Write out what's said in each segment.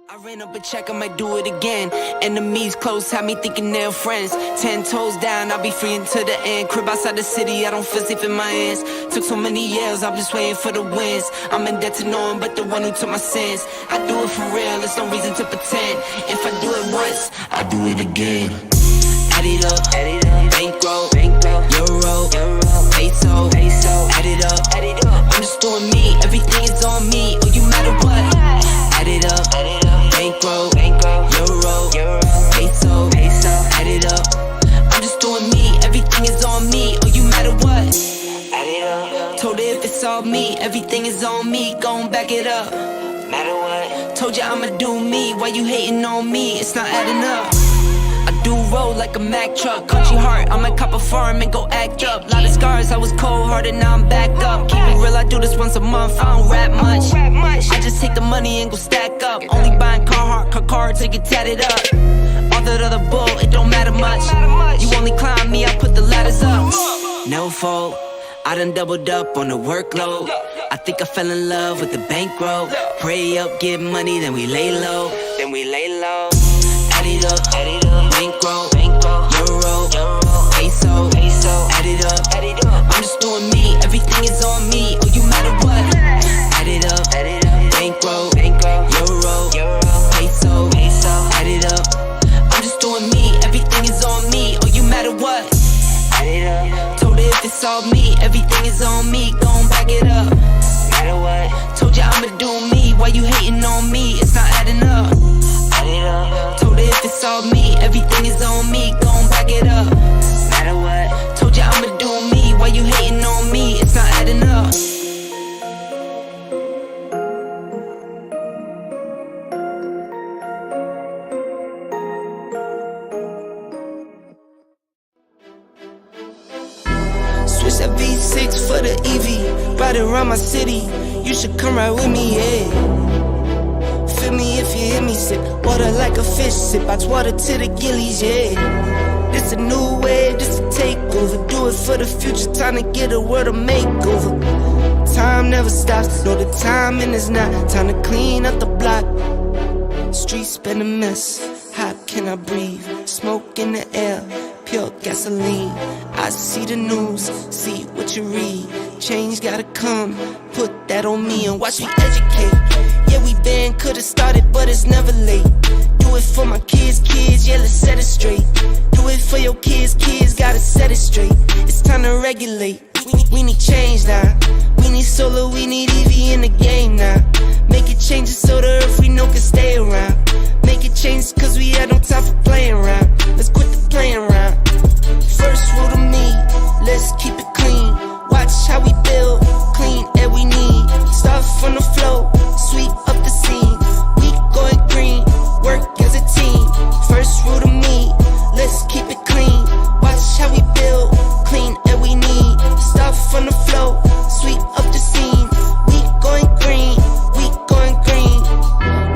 I ran up a check, I might do it again. Enemies close, had me thinking they're friends. 10 toes down, I'll be free until the end. Crib outside the city, I don't feel safe in my hands. Took so many years, I'm just waiting for the wins. I'm in debt to no one but the one who took my sins. I do it for real, there's no reason to pretend. If I do it once, I do it again. Add it up, bankroll, euro, peso, add it up. I'm just doing me, everything is on me, oh you matter what. Add it up, bankroll, euro, peso, add it up. I'm just doing me, everything is on me, oh you matter what. Add it up. Told her if it's all me, everything is on me, gon' back it up. Matter what. Told you I'ma do me, why you hating on me? It's not adding up. I do roll like a Mack truck, country heart, I might cop a farm and go act up. Lot of scars, I was cold-hearted, now I'm back up. Keep it real, I do this once a month, I don't rap much. I just take the money and go stack up. Only buying Carhartt, car cards, take it tatted up. All that other bull, it don't matter much. You only climb me, I put the ladders up. No fault, I done doubled up on the workload. I think I fell in love with the bankroll. Pray up, get money, then we lay low. Add it up, bankroll, euro, peso, add it up. I'm just doing me, everything is on me, oh you matter what. Add it up, bankroll, euro, peso, add it up. I'm just doing me, everything is on me, oh you matter what. Add it up. Told her if it's all me, everything is on me, gon' back it up. Matter what. Told you I'ma do me, why you hating on me? It's not adding up. Told her if it's all me, everything is on me, gon' back it up. Matter what. Told you I'ma do me, why you hating on me? It's not adding up. Switch that V6 for the EV, ride around my city, you should come ride with me, yeah. Feel me if you hear me, sip water like a fish, sip ice water to the gillies, yeah. This a new wave, this a takeover, do it for the future, time to get a world a makeover. Time never stops, no the timing is not, time to clean up the block. Streets been a mess, how can I breathe? Smoke in the air, pure gasoline. I see the news, see what you read. Change gotta come, put that on me and watch me educate. Yeah, we been, could've started, but it's never late. Do it for my kids, yeah, let's set it straight. Do it for your kids, gotta set it straight. It's time to regulate, we need change now. We need solar, we need EV in the game now. Make it changes so the earth we know can stay around. Make it change cause we had no time for playing around. Let's quit the playing around. First rule to me, let's keep it clean. Watch how we build, clean air we need. Start from the flow, sweep up the scene. We going green, work as a team. First rule to me, let's keep it clean. Watch how we build, clean air we need. Start from the flow, sweep up the scene. We going green, we going green.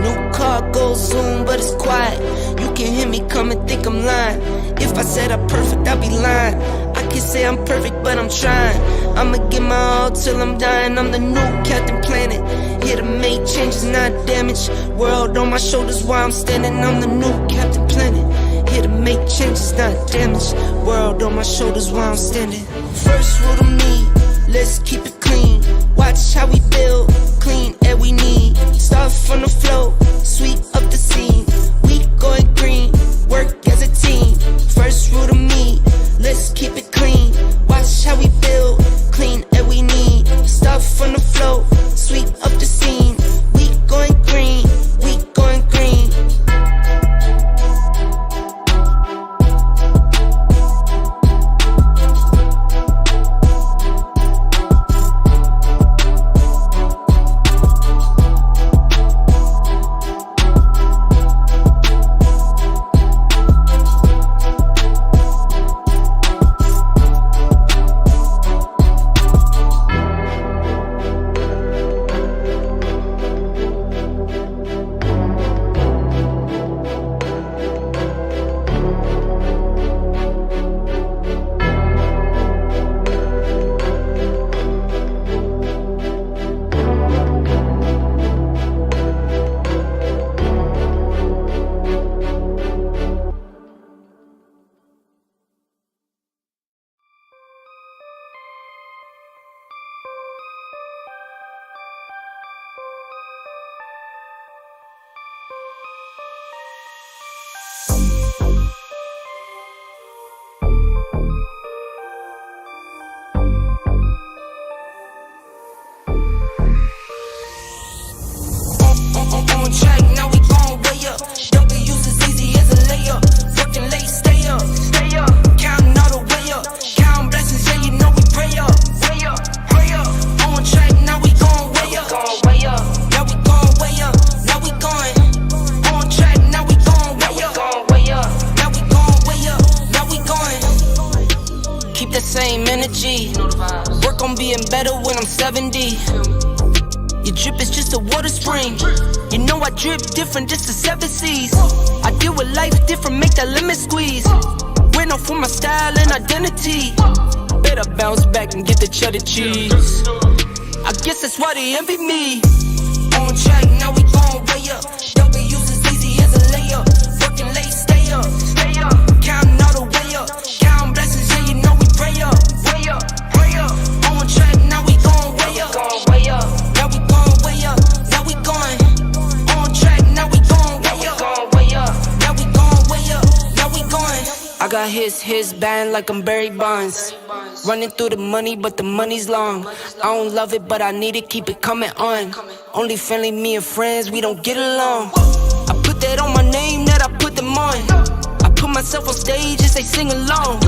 New car goes zoom, but it's quiet. You can hear me come and think I'm lying. If I said I'm perfect, I'd be lying. I can say I'm perfect, but I'm trying. I'ma give my all till I'm dying. I'm the new Captain Planet, here to make changes, not damage. World on my shoulders while I'm standing. I'm the new Captain Planet, here to make changes, not damage. World on my shoulders while I'm standing. First rule to me, let's keep it clean. Watch how we build, clean air we need. Start from the flow, sweep up the scene. We going green, work as a team. First rule to me, let's keep it clean. Watch how we build, clean air we need. Start from the flow, sweep up the scene. We going green, we going green. same energy. Work on being better when I'm 70. Your drip is just a water spring. You know I drip different, just the 7 C's. I deal with life different, make that limit squeeze. Went off for my style and identity. Better bounce back and get the cheddar cheese. I guess that's why they envy me. On track, now we gon' way up. W's as easy as a layup. Working late, stay up. Counting all the way up. Counting blessings, yeah, you know we pray up. Way up, pray up. On track, now we gon' way up. Now we gon' way up. Now we going. On track, now we gon' way up. Now we gon' way up. Now we going. I got his band like I'm Barry Bonds. Running through the money, but the money's long. I don't love it, but I need it, keep it coming on. Only friendly, me and friends, we don't get along. I put that on my name, that I put them on. I put myself on stage and say sing along.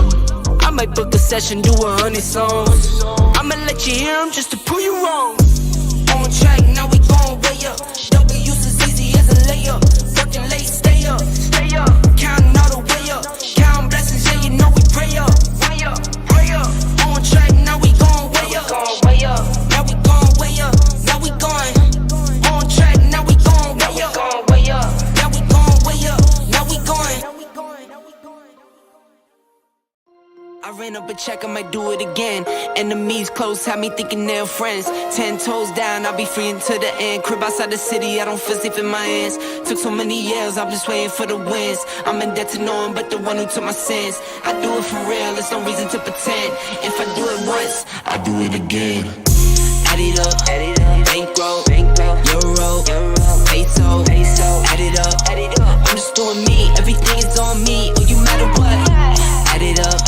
I might book a session, do 100 songs. I'ma let you hear them just to prove you wrong. On track, now we gon' way up. W's as easy as a layup. Working late, stay up. Counting all the way up. Counting blessings, yeah, you know we pray up. On track, now we gon' way up. Now we gon' way up. Now we going. On track, now we gon' way up. Now we gon' way up. Now we going. I ran up a check, I might do it again. Enemies close, had me thinking they're friends. 10 toes down, I'll be free until the end. Crib outside the city, I don't feel safe in my hands. Took so many years, I'm just waiting for the wins. I'm in debt to no one but the one who took my sins. I do it for real, there's no reason to pretend. If I do it once, I do it again. Add it up, bankroll, euro, peso, add it up. I'm just doing me, everything is on me, oh you matter what. Add it up,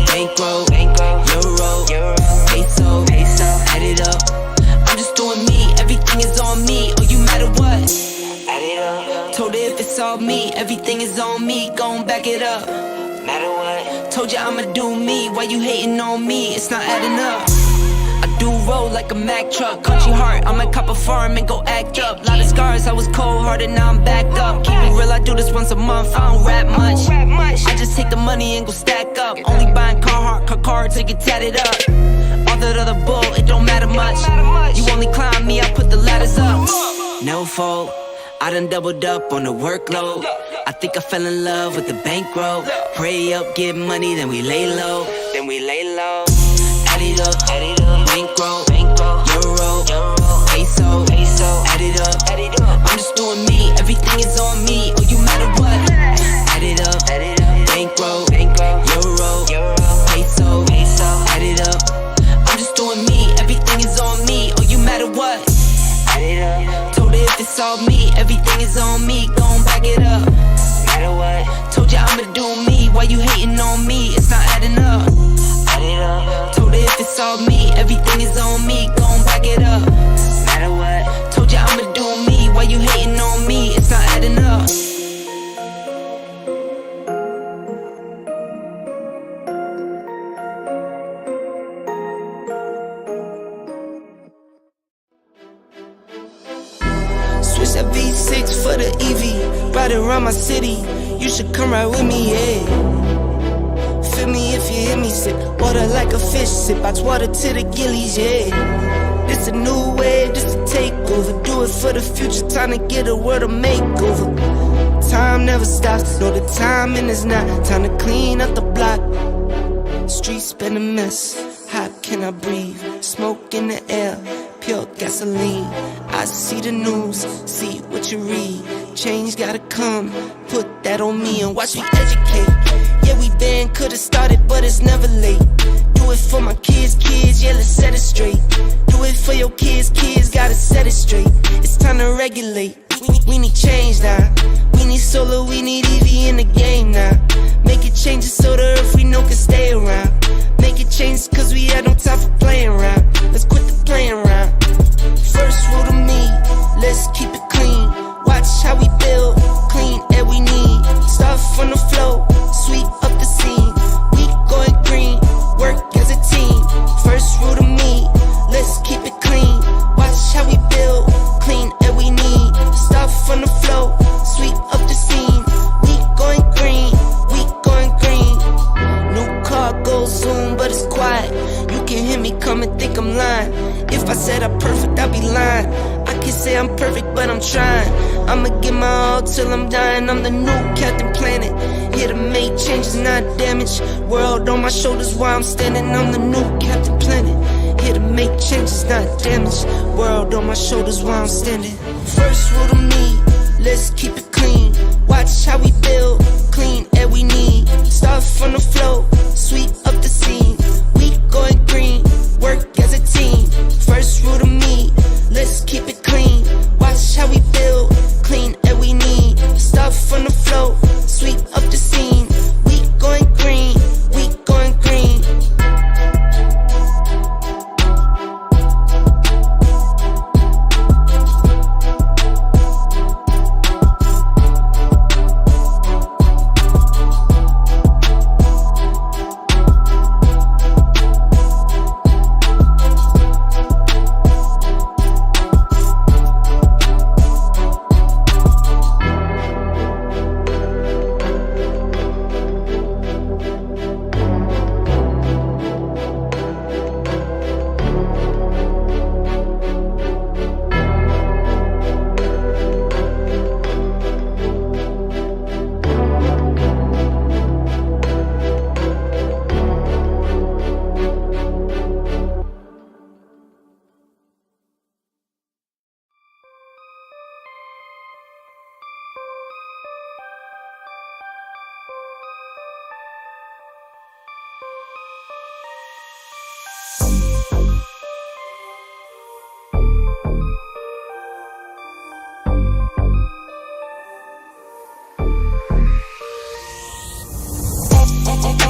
bankroll, euro, peso, add it up. I'm just doing me, everything is on me, oh you matter what. Add it up. Told her if it's all me, everything is on me, gon' back it up. Matter what. Told you I'ma do me, why you hating on me? It's not adding up. I do roll like a Mack truck, country heart, I might cop a farm and go act up. Lot of scars, I was cold-hearted, now I'm backed up. Keep it real, I do this once a month, I don't rap much. I just take the money and go stack up. Only buying car till you tatted up. All that other bull, it don't matter much. You only climb me, I put the ladders up. No fault, I done doubled up on the workload. I think I fell in love with the bankroll. Pray up, get money, then we lay low. Add it up, bankroll, euro, peso, add it up. I'm just doing me, everything is on me, oh you matter what. Add it up, bankroll, euro, peso, add it up. I'm just doing me, everything is on me, oh you matter what. Add it up. Told her if it's all me, everything is on me, gon' back it up. Matter what. Told ya I'ma do me, why you hating on me? It's not adding up. Told her if it's all me, everything is on me, gon' back it up. Matter what. Told ya I'ma do me, why you hating on me? It's not adding up. Switch that V6 for the EV, ride around my city, you should come ride with me, yeah. Feel me if you hear me sip water like a fish sip. I water to the gillies, yeah. This a new wave, this a takeover. Do it for the future, time to get a world of makeover. Time never stops, no the timing is not. Time to clean up the block. Streets been a mess, how can I breathe? Smoke in the air, pure gasoline. I see the news, see what you read. Change gotta come, put that on me and watch me educate. Yeah, we been, could've started, but it's never late. Do it for my kids, yeah, let's set it straight. Do it for your kids, gotta set it straight. It's time to regulate, we need change now. We need solar, we need EV in the game now. Make it changes so the earth we know can stay around. Make it changes cause we had no time for playing around. Let's quit the playing around. First rule to me, let's keep it clean. Watch how we build, clean air we need. Start from the flow, sweep up the scene. We going green, work as a team. First rule to me, let's keep it clean. Watch how we build, clean air we need. Start from the flow, sweep I'ma get my all till I'm dying. I'm the new Captain Planet. Here to make changes, not damage. World on my shoulders while I'm standing. I'm the new Captain Planet. Here to make changes, not damage. World on my shoulders while I'm standing. First rule to me, let's keep it clean. Watch how we build, clean air we need. Start from the flow, sweep up the scene. We going green, work as a team. First rule to me, let's keep it clean. Watch how we build, clean air we need. Start from the flow, sweep up the scene. We going green, we going green.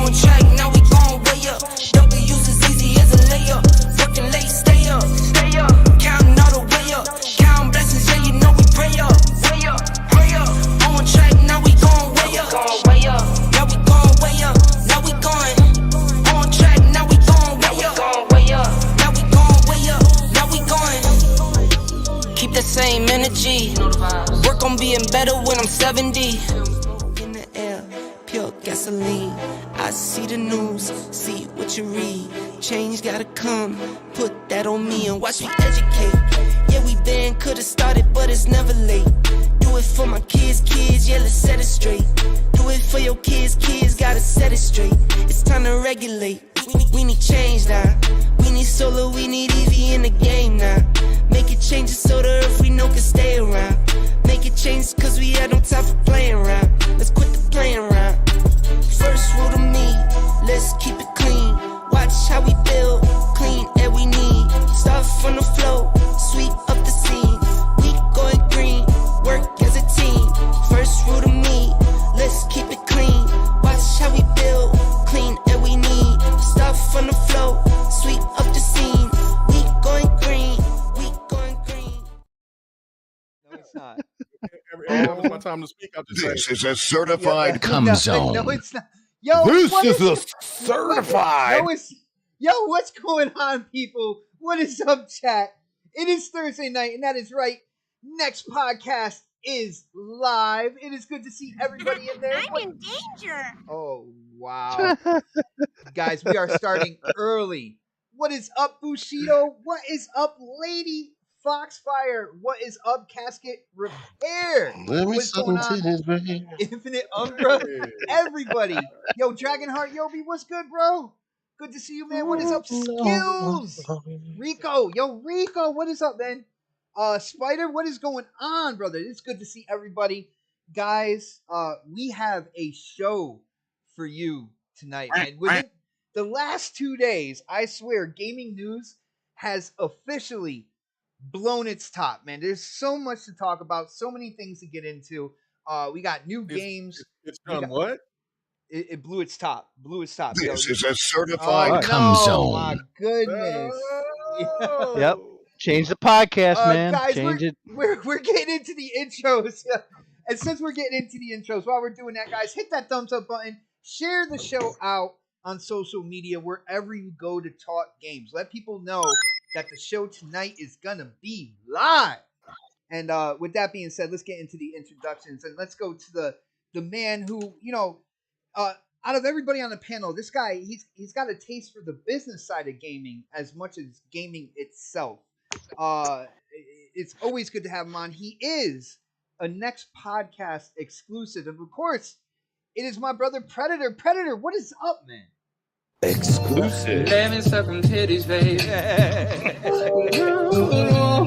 On track, now we gon' way up. W's as easy as a layup. Working late, stay up. Counting all the way up. Counting blessings, yeah, you know we pray up. Pray up. On track, now we gon' way up. Now we gon' way up. Now we going. On track, now we gon' way up. Now we gon' way up. Now we going. Keep the same energy. Work on being better when I'm 70. In the air, pure gasoline. I see the news, see what you read. Change gotta come, put that on me and watch me educate. Yeah, we been could've started, but it's never late. Do it for my kids, yeah, let's set it straight. Do it for your kids, gotta set it straight. It's time to regulate. We need change now. We need solar, we need EV in the game now. Make it changes so the earth we know can stay around. Make it change cause we had no time for playing around. Let's quit the playing around. First rule to me, let's keep it clean. Watch how we build, clean air we need. Start from the flow, sweep up the scene. We going green, work as a team. First rule to me, let's keep it clean. Watch how we build, clean air we need. Start from the flow, sweep up the scene. We going green, we going green. No, it's not. Every time it's my time to speak, I'll just This say, is a certified cum no, zone. No, it's not. Yo, this what is a it? certified. No, what's going on, people? What is up, chat? It is Thursday night, and that is right. Next podcast is live. It is good to see everybody in there. I'm in danger. Oh, wow. Guys, we are starting early. What is up, Bushido? What is up, Lady Foxfire? What is up, Casket Repair? Let me What's going on? Infinite Umbra? Everybody. Yo, Dragonheart Yobi, what's good, bro? Good to see you, man. What is up, Skills? Rico. Yo, Rico, what is up, man? Spider, what is going on, brother? It's good to see everybody. Guys, we have a show for you tonight, man. Within the last 2 days, I swear, gaming news has officially blown its top, man. There's so much to talk about, so many things to get into. We got new games. It's done what? It blew its top. This is a certified cum zone. My goodness. Yep. Change the podcast, man. Guys, Change it. We're getting into the intros. And since we're getting into the intros, while we're doing that, guys, hit that thumbs up button. Share the show out on social media wherever you go to talk games. Let people know that the show tonight is gonna be live. And with that being said, let's get into the introductions and let's go to the man who, out of everybody on the panel, this guy, he's got a taste for the business side of gaming as much as gaming itself. It's always good to have him on. He is a next podcast exclusive. And of course, it is my brother Predator. Predator, what is up, man? Exclusive. Let me suck them titties, baby.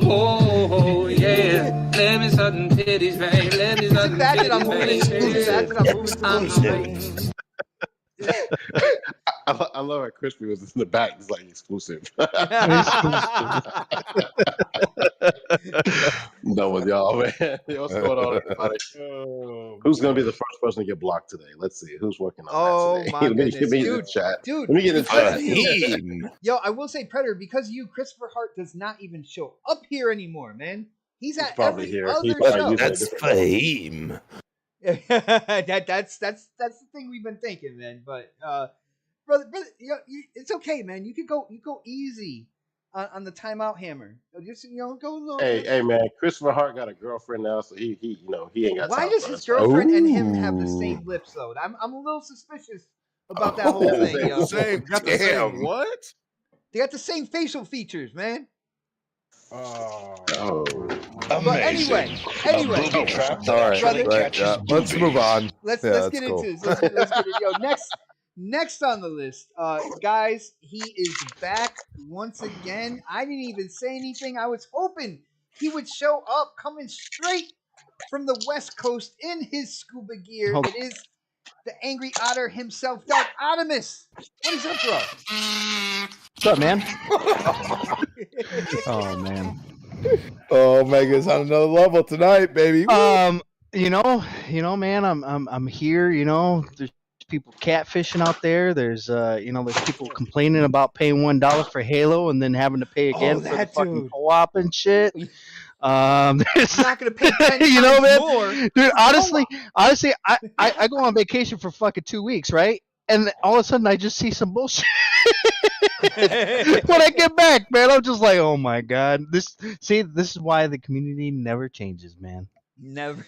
Oh, yeah. Let me suck them titties, baby. Let me suck them titties, baby. I love how Crispy was in the back. It's like exclusive. Done with y'all, man. What's going on, everybody? Who's going to be the first person to get blocked today? Let's see. Who's working on that today? My goodness. Let me get in the chat. Dude. Let me get in the chat. Yo, I will say, Predator, because you, Christopher Hart does not even show up here anymore, man. He's at probably every here. other show. That's fame. that's the thing we've been thinking, man. But brother, it's okay, man. You go easy on the timeout hammer. Just go a little. Hey, man. Christopher Hart got a girlfriend now, so he ain't got. Why time does for his us. girlfriend and him have the same lips, though? I'm a little suspicious about that whole thing. Yo. Got the same what? They got the same facial features, man. Oh. But anyway, Sorry, brother. let's move on. Let's get into this. Let's get it. Yo, next on the list, guys, he is back once again. I didn't even say anything. I was hoping he would show up coming straight from the West Coast in his scuba gear. It is the Angry Otter himself, Knoxximus. What is up, bro? What's up, man? Oh man. Oh, Mega's on another level tonight, baby. You know, man, I'm here. You know, there's people catfishing out there. There's there's people complaining about paying $1 for Halo and then having to pay again for the fucking co-op and shit. There's not gonna pay 10 you know, man, more. dude. Honestly, I go on vacation for fucking 2 weeks, right? And all of a sudden, I just see some bullshit. When I get back, man, I'm just like, oh my god. This is why the community never changes, man. Never.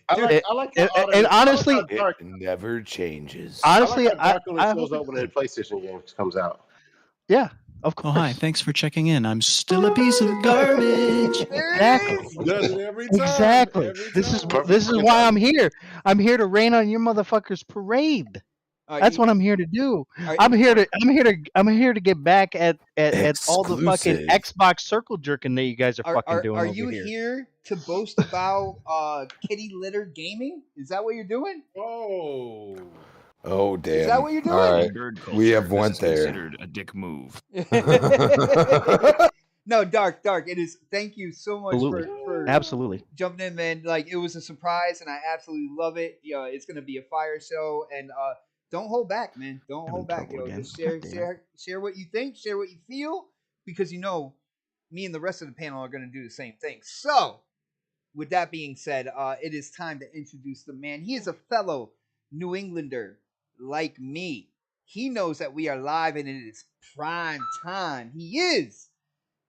I like and honestly, It never changes. Honestly, I shows up when the PlayStation game comes out. Yeah, of course. Oh, hi. Thanks for checking in. I'm still a piece of garbage. Exactly. Does it every time. Exactly. Every This time. is why I'm here. I'm here to rain on your motherfuckers' parade. That's what I'm here to do. I'm here to get back at all the fucking Xbox circle jerking that you guys are fucking doing. Are you here to boast about kitty litter gaming? Is that what you're doing? Oh damn! Is that what you're doing? All right. We have went there. Considered a dick move. No, Dark. It is. Thank you so much for absolutely jumping in, man. Like, it was a surprise, and I absolutely love it. It's gonna be a fire show, and don't hold back, man. Don't hold back, yo. Just share what you think, share what you feel, because me and the rest of the panel are gonna do the same thing. So, with that being said, it is time to introduce the man. He is a fellow New Englander like me. He knows that we are live and it is prime time. He is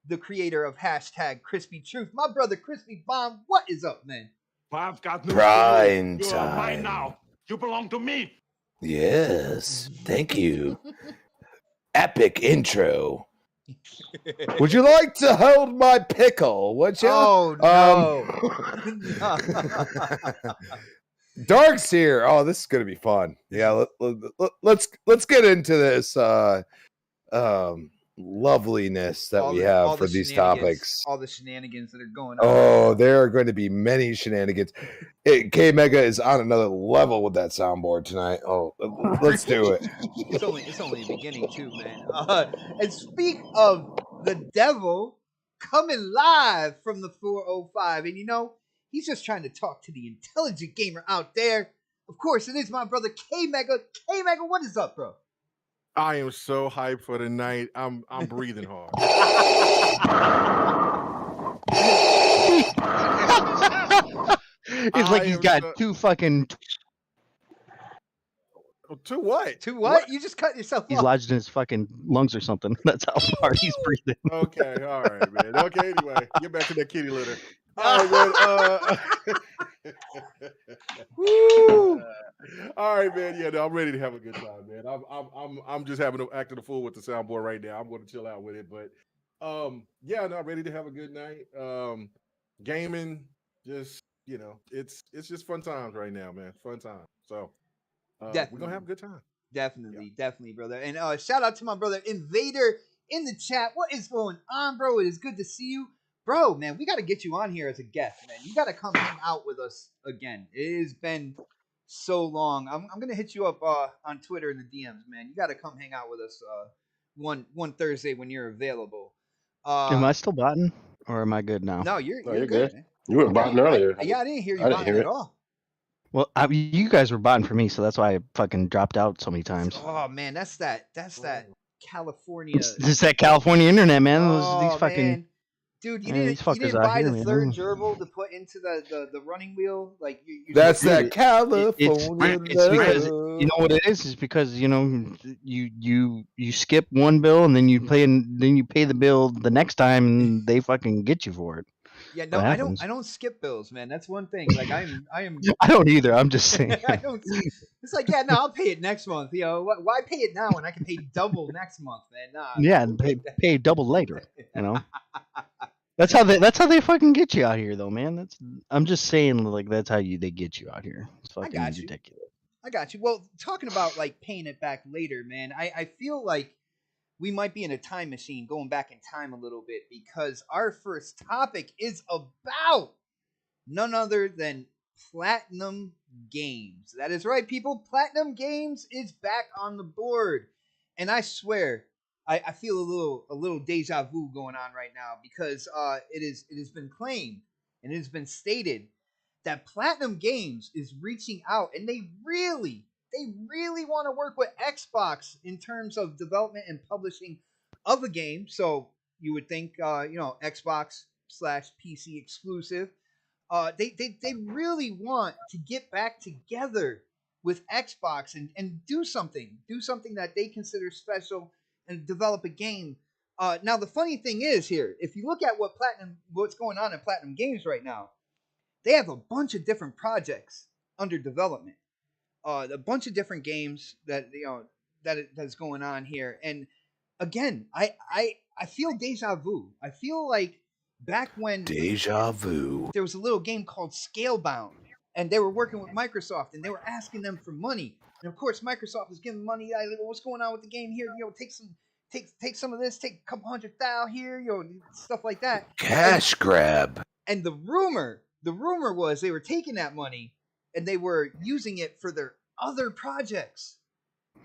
the creator of #CrispyTruth. My brother Crispy Bomb, what is up, man? I've got no Prime You are mine time. now. You belong to me. Yes, thank you. Epic intro. Would you like to hold my pickle? Would you? Oh no. Dark's here. Oh, this is gonna be fun. Yeah, let's get into this loveliness that we have for these topics. All the shenanigans that are going on. Oh, there are going to be many shenanigans. K Mega is on another level with that soundboard tonight. Oh, let's do it. It's only the beginning too, man. And speak of the devil coming live from the 405, and he's just trying to talk to the intelligent gamer out there. Of course, it is my brother K Mega. K Mega, what is up, bro? I am so hyped for the night. I'm breathing hard. It's like he's got two fucking. To what? To what? You just cut yourself He's off. lodged in his fucking lungs or something. That's how hard he's breathing. Okay, all right, man. Okay, anyway, get back to that kitty litter. All right, man. Woo! All right, man. Yeah, no, I'm ready to have a good time, man. I'm just acting a fool with the soundboard right now. I'm going to chill out with it, but yeah, no, ready to have a good night. Gaming, just you know, it's just fun times right now, man. Fun times. So we're gonna have a good time. Definitely, brother. And shout out to my brother Invader in the chat. What is going on, bro? It is good to see you, bro. Man, we got to get you on here as a guest, man. You got to come hang out with us again. It has been so long. I'm gonna hit you up on Twitter in the DMs, man. You got to come hang out with us one Thursday when you're available. Am I still botting, or am I good now? No, you're good, man. You were botting earlier. I didn't hear you botting at all. Well, you guys were botting for me, so that's why I fucking dropped out so many times. Oh man, that's that California. It's that California internet, man. These fucking man. Dude, you didn't buy the third gerbil to put into the running wheel, like that's that California. It's because you know what it is. It's because you skip one bill and then you pay the bill the next time and they fucking get you for it. Yeah, no, I don't skip bills, man. That's one thing. Like I am. I don't either. I'm just saying. I don't. It's like, yeah, no, I'll pay it next month. You know, why pay it now when I can pay double next month, man? Nah. Yeah, and pay double later. You know. That's how they fucking get you out here, though, man. I'm just saying, like that's how they get you out here. It's fucking ridiculous. I got you. Well, talking about like paying it back later, man. I feel like we might be in a time machine going back in time a little bit because our first topic is about none other than Platinum Games. That is right, people. Platinum Games is back on the board. And I swear, I feel a little deja vu going on right now because it has been claimed and it has been stated that Platinum Games is reaching out and they really want to work with Xbox in terms of development and publishing of a game. So you would think, Xbox /PC exclusive. They really want to get back together with Xbox and do something that they consider special and develop a game. Now the funny thing is here, if you look at what's going on in Platinum Games right now, they have a bunch of different projects under development. A bunch of different games that's going on here. And again, I feel deja vu. I feel like back when deja vu, there was a little game called Scalebound, and they were working with Microsoft, and they were asking them for money. And of course, Microsoft was giving money. What's going on with the game here? Take some of this, take a couple $100,000 here, stuff like that. Cash grab. And the rumor was they were taking that money and they were using it for their other projects.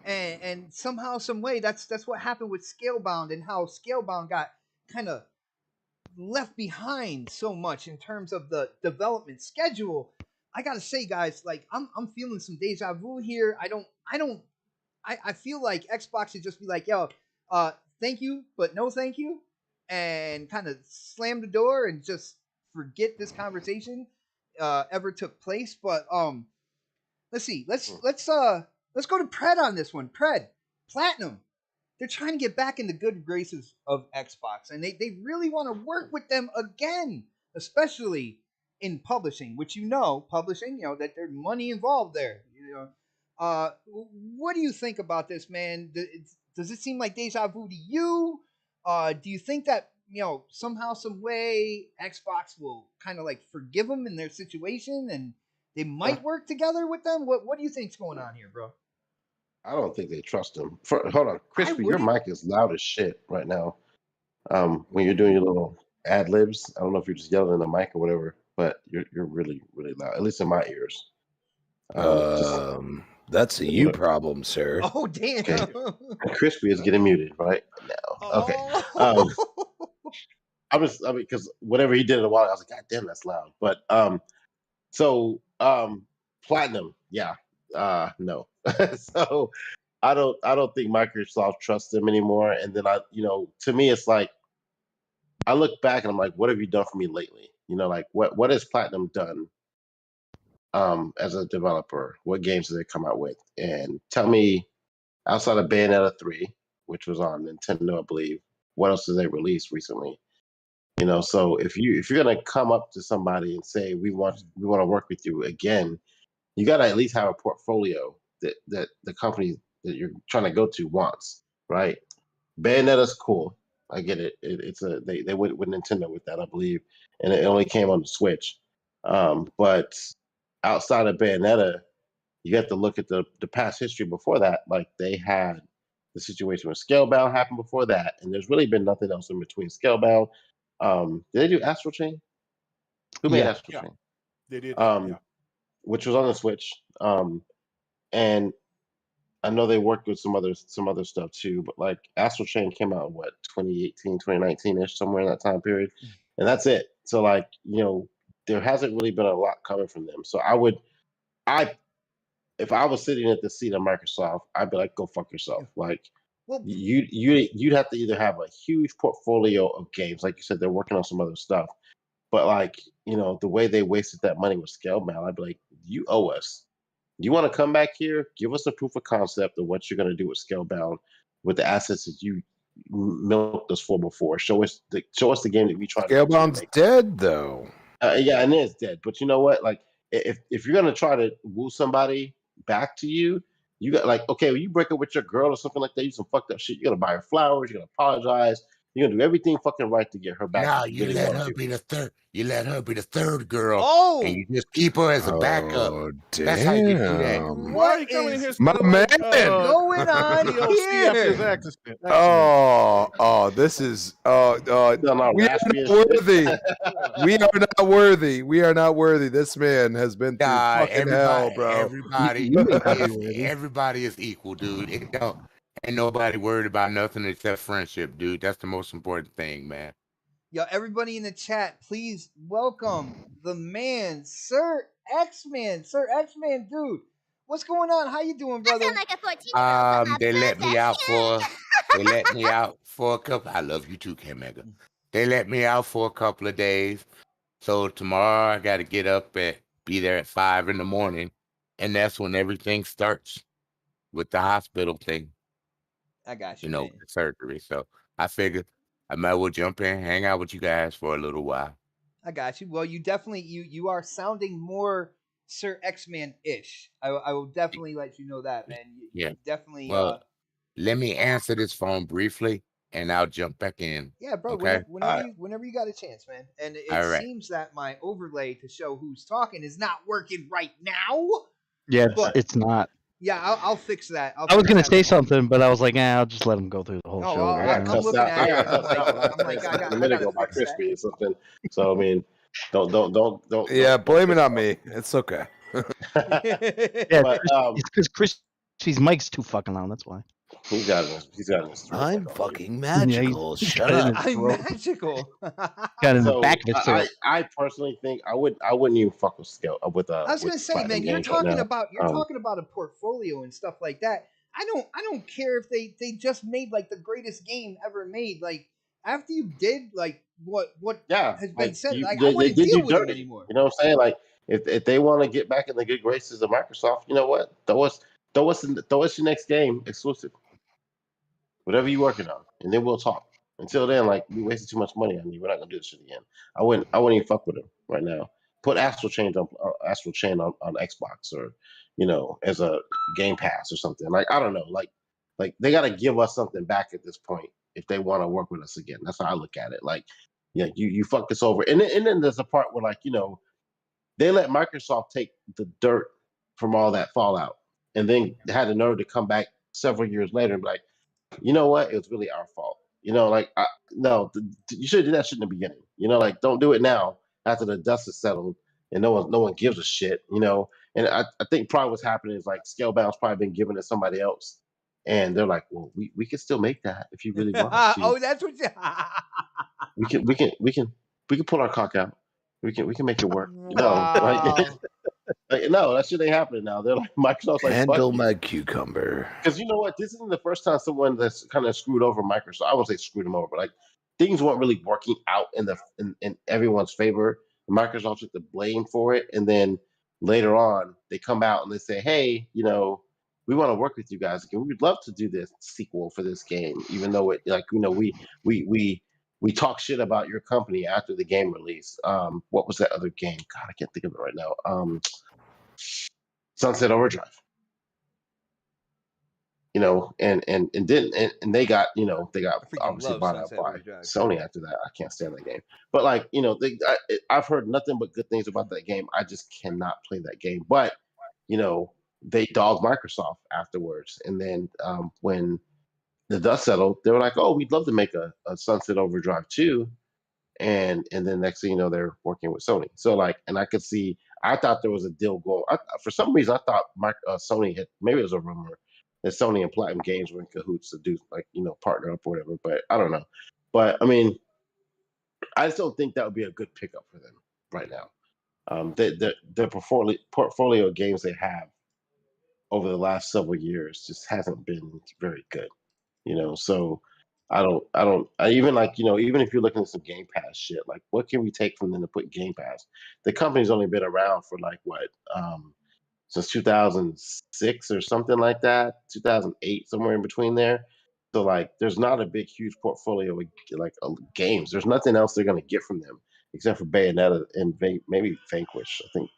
And somehow, some way, that's what happened with Scalebound and how Scalebound got kind of left behind so much in terms of the development schedule. I gotta say, guys, like I'm feeling some deja vu here. I feel like Xbox should just be like, yo, thank you, but no thank you, and kind of slam the door and just forget this conversation ever took place. But let's see. Let's go to Pred on this one. Pred, Platinum. They're trying to get back in the good graces of Xbox, and they really want to work with them again, especially in publishing, which publishing, that there's money involved there. What do you think about this, man? Does it seem like deja vu to you? Do you think that somehow, some way, Xbox will kind of like forgive them in their situation, and they might work together with them? What do you think's going on here, bro? I don't think they trust him. Hold on, Crispy, your mic is loud as shit right now. When you're doing your little ad libs, I don't know if you're just yelling in the mic or whatever, but you're really, really loud, at least in my ears. That's a you problem, sir. Oh, damn. Okay. Crispy is getting muted right now. Okay. Because whatever he did in a while, I was like, God damn, that's loud. But Platinum, yeah. No. So I don't think Microsoft trusts them anymore. And then to me, it's like I look back and I'm like, what have you done for me lately? Like what has Platinum done as a developer? What games did they come out with? And tell me, outside of Bayonetta 3, which was on Nintendo, I believe, what else did they release recently? So if you're gonna come up to somebody and say we want to work with you again, you gotta at least have a portfolio that the company that you're trying to go to wants, right? Bayonetta's cool. I get it. They went with Nintendo with that, I believe, and it only came on the Switch. But outside of Bayonetta, you have to look at the past history before that. Like they had the situation with Scalebound happened before that, and there's really been nothing else in between Scalebound. Did they do Astral Chain? Who made Astral Chain? They did. Which was on the Switch. And I know they worked with some other stuff too, but like Astral Chain came out in what 2018, 2019-ish, somewhere in that time period. And that's it. So like, there hasn't really been a lot coming from them. So if I was sitting at the seat of Microsoft, I'd be like, go fuck yourself. Like you'd have to either have a huge portfolio of games. Like you said, they're working on some other stuff. But like, the way they wasted that money with Scalebound, I'd be like, you owe us. You want to come back here? Give us a proof of concept of what you're going to do with Scalebound with the assets that you milked us for before. Show us the game that we tried to make. Scalebound's dead though. Yeah, and it's dead. But you know what? Like, if you're going to try to woo somebody back to you, you got like, okay, when you break up with your girl or something like that, you some fucked up shit. You're going to buy her flowers. You're going to apologize. You're gonna do everything fucking right to get her back. No, you let her be the third. You let her be the third girl, and you just keep her as a backup. Damn. That's how you do that. What is my man going on here? This is we are not worthy. We are not worthy. We are not worthy. This man has been through fucking hell, bro. Everybody is equal, dude. It don't. Ain't nobody worried about nothing except friendship, dude. That's the most important thing, man. Yo, everybody in the chat, please welcome the man, Sir X-Man. Sir X-Man, dude. What's going on? How you doing, brother? They let me out for a couple. I love you too, K-Mega. They let me out for a couple of days. So tomorrow I gotta get up be there at 5 a.m, and that's when everything starts with the hospital thing. I got you. The surgery. So I figured I might as well jump in, hang out with you guys for a little while. I got you. Well, you definitely you are sounding more Sir X-Man-ish. I will definitely let you know that, man. You definitely. Well, let me answer this phone briefly, and I'll jump back in. Yeah, bro. Okay? Whenever you got a chance, man. And it seems that my overlay to show who's talking is not working right now. Yeah, it's not. Yeah, I'll fix that. I was gonna say something, but I was like, I'll just let him go through the whole show. I'm looking at it. I'm like, a minute ago by Crispy or something. So I mean, don't. Yeah, blame it on me. It's okay. Yeah, but, it's because Crispy's mic's too fucking loud. That's why. He's got it. I'm fucking magical. Shut up. I'm magical. Got in the back of his throat. I personally think I wouldn't even fuck with Scale with I was gonna say, man, you're talking about a portfolio and stuff like that. I don't care if they just made like the greatest game ever made. Like after you did like what has been said, like I wouldn't deal with it anymore. You know what I'm saying? Like if they want to get back in the good graces of Microsoft, you know what? Throw us your next game exclusive. Whatever you're working on, and then we'll talk. Until then, like we wasted too much money on you. We're not gonna do this shit again. I wouldn't even fuck with him right now. Put Astral Chain on Xbox, or as a Game Pass or something. Like I don't know. Like they gotta give us something back at this point if they want to work with us again. That's how I look at it. Like, yeah, you fucked us over, and then there's a part where like they let Microsoft take the dirt from all that fallout, and then they had the nerve to come back several years later and be like, you know what? It was really our fault. No, you should have did that shit in the beginning. Like don't do it now after the dust is settled and no one gives a shit. And I think probably what's happening is like Scalebound's probably been given to somebody else, and they're like, well, we can still make that if you really want to. Oh, that's what we can pull our cock out. We can make it work. No, that shit ain't happening now. They're like Microsoft's like handle my cucumber. Because you know what, this isn't the first time someone that's kind of screwed over Microsoft. I won't say screwed them over, but like things weren't really working out in everyone's favor. Microsoft took the blame for it, and then later on they come out and they say, "Hey, we want to work with you guys again. We'd love to do this sequel for this game, even though it we talk shit about your company after the game release." What was that other game? God, I can't think of it right now. Sunset Overdrive. and they got obviously love bought out Sunset by Overdrive. Sony after that. I can't stand that game, but I've heard nothing but good things about that game. I just cannot play that game. But they dogged Microsoft afterwards, and then when the dust settled, they were like, "Oh, we'd love to make a Sunset Overdrive 2." And then next thing you know, they're working with Sony. So and I could see. I thought there was a deal going. For some reason, I thought Sony had, maybe it was a rumor that Sony and Platinum Games were in cahoots to do partner up or whatever. But I don't know. But I mean, I just don't think that would be a good pickup for them right now. The portfolio of games they have over the last several years just hasn't been very good. So I even even if you're looking at some Game Pass shit, like what can we take from them to put Game Pass? The company's only been around for since 2006 or something like that, 2008, somewhere in between there. So there's not a big, huge portfolio of games. There's nothing else they're gonna get from them except for Bayonetta and maybe Vanquish. I think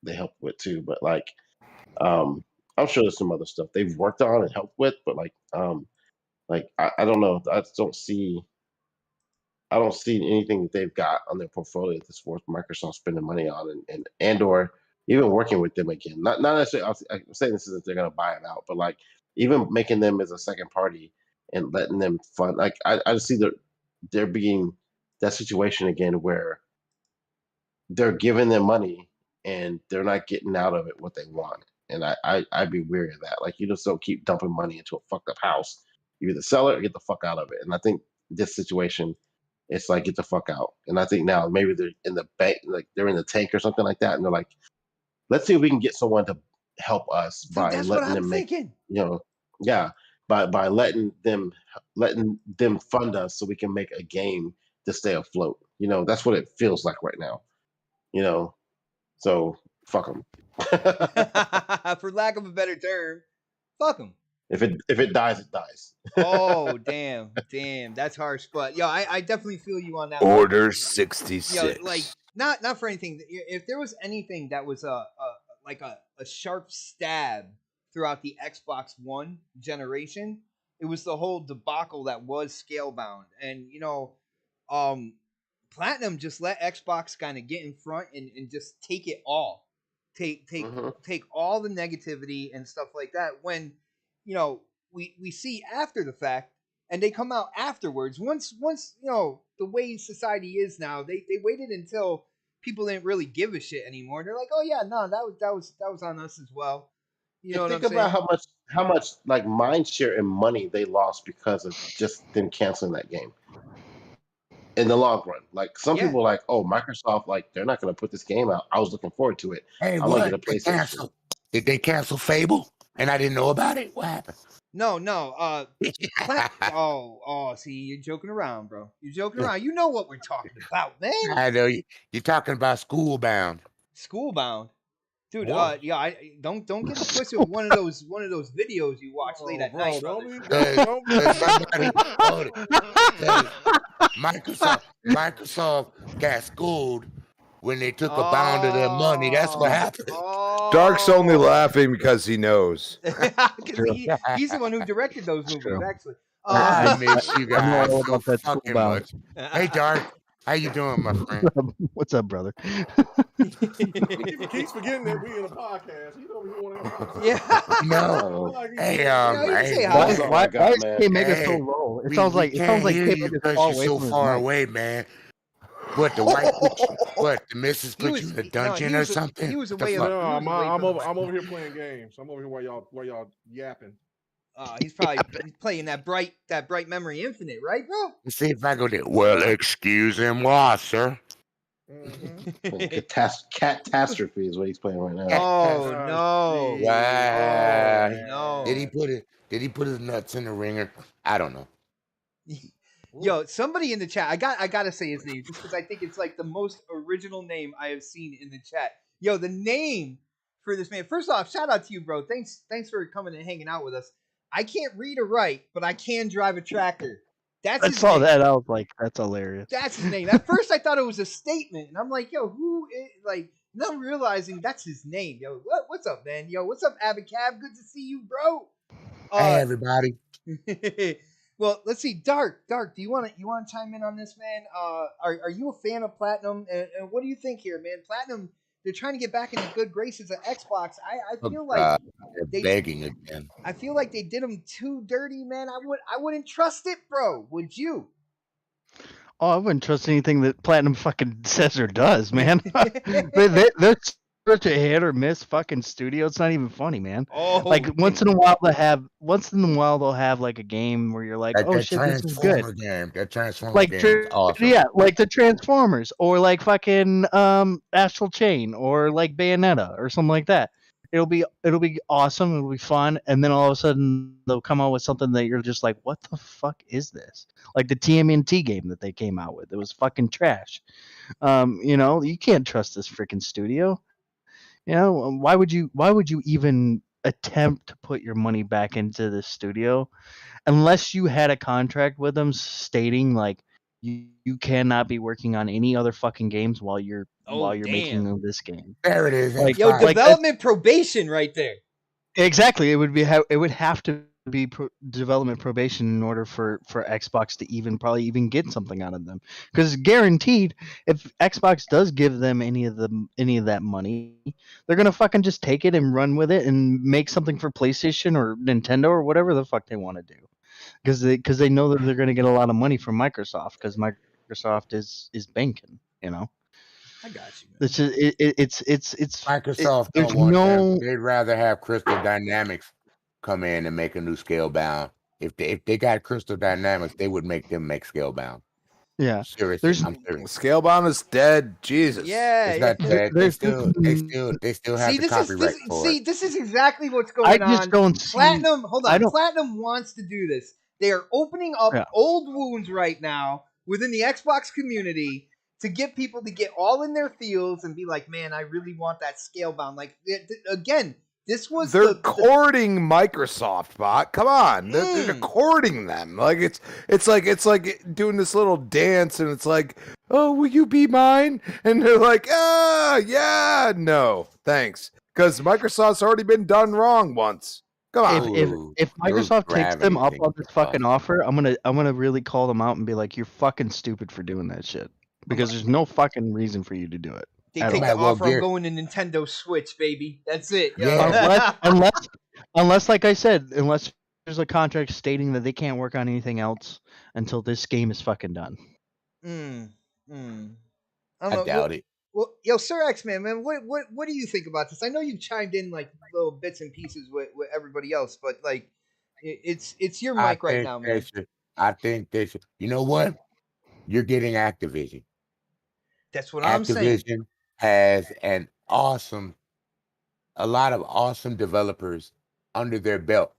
they helped with too, but I'm sure there's some other stuff they've worked on and helped with, but I don't know. I don't see anything that they've got on their portfolio that's worth Microsoft spending money on and or even working with them again. Not necessarily. I'm saying this isn't they're gonna buy it out, but even making them as a second party and letting them fund. I just see there being that situation again where they're giving them money and they're not getting out of it what they want. And I'd be weary of that. You just don't keep dumping money into a fucked up house. You either sell it or get the fuck out of it. And I think this situation, it's get the fuck out. And I think now maybe they're in the bank, they're in the tank or something like that. And they're like, let's see if we can get someone to help us by letting them make, by letting them fund us so we can make a game to stay afloat. That's what it feels like right now. So fuck them. For lack of a better term, fuck them. If it dies, it dies. Oh damn, that's harsh. But I definitely feel you on that. Order 66. Not for anything. If there was anything that was a sharp stab throughout the Xbox One generation, it was the whole debacle that was Scalebound, and Platinum just let Xbox kind of get in front and just take it all. Take all the negativity and stuff like that when we see after the fact and they come out afterwards once the way society is now they waited until people didn't really give a shit anymore. They're like, oh yeah, no, that was on us as well. Think about how much mind share and money they lost because of just them canceling that game. In the long run, some people are like, oh, Microsoft, they're not going to put this game out. I was looking forward to it. Hey, I'm going to get a PlayStation. Did they cancel Fable? And I didn't know about it? What happened? No. See, you're joking around, bro. You're joking around. You know what we're talking about, man. I know you're talking about Schoolbound. Schoolbound, dude. Don't get the pussy with one of those videos you watch late at night. Microsoft got schooled when they took a bound of their money. That's what happened. Dark's only laughing because he knows. He's the one who directed those movies, actually. I miss you guys so fucking much. Hey, Dark. How you doing, my friend? What's up, brother? He keeps forgetting that we in a podcast. He's over here wanting to have a No. Hey, why is K-Mega so low? It sounds like K-Mega's far away so far away, man. What the wife? The missus put you in a dungeon or something? He was away. No, I'm over here playing games. I'm over here while y'all yapping. He's probably playing that bright memory infinite, right, bro? Let's see if I go there. Well, excusez-moi, sir. Catastrophe is what he's playing right now. Oh no! Wow. No. Did he put his nuts in the ringer? I don't know. Yo, somebody in the chat. I gotta say his name just because I think it's the most original name I have seen in the chat. Yo, the name for this man. First off, shout out to you, bro. Thanks for coming and hanging out with us. I can't read or write, but I can drive a tractor. I saw that. I was like, that's hilarious. That's his name. At first, I thought it was a statement, and I'm like, yo, who is now I'm realizing that's his name. Yo, what's up, man? Yo, what's up, Abacab? Good to see you, bro. Hey, everybody. Well, let's see. Dark, do you want to chime in on this, man? Are you a fan of Platinum? And what do you think here, man? Platinum, they're trying to get back into good graces of Xbox. I Oh, feel like God. They're begging again. I feel like they did them too dirty, man. I wouldn't trust it, bro. Would you? Oh, I wouldn't trust anything that Platinum fucking says or does, man. They're such a hit or miss fucking studio. It's not even funny, man. Oh, like once in a while they'll have like a game where you're like, Like oh that shit, this is good. Transformer game. That Transformer Like game is awesome. yeah, like the Transformers or like fucking Astral Chain or like Bayonetta or something like that. It'll be awesome. It'll be fun, and then all of a sudden they'll come out with something that you're just like, what the fuck is this? Like the TMNT game that they came out with. It was fucking trash. You can't trust this freaking studio. Why would you even attempt to put your money back into this studio unless you had a contract with them stating like you cannot be working on any other fucking games while you're making this game. There it is. Like, yo, development probation right there. Exactly. It would have to be development probation in order for Xbox to probably even get something out of them, because guaranteed if Xbox does give them any of that money, they're gonna fucking just take it and run with it and make something for PlayStation or Nintendo or whatever the fuck they want to do, because they know that they're gonna get a lot of money from Microsoft, because Microsoft is banking. I got you, man. It's Microsoft don't want that. They'd rather have Crystal Dynamics come in and make a new Scalebound. If they got Crystal Dynamics, they would make them make Scalebound. Yeah, seriously, I'm serious. Scalebound is dead. Jesus, yeah, it's not dead. They still have the copyright for it. This is exactly what's going on. I just don't see Platinum. Hold on, Platinum wants to do this. They are opening up old wounds right now within the Xbox community to get people to get all in their feels and be like, man, I really want that Scalebound. Like, again, this was they're courting Microsoft, bot. Come on, they're courting them. Like it's like doing this little dance, and it's like, oh, will you be mine? And they're like, yeah, no, thanks, because Microsoft's already been done wrong once. Come on. If Microsoft takes them up on this fucking offer, I'm gonna really call them out and be like, you're fucking stupid for doing that shit, because there's no fucking reason for you to do it. They take the offer. I'm going to Nintendo Switch, baby. That's it. Yeah. unless, like I said, unless there's a contract stating that they can't work on anything else until this game is fucking done. I doubt it. Well, yo, Sir X Man, what do you think about this? I know you chimed in like little bits and pieces with everybody else, but like, it's your mic right now, man. I think they should. You know what? You're getting Activision. That's what I'm saying. Activision has a lot of awesome developers under their belt.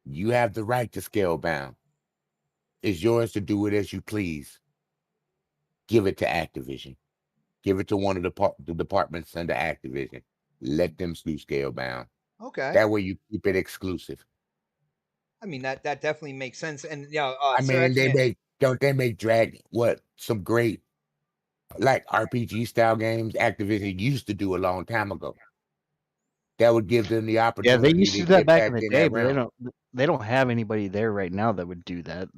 You have the right to Scalebound. It's yours to do it as you please. Give it to Activision. Give it to one of the departments under Activision. Let them do Scalebound. Okay. That way you keep it exclusive. I mean, that definitely makes sense. And they make some great like RPG style games Activision used to do a long time ago. That would give them the opportunity. Yeah, they used to do that back in the day, but they don't have anybody there right now that would do that.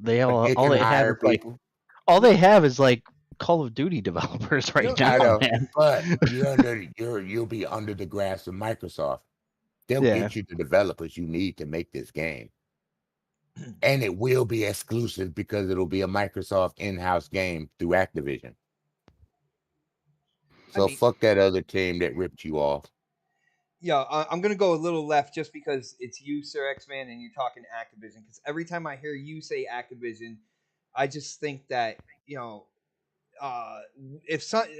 All they have is like Call of Duty developers right now, man. But you'll be under the grasp of Microsoft. They'll get you the developers you need to make this game. And it will be exclusive because it'll be a Microsoft in-house game through Activision. So fuck that other team that ripped you off. Yeah, I'm going to go a little left just because it's you, Sir X-Man, and you're talking Activision. Because every time I hear you say Activision, I just think that,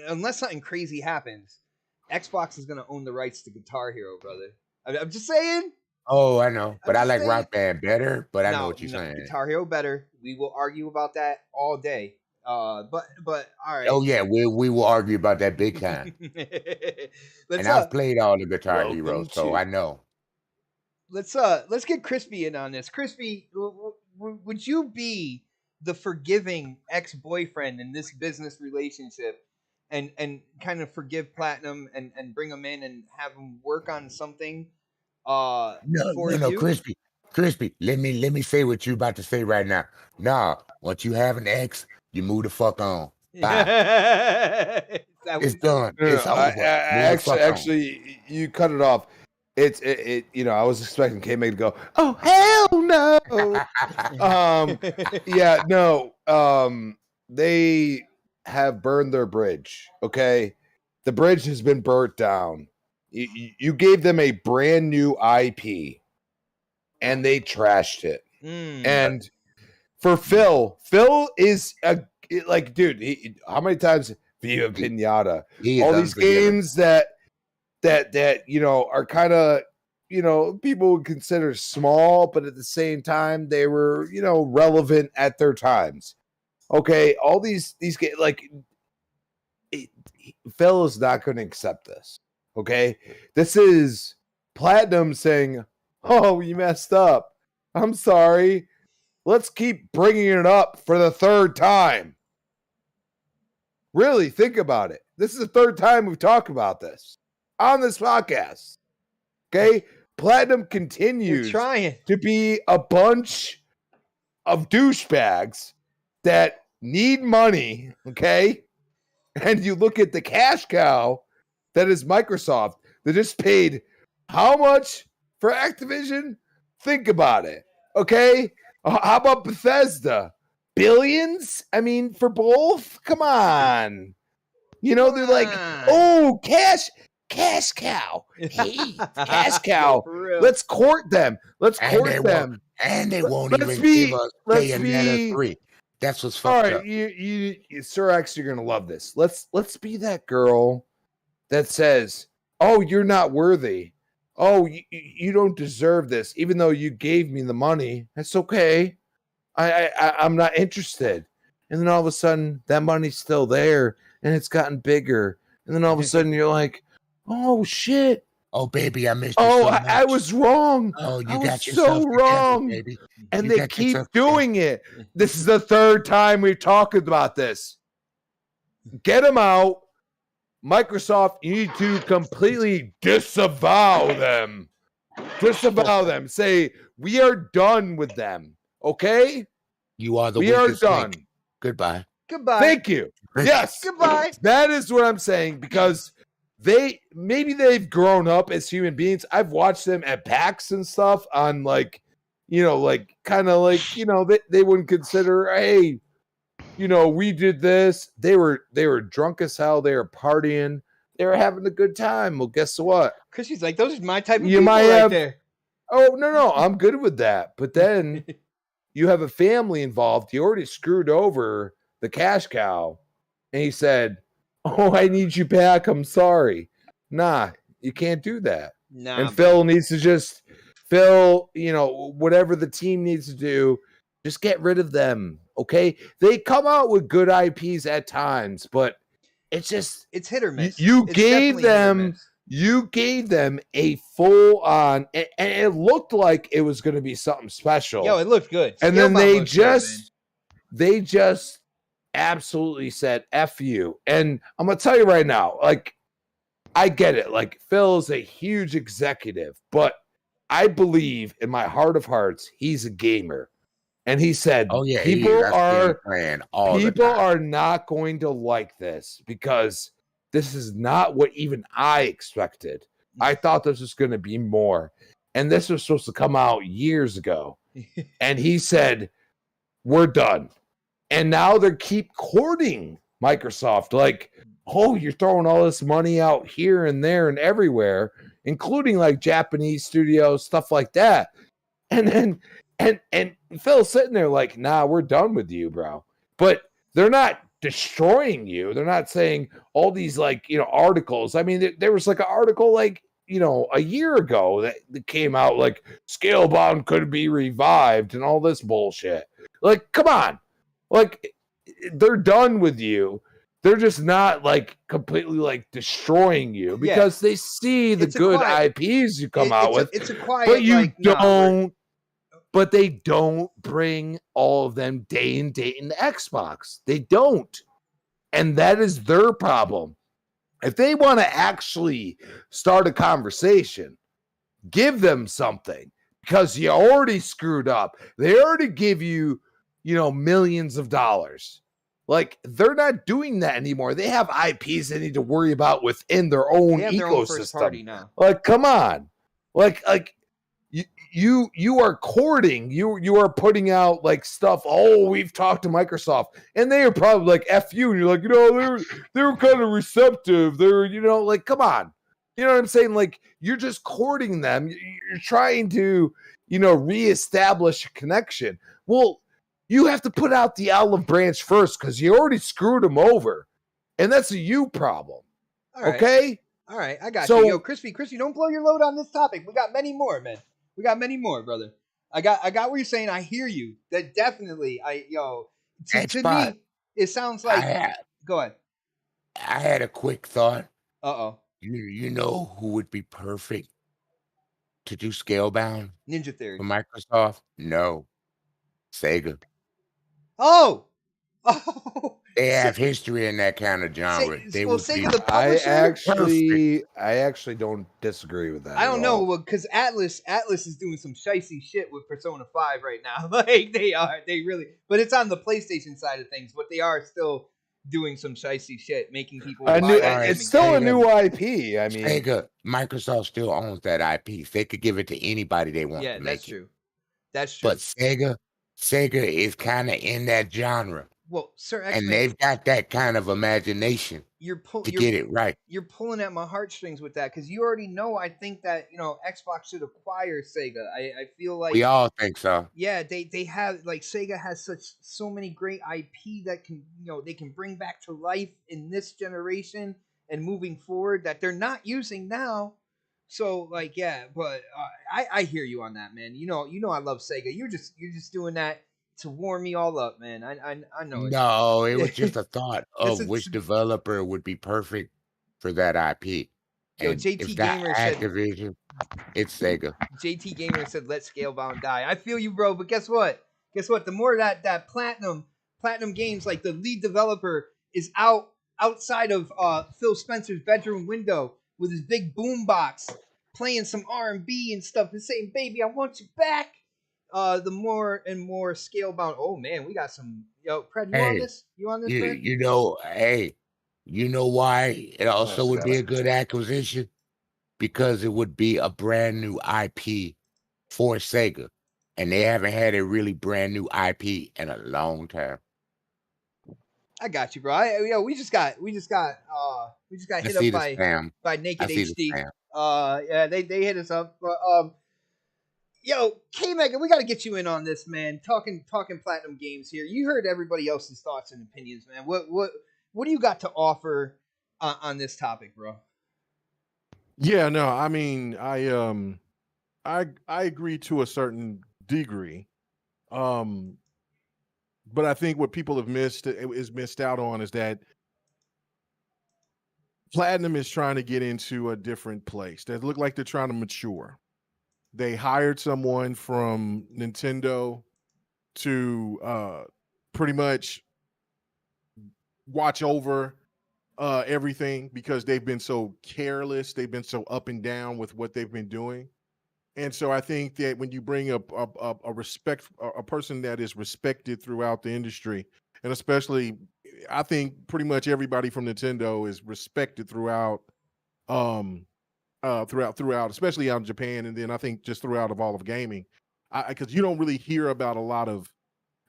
unless something crazy happens, Xbox is going to own the rights to Guitar Hero, brother. I'm just saying. Oh, I know. But I like Rock Band better, but I know what you're saying. Guitar Hero better. We will argue about that all day. But all right. Oh yeah, we will argue about that big time. And I've played all the Guitar Heroes, so I know. Let's get Crispy in on this. Crispy, would you be the forgiving ex-boyfriend in this business relationship, and kind of forgive Platinum and bring him in and have him work on something? No, Crispy. Crispy, let me say what you about to say right now. Nah, once you have an ex, you move the fuck on. Bye. It's done. It's over. Actually, you cut it off. It you know, I was expecting K-Mag to go, oh hell no. Yeah, no. They have burned their bridge. Okay, the bridge has been burnt down. You gave them a brand new IP, and they trashed it. And for Phil is like, dude, how many times Viva Pinata? All these games that you know are kind of, you know, people would consider small, but at the same time they were, you know, relevant at their times. Okay, all these games, like Phil is not going to accept this. Okay, this is Platinum saying, "Oh, you messed up. I'm sorry. Let's keep bringing it up for the third time." Really, think about it. This is the third time we've talked about this on this podcast. Okay, Platinum continues to be a bunch of douchebags that need money. Okay, and you look at the cash cow that is Microsoft that just paid how much for Activision? Think about it. Okay, how about Bethesda? Billions? I mean, for both? Come on. You know, they're like, oh, cash cow. Hey, cash cow. Let's court them. Let's court them. And they won't even give us Bayonetta 3. That's what's fucked up. All right, you Sir X, you're gonna love this. Let's be that girl that says, "Oh, you're not worthy. Oh, you don't deserve this, even though you gave me the money. That's okay. I'm not interested." And then all of a sudden, that money's still there, and it's gotten bigger. And then all of a sudden, you're like, "Oh shit! Oh baby, I missed you." Oh, so much. I was wrong. Oh, you I got was yourself so together, wrong, baby. and You they got keep yourself doing it. This is the third time we've talked about this. Get them out. Microsoft, you need to completely disavow them. Disavow them. Say, we are done with them. Okay? You are the We are weakest done. link. Goodbye. Goodbye. Thank you. Yes. Goodbye. That is what I'm saying, because they've grown up as human beings. I've watched them at PAX and stuff on, like, you know, like kind of like, you know, they wouldn't consider, hey, you know, we did this. They were drunk as hell. They were partying. They were having a good time. Well, guess what? Chrissy's like, those are my type of You people might right have, there. oh, no, I'm good with that. But then you have a family involved. You already screwed over the cash cow. And he said, "Oh, I need you back. I'm sorry." Nah, you can't do that. Nah, and Phil needs to just, you know, whatever the team needs to do, just get rid of them. Okay? They come out with good IPs at times, but it's just, it's hit or miss. You It's gave definitely them a full on, and it looked like it was going to be something special. Yo, it looked good. And Scalebound then looked they just absolutely said F you. And I'm gonna tell you right now, like, I get it. Like, Phil is a huge executive, but I believe in my heart of hearts he's a gamer. And he said, "Oh yeah, people are are not going to like this, because this is not what even I expected. I thought this was going to be more, and this was supposed to come out years ago." And he said, "We're done." And now they keep courting Microsoft, like, "Oh, you're throwing all this money out here and there and everywhere, including like Japanese studios, stuff like that." And then and Phil's sitting there like, "Nah, we're done with you, bro." But they're not destroying you. They're not saying all these, like, you know, articles. I mean, there was like an article, like, you know, a year ago that came out, like, Scalebound could be revived and all this bullshit. Like, come on. Like, they're done with you. They're just not, like, completely, like, destroying you, because they see the good IPs you come out with. It's a quiet, but you like, don't. But they don't bring all of them day in the Xbox. They don't. And that is their problem. If they want to actually start a conversation, give them something. because you already screwed up. They already give you, millions of dollars. Like, they're not doing that anymore. They have IPs they need to worry about within their own They have ecosystem. their own first party now. Like, come on. Like you are courting. You are putting out like stuff. Oh, we've talked to Microsoft, and they are probably like F you, and you're like, they were kind of receptive. They're, like, come on. You know what I'm saying? Like, you're just courting them. You're trying to, reestablish a connection. Well, you have to put out the olive branch first because you already screwed them over. And that's a you problem. All right. Okay? All right, I got you. Yo, Crispy, don't blow your load on this topic. We got many more, man. We got many more, brother. I got what you're saying. I hear you. That definitely, to me, it sounds like. Go ahead. I had a quick thought. Uh-oh. You know who would be perfect to do Scalebound? Ninja Theory. For Microsoft? No. Sega. Oh! They have history in that kind of genre. Sega, the publisher. I actually don't disagree with that. I don't know, because Atlas is doing some shicey shit with Persona 5 right now. Like, they really. But it's on the PlayStation side of things. But they are still doing some shicey shit, making people. It's still a new IP. I mean, Sega, Microsoft still owns that IP. They could give it to anybody they want. Yeah, to that's make true. It. That's true. But Sega is kind of in that genre. Well, Sir X-Man, and they've got that kind of imagination to get it right. You're pulling at my heartstrings with that because you already know. I think that Xbox should acquire Sega. I feel like we all think so. Yeah, they have like Sega has so many great IP that can they can bring back to life in this generation and moving forward that they're not using now. So like but I hear you on that, man. You know I love Sega. You're just doing that to warm me all up, man. I know it. No, it was just a thought of which developer would be perfect for that IP. Yo, and JT if that Gamer Activision, it's Sega. JT Gamer said, "Let Scalebound die." I feel you, bro. But guess what? The more that Platinum Games, like the lead developer, is outside of Phil Spencer's bedroom window with his big boombox, playing some R&B and stuff, and saying, "Baby, I want you back." The more and more Scalebound. Oh man, we got some. Yo, Pred, you on this? You on this, Pred? You know why it also would be a good acquisition? Because it would be a brand new IP for Sega, and they haven't had a really brand new IP in a long time. I got you, bro. We just got hit up by Naked HD. Yeah, they hit us up. But, yo, K-Mega, we got to get you in on this, man. Talking Platinum Games here. You heard everybody else's thoughts and opinions, man. What do you got to offer on this topic, bro? Yeah, no, I mean, I agree to a certain degree, but I think what people have missed out on is that Platinum is trying to get into a different place. They look like they're trying to mature. They hired someone from Nintendo to pretty much watch over everything because they've been so careless. They've been so up and down with what they've been doing. And so I think that when you bring a person that is respected throughout the industry, and especially, I think pretty much everybody from Nintendo is respected throughout, especially out in Japan, and then I think just throughout of all of gaming, because you don't really hear about a lot of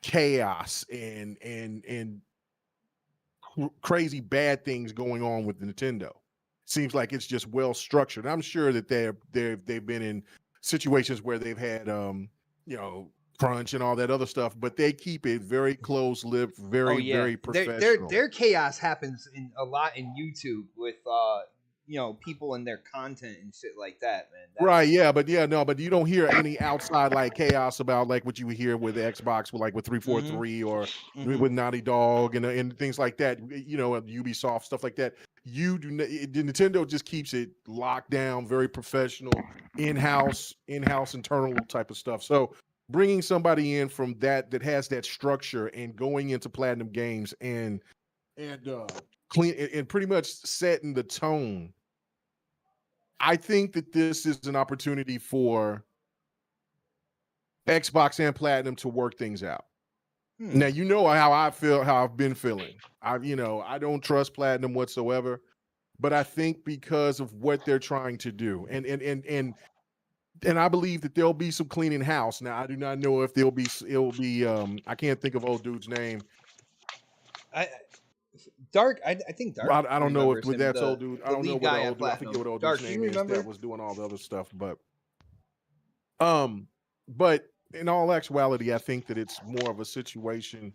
chaos and crazy bad things going on with Nintendo. Seems like it's just well structured. I'm sure that they've been in situations where they've had crunch and all that other stuff, but they keep it very close-lipped, very professional. Their chaos happens a lot in YouTube with people and their content and shit like that, man. But you don't hear any outside like chaos about like what you hear with the Xbox with 343 or with Naughty Dog and things like that. Ubisoft, stuff like that. Nintendo just keeps it locked down, very professional, in-house internal type of stuff. So bringing somebody in from that has that structure and going into Platinum Games and clean and pretty much setting the tone. I think that this is an opportunity for Xbox and Platinum to work things out. Now you know how I feel, how I've been feeling. I don't trust Platinum whatsoever, but I think because of what they're trying to do, and I believe that there'll be some cleaning house. Now I do not know if it'll be I can't think of old dude's name. Dark, I think Dark. I don't know if remembers him, that's the- old dude. I the don't know lead what guy the at old dude. I forget Platinum. what old Dark, dude's you name is remember? that was doing all the other stuff. But in all actuality, I think that it's more of a situation.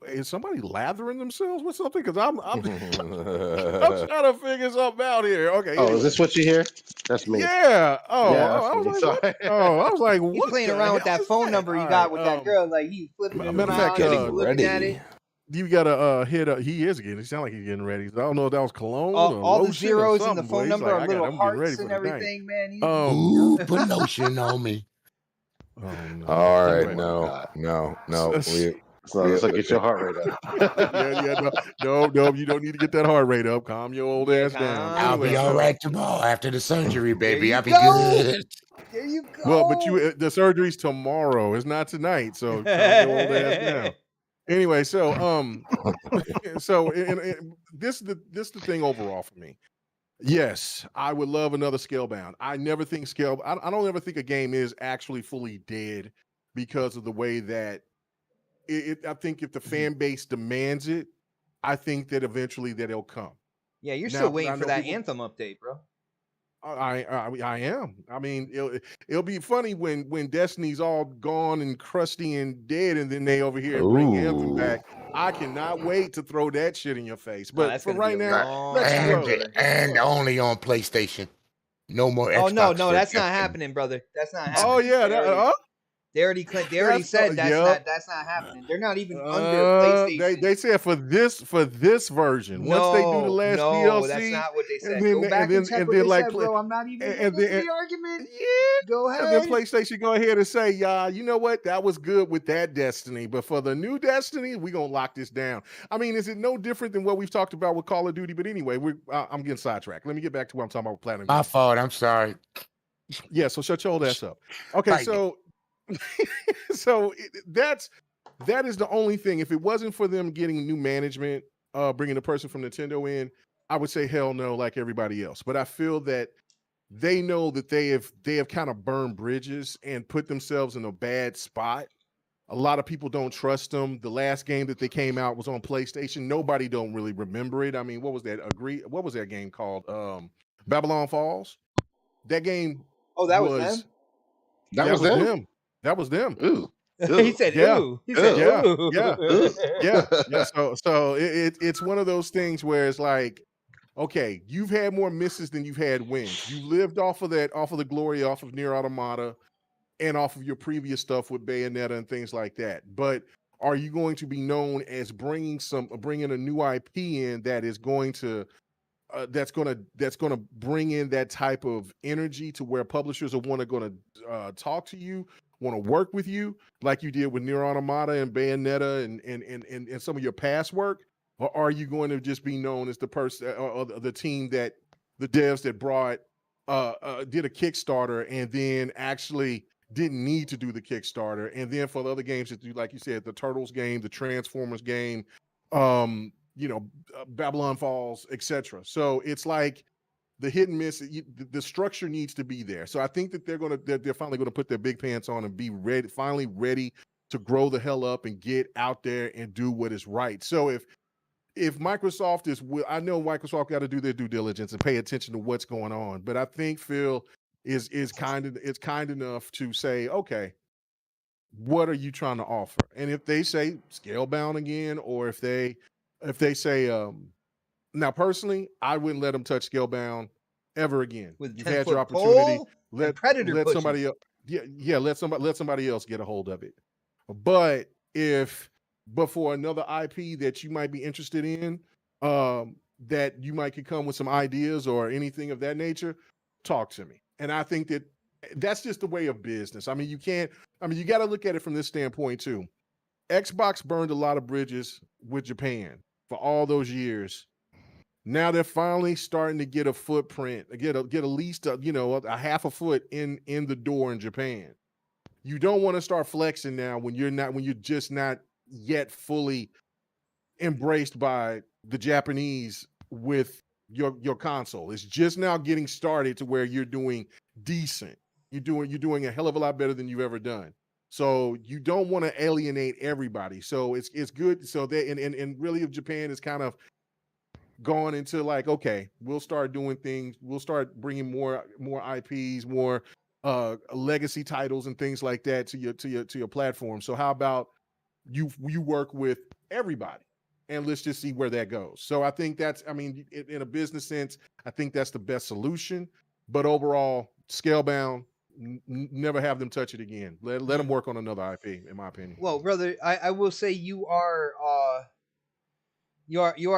Is somebody lathering themselves with something? Because I'm I'm trying to figure something out here. Okay. Oh, anyway. is this what you hear? That's me. Yeah. Oh, Yeah, I was that's me. like, Sorry. what? Oh, I was like, He's what? playing the around with hell that is phone number you All got right, with that girl. Like he's flipping it matter of around, fact, he's looking at it. You gotta hit up. He is getting. It sounds like he's getting ready. I don't know if that was cologne or All the lotion or zeros in the something, phone but he's number like, are little I'm getting ready hearts for and the night. everything, man. Ooh, put lotion on me. Oh no! All right, Oh, no. So let's get your heart rate up. No, you don't need to get that heart rate up. Calm your old ass down. I'll Anyway, be all right tomorrow after the surgery, baby. you I'll be go. good. There you go. Well, but the surgery's tomorrow. It's not tonight. So calm your old ass down. Anyway, so this is the thing overall for me. Yes, I would love another Scalebound. I never think I don't ever think a game is actually fully dead because of the way that I think if the fan base demands it, I think that eventually that it'll come. Yeah, you're Now, still I waiting for know that people- Anthem update, bro. I am. I mean, it'll be funny when Destiny's all gone and crusty and dead, and then they over here bring Anthem back. I cannot wait to throw that shit in your face. But that's for gonna be right a now, long let's time, grow. And only on PlayStation. No more Xbox. Oh no, for that's not Anthem. happening, brother. That's not happening. Oh yeah, they already said that's not happening. They're not even under PlayStation. They said for this version. Once they do the last DLC, that's not what they said. and then, Go back and check what they said, bro. I'm not even getting into the argument. Go ahead. And then PlayStation go ahead and say, you know what? That was good with that Destiny, but for the new Destiny, we're gonna lock this down. I mean, is it no different than what we've talked about with Call of Duty? But anyway, I'm getting sidetracked. Let me get back to what I'm talking about with Platinum. My fault. I'm sorry. Yeah, so shut your old ass up. Okay, so that is the only thing. If it wasn't for them getting new management, bringing a person from Nintendo in, I would say hell no, like everybody else. But I feel that they know that they have kind of burned bridges and put themselves in a bad spot. A lot of people don't trust them. The last game that they came out was on PlayStation. Nobody don't really remember it. I mean, what was that? What was that game called? Babylon Falls. That game. Oh, that was them. That was them. That was them. Ooh. He said, "Ooh." He said, "Ooh." Yeah. So it's one of those things where it's like, okay, you've had more misses than you've had wins. You lived off of the glory off of Nier Automata, and off of your previous stuff with Bayonetta and things like that. But are you going to be known as bringing a new IP in that is going to that's going to bring in that type of energy to where publishers are going to talk to you, want to work with you like you did with Nier Automata and Bayonetta and some of your past work? Or are you going to just be known as the person or the team that the devs that brought did a Kickstarter and then actually didn't need to do the Kickstarter, and then for the other games that you, like you said, the Turtles game, the Transformers game, Babylon Falls, etc. So it's like the hit and miss. The structure needs to be there. So I think that they're finally gonna put their big pants on and be finally ready to grow the hell up and get out there and do what is right. So if Microsoft I know Microsoft got to do their due diligence and pay attention to what's going on, but I think Phil is kind enough to say, okay, what are you trying to offer? And if they say Scalebound again, or if they say, now personally, I wouldn't let them touch Scalebound ever again. With You've had 10-foot your opportunity. pole and Predator let pushing. somebody else. Yeah. Let somebody else get a hold of it. But for another IP that you might be interested in, that you could come with some ideas or anything of that nature, talk to me. And I think that's just the way of business. I mean, you got to look at it from this standpoint too. Xbox burned a lot of bridges with Japan for all those years. Now they're finally starting to get a footprint, get at least a half a foot in the door in Japan. You don't want to start flexing now when you're just not yet fully embraced by the Japanese with your console. It's just now getting started to where you're doing decent. You're doing a hell of a lot better than you've ever done. So you don't want to alienate everybody. So it's good. So they and really if Japan is kind of gone into like, okay, we'll start doing things. We'll start bringing more IPs, more legacy titles and things like that to your platform. So how about you work with everybody and let's just see where that goes. So I think that's, I mean, in a business sense, I think that's the best solution. But overall, Scalebound, never have them touch it again. Let them work on another IP, in my opinion. Well, brother, I will say you are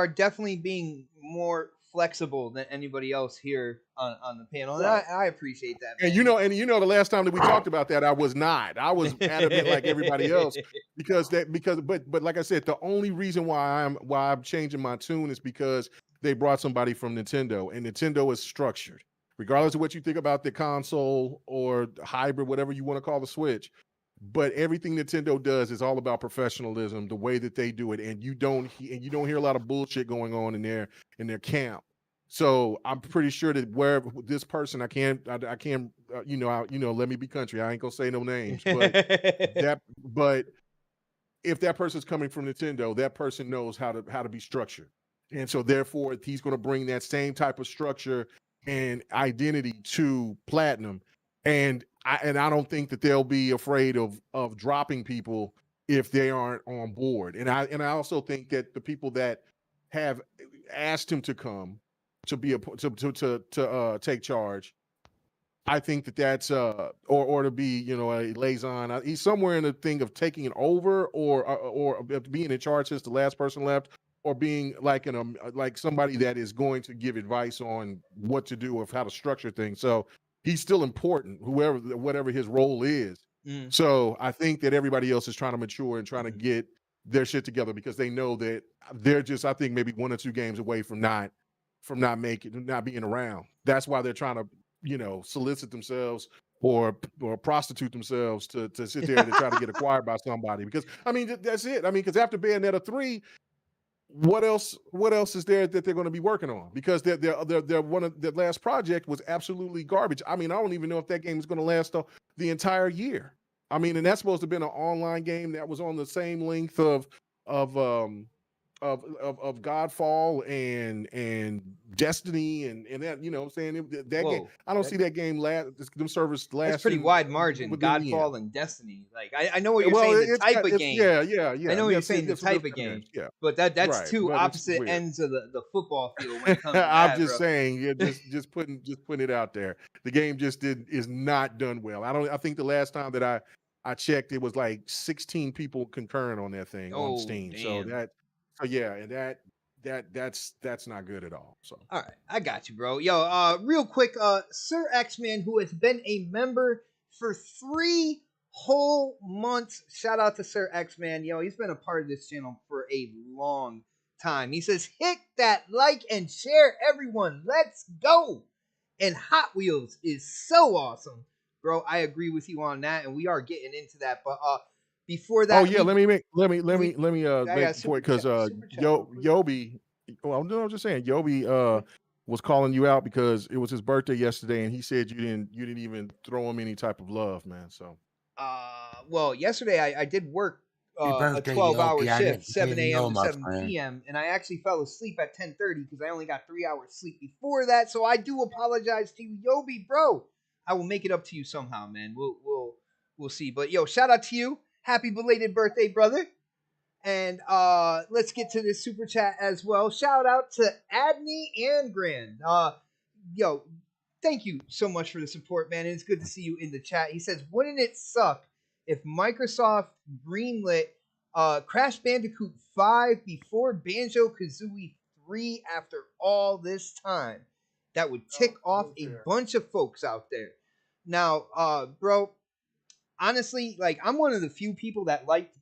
definitely being more flexible than anybody else here on the panel, and I appreciate that, man. And you know, the last time that we talked about that, I was adamant like everybody else but like I said, the only reason why I'm changing my tune is because they brought somebody from Nintendo, and Nintendo is structured. Regardless of what you think about the console or hybrid, whatever you want to call the Switch. But everything Nintendo does is all about professionalism, the way that they do it, and you don't hear a lot of bullshit going on in their camp. So I'm pretty sure that where this person, I can't, let me be country. I ain't gonna say no names, but if that person's coming from Nintendo, that person knows how to be structured, and so therefore he's going to bring that same type of structure and identity to Platinum. And I don't think that they'll be afraid of dropping people if they aren't on board. And I also think that the people that have asked him to come to be to take charge, I think that's or to be a liaison. He's somewhere in the thing of taking it over or being in charge since the last person left, or being like like somebody that is going to give advice on what to do or how to structure things. So he's still important, whatever his role is. So I think that everybody else is trying to mature and trying to get their shit together because they know that they're just, I think, maybe 1 or 2 games away from not being around. That's why they're trying to, solicit themselves or prostitute themselves to sit there and try to get acquired by somebody. Because I mean, that's it. I mean, because after Bayonetta 3, what else is there that they're going to be working on? Because they're one of the last project was absolutely garbage. I mean, I don't even know if that game is going to last the entire year. I mean, and that's supposed to have been an online game that was on the same length of Godfall and Destiny and that, what I'm saying, that game. I don't see that game them servers last. That's pretty wide margin. Godfall and Destiny. Like I know what you're saying. The type of game. Yeah. I know what you're saying. The type of game. Yeah. But that's right, two opposite ends of the football field when it comes to I'm just saying. Just putting it out there. The game just is not done well. I think the last time that I checked, it was like 16 people concurrent on that thing on Steam. Damn. That's not good at all. So all right, I got you, bro. Yo, real quick, Sir X-Man, who has been a member for 3 whole months. Shout out to Sir X-Man. Yo, he's been a part of this channel for a long time. He says, hit that like and share, everyone. Let's go. And Hot Wheels is so awesome, bro. I agree with you on that, and we are getting into that. But before that, let me make before, because Yobi. Well, I'm just saying, Yobi was calling you out because it was his birthday yesterday, and he said you didn't even throw him any type of love, man. So well, yesterday I did work a 12-hour shift, 7 a.m. to 7 p.m., and I actually fell asleep at 10:30 because I only got 3 hours sleep before that. So I do apologize to you, Yobi, bro. I will make it up to you somehow, man. We'll see. But yo, shout out to you. Happy belated birthday, brother. And let's get to this super chat as well. Shout out to Adney and Grand. Yo, thank you so much for the support, man. And it's good to see you in the chat. He says, wouldn't it suck if Microsoft greenlit Crash Bandicoot 5 before Banjo-Kazooie 3 after all this time? That would tick off a bunch of folks out there. Now, bro, honestly, like, I'm one of the few people that liked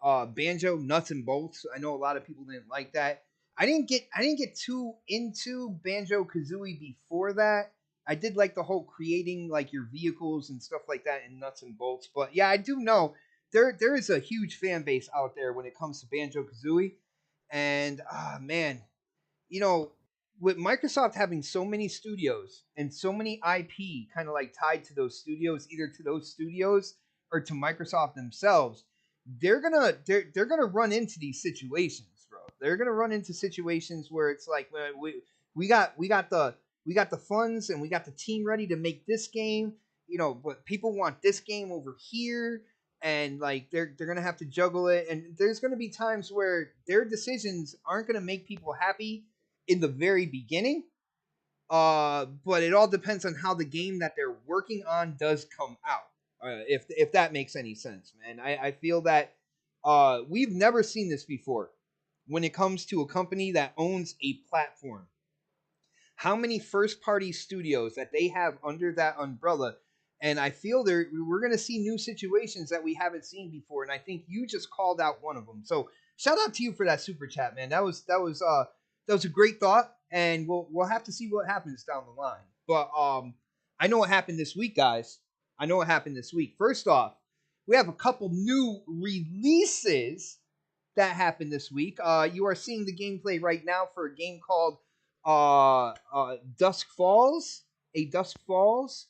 Banjo Nuts and Bolts. I know a lot of people didn't like that. I didn't get too into Banjo-Kazooie before that. I did like the whole creating like your vehicles and stuff like that in nuts and bolts. But yeah, I do know there is a huge fan base out there when it comes to Banjo-Kazooie. And man, you know, with Microsoft having so many studios and so many IP kind of like tied to those studios, either to those studios or to Microsoft themselves, they're gonna run into these situations, bro. They're gonna run into situations where it's like, man, we got the funds and we got the team ready to make this game, you know, but people want this game over here, and like they're gonna have to juggle it, and there's gonna be times where their decisions aren't gonna make people happy in the very beginning. But it all depends on how the game that they're working on does come out. If that makes any sense, man. I feel that we've never seen this before when it comes to a company that owns a platform. How many first party studios that they have under that umbrella, and I feel we're going to see new situations that we haven't seen before, and I think you just called out one of them. So shout out to you for that super chat, man. That was a great thought, and we'll have to see what happens down the line. But I know what happened this week, guys. I know what happened this week. First off, we have a couple new releases that happened this week. You are seeing the gameplay right now for a game called Dusk Falls. Dusk Falls.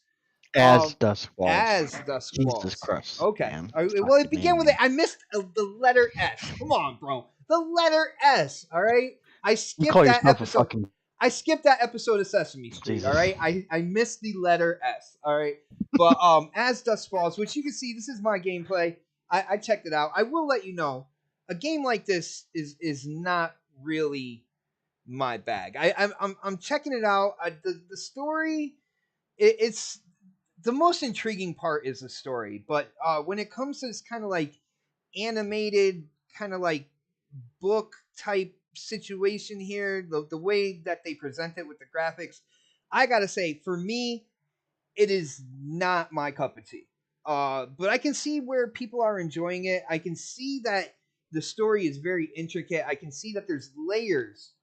Dusk Falls. As Dusk Falls. Jesus Christ. Okay. Man. Well, it began with it. I missed the letter S. Come on, bro. The letter S. All right. I skipped that episode. I skipped that episode of Sesame Street. Jesus. All right. I missed the letter S. All right. But As Dusk Falls, which you can see, this is my gameplay. I checked it out. I will let you know, a game like this is not really my bag. I'm checking it out. The story, it's the most intriguing part is the story, but when it comes to this kind of like animated, kind of like book type situation here, the way that they present it with the graphics, I gotta say, for me, it is not my cup of tea. But I can see where people are enjoying it. I can see that the story is very intricate. I can see that there's layers.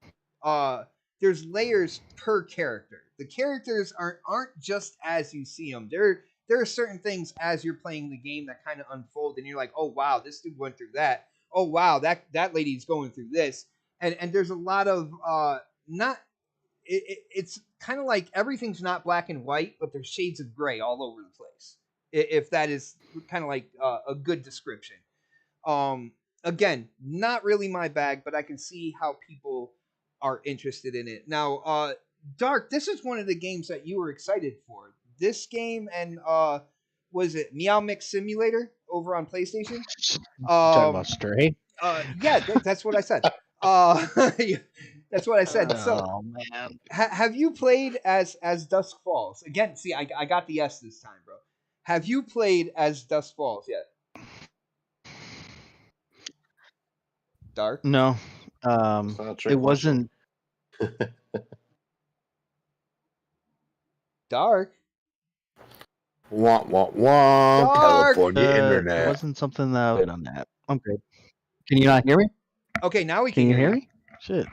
There's layers per character. The characters aren't just as you see them. There are certain things as you're playing the game that kind of unfold, and you're like, oh wow, this dude went through that. Oh wow, that lady's going through this. And there's a lot of not. It's kind of like everything's not black and white, but there's shades of gray all over the place. If that is kind of like a good description. Again, not really my bag, but I can see how people are interested in it. Now, Dark, this is one of the games that you were excited for. This game and was it Meow Mix Simulator over on PlayStation? Talking about Stray? Yeah, that's what I said. That's what I said. So, man. Have you played as Dusk Falls? Again, see, I got the S this time, bro. Have you played as Dusk Falls yet? Dark? No. It wasn't. Dark? Wah, wah, wah. Dark. California internet. It wasn't something that I did on that. I'm good. Can you not hear me? Okay, now we Can you hear me? Shit.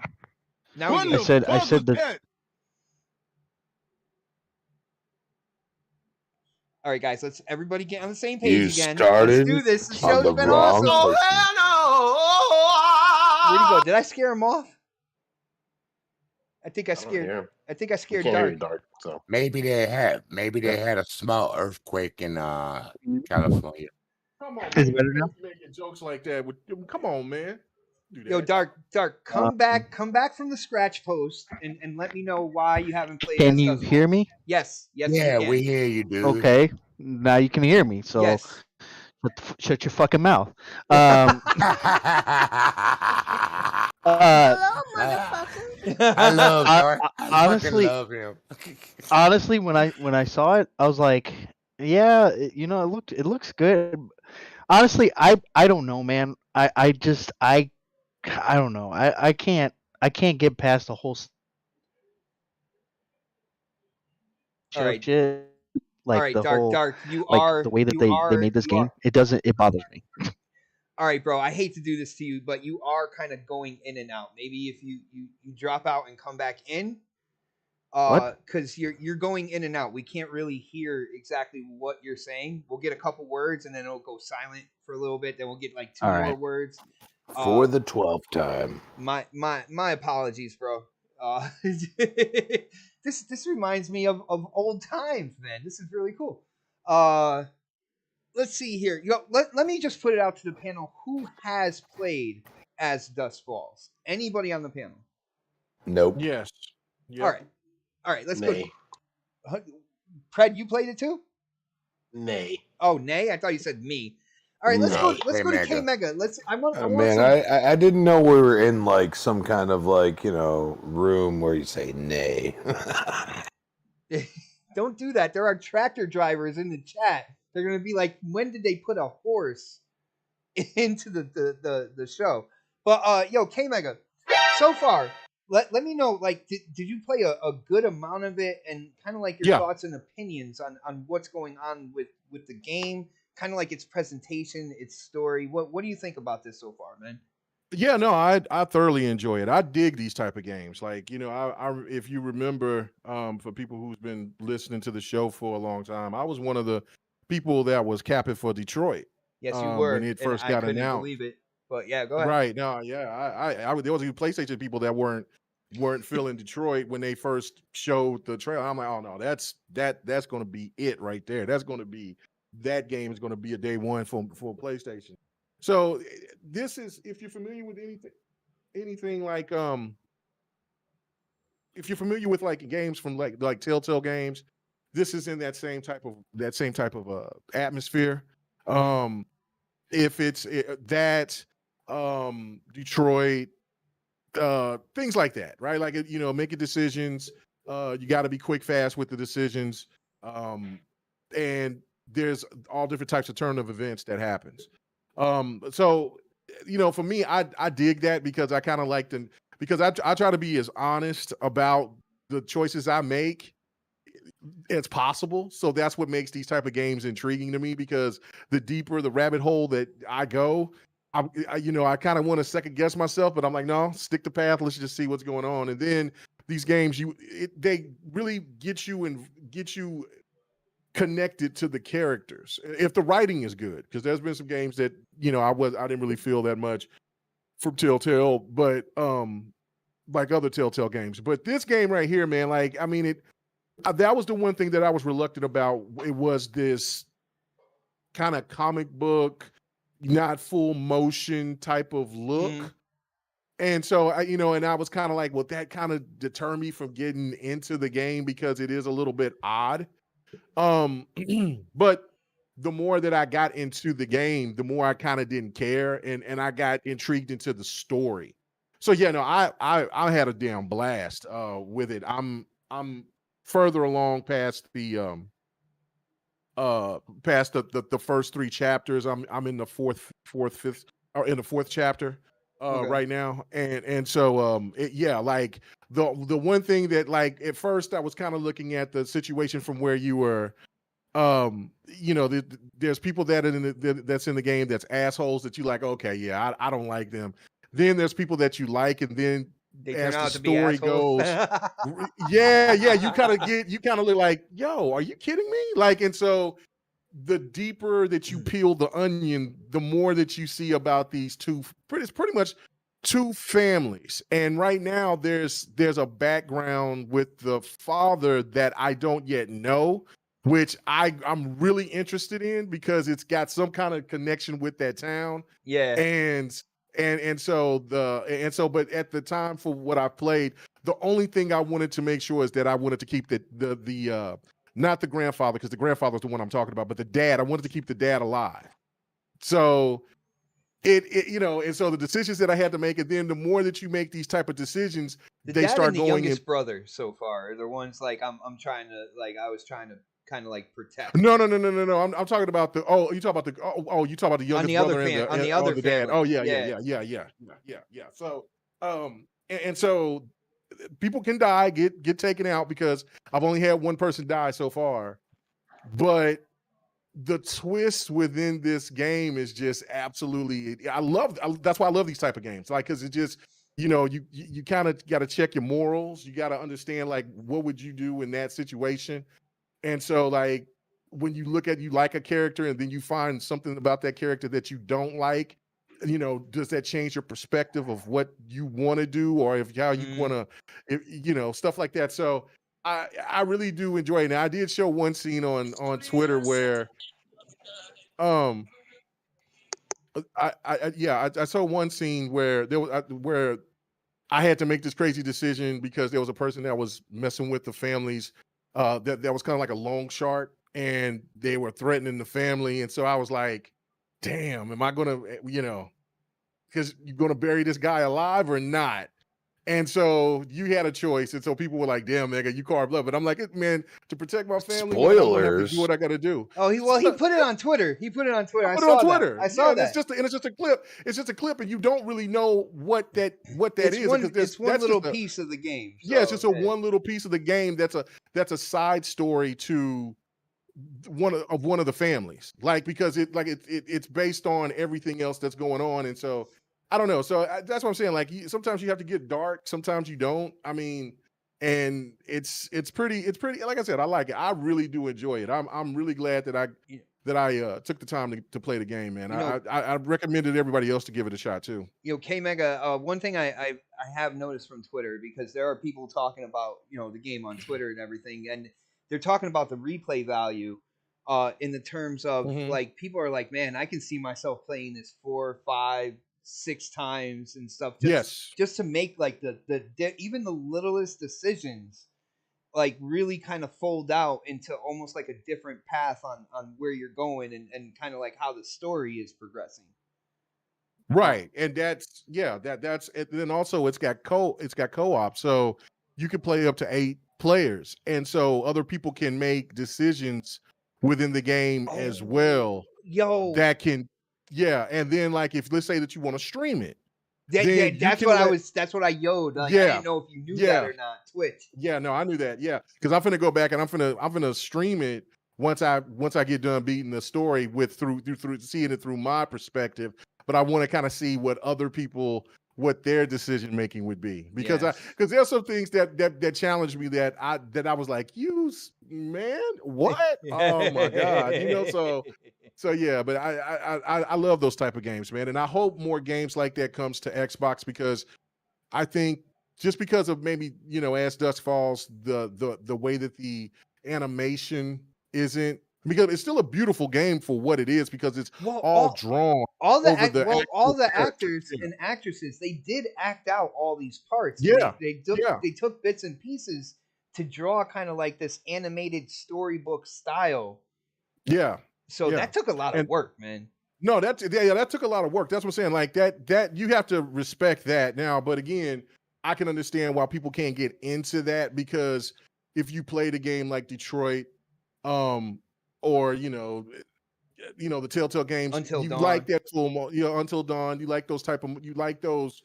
Now we I said that. All right, guys, let's everybody get on the same page again. Started Let's do this. The on show's the been wrong awesome. person. Where'd he go? Did I scare him off? I think I scared Can't Dark. hear you, Dark. So Maybe they had a small earthquake in California. Come on, Is it man. better now? Making jokes like that. Come on, man. Do that. Yo, Dark, come back from the scratch post and let me know why you haven't played. Can you hear me? Yes. Yeah, we can. we hear you, dude. Okay. Now you can hear me. So Yes. shut your fucking mouth. Hello, motherfucker. I love Dark. I honestly- fucking love him. Honestly, when I saw it, I was like, yeah, it looks good. Honestly, I don't know, man. I don't know. I can't get past the whole All right. shit. Like All right, the Dark, whole Dark, you like are the way that you they are- made this you game. are- It bothers me. All right, bro. I hate to do this to you, but you are kind of going in and out. Maybe if you drop out and come back in, because you're going in and out. We can't really hear exactly what you're saying. We'll get a couple words and then it'll go silent for a little bit. Then we'll get like two All more right. words. For the 12th time. My apologies, bro. This reminds me of old times, man. This is really cool. Let's see here. Let me just put it out to the panel. Who has played as Dust Falls? Anybody on the panel? Nope. Yes. Yep. All right. Let's Nay. go. Pred, you played it too? Nay. Oh, nay. I thought you said me. All right. Let's go. Let's go to K Mega. I want Man, some... I didn't know we were in like some kind of like room where you say nay. Don't do that. There are tractor drivers in the chat. They're gonna be like, when did they put a horse into the show? But yo, K Mega, so far, let me know, like, did you play a good amount of it, and kind of like your thoughts and opinions on what's going on with the game, kind of like its presentation, its story. What do you think about this so far, man? Yeah, no, I thoroughly enjoy it. I dig these type of games. Like, I if you remember, for people who's been listening to the show for a long time, I was one of the people that was capping for Detroit. Yes, you were when it first got announced. I couldn't believe it. But yeah, go ahead. Right. No, yeah. I there was a few PlayStation people that weren't feeling Detroit when they first showed the trailer. I'm like, oh no, that's gonna be it right there. That game is gonna be a day one for PlayStation. So this is, if you're familiar with anything like if you're familiar with like games from like Telltale games, this is in that same type of atmosphere. If it's Detroit, things like that, right? Like, making decisions. You got to be quick, fast with the decisions. And there's all different types of turn of events that happens. So, for me, I dig that because I kind of like because I try to be as honest about the choices I make as possible. So that's what makes these type of games intriguing to me, because the deeper the rabbit hole that I go, I kind of want to second guess myself, but I'm like, no, stick the path. Let's just see what's going on. And then these games, they really get you connected to the characters if the writing is good, because there's been some games that I didn't really feel that much from Telltale, but like other Telltale games. But this game right here, man, like, I mean, that was the one thing that I was reluctant about. It was this kind of comic book, not full motion type of look. And so I was kind of like, well, that kind of deterred me from getting into the game because it is a little bit odd. But the more that I got into the game, the more I kind of didn't care, and I got intrigued into the story. So yeah, no, I had a damn blast with it. I'm further along past the first three chapters. I'm in the fourth, fifth, or in the fourth chapter right now, and so like the one thing that, like, at first I was kind of looking at the situation from where you were, there's people that's in the game that's assholes that you like, okay, yeah, I don't like them. Then there's people that you like, and then as the story goes, you kind of look like, yo, are you kidding me? Like, and so the deeper that you peel the onion, the more that you see about these pretty much two families. And right now there's a background with the father that I don't yet know, which I'm really interested in because it's got some kind of connection with that town. Yeah. But at the time for what I played, the only thing I wanted to make sure is that I wanted to keep the not the grandfather, because the grandfather's the one I'm talking about, but the dad. I wanted to keep the dad alive. So and so the decisions that I had to make, and then the more that you make these type of decisions, they start and the going youngest brother so far are the ones like I was trying to kind of like protect. No. I'm talking about the you talk about the youngest brother and the other dad. Oh yeah. So and so people can die, get taken out, because I've only had one person die so far. But the twist within this game is just absolutely. That's why I love these type of games. Like, because it just, you kind of got to check your morals. You got to understand, like, what would you do in that situation? And so, like, when you like a character and then you find something about that character that you don't like, does that change your perspective of what you want to do, or how you want to, stuff like that. So I really do enjoy it. And I did show one scene on Twitter where, I saw one scene where where I had to make this crazy decision because there was a person that was messing with the families, that was kind of like a long shark, and they were threatening the family. And so I was like, damn, am I going to, because you're going to bury this guy alive or not? And so you had a choice. And so people were like, damn, nigga, you carved blood. But I'm like, man, to protect my family, man, I'm going to have to do what I got to do. Oh, he put it on Twitter. I saw that. I saw that. It's just a clip. It's just a clip, and you don't really know what that is. It's one little piece of the game. So, yeah, it's just one little piece of the game that's a side story to one of the families. Like, because it's based on everything else that's going on. And so I don't know. So that's what I'm saying. Like, sometimes you have to get dark. Sometimes you don't. I mean, and it's pretty. Like I said, I like it. I really do enjoy it. I'm really glad that I took the time to play the game, man. I recommended everybody else to give it a shot too. K Mega. One thing I have noticed from Twitter, because there are people talking about the game on Twitter and everything, and they're talking about the replay value, in the terms of like, people are like, man, I can see myself playing this 4, 5, 6 times and stuff. Just to make like the even the littlest decisions, like, really kind of fold out into almost like a different path on where you're going, and kind of like how the story is progressing. Right. And that's it. Then also it's got co-op, so you can play up to 8 players, and so other people can make decisions within the game as well. That can, and then, like, if let's say that you want to stream it, that's what I yelled. Like, I didn't know if you knew that or not. Twitch. Yeah, no, I knew that. Yeah, because I'm gonna go back and I'm gonna stream it once I get done beating the story through seeing it through my perspective. But I want to kind of see what their decision making would be, because there's some things that challenged me that I was like, man, what? Oh my god, so yeah. But I love those type of games, man, and I hope more games like that comes to Xbox, because I think just because of maybe as Dusk Falls, the way that the animation isn't, because it's still a beautiful game for what it is, because it's all drawn. All the actors and actresses, they did act out all these parts. Yeah, they took bits and pieces to draw kind of like this animated storybook style. Yeah. So that took a lot of work, man. No, that took a lot of work. That's what I'm saying. Like, that you have to respect that now. But again, I can understand why people can't get into that, because if you played a game like Detroit, or the Telltale games, Until Dawn. Like that full, Until Dawn, you like those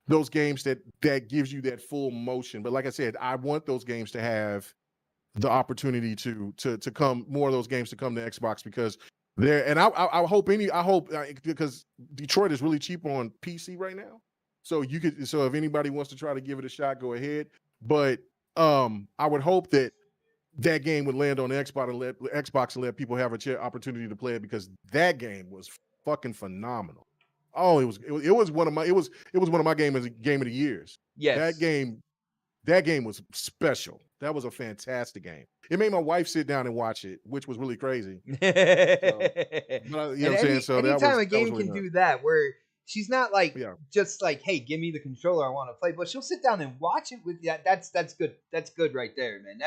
those games that gives you that full motion. But like I said, I want those games to have the opportunity to come, more of those games to come to Xbox, because I hope because Detroit is really cheap on PC right now. So if anybody wants to try to give it a shot, go ahead. But I would hope that game would land on Xbox and let people have an opportunity to play it, because that game was fucking phenomenal. Oh, it was one of my game of the years. Yes. That game was special. That was a fantastic game. It made my wife sit down and watch it, which was really crazy. Anytime a game can do that, where she's not like just like, hey, give me the controller, I want to play, but she'll sit down and watch it with you. That's good. That's good right there, man.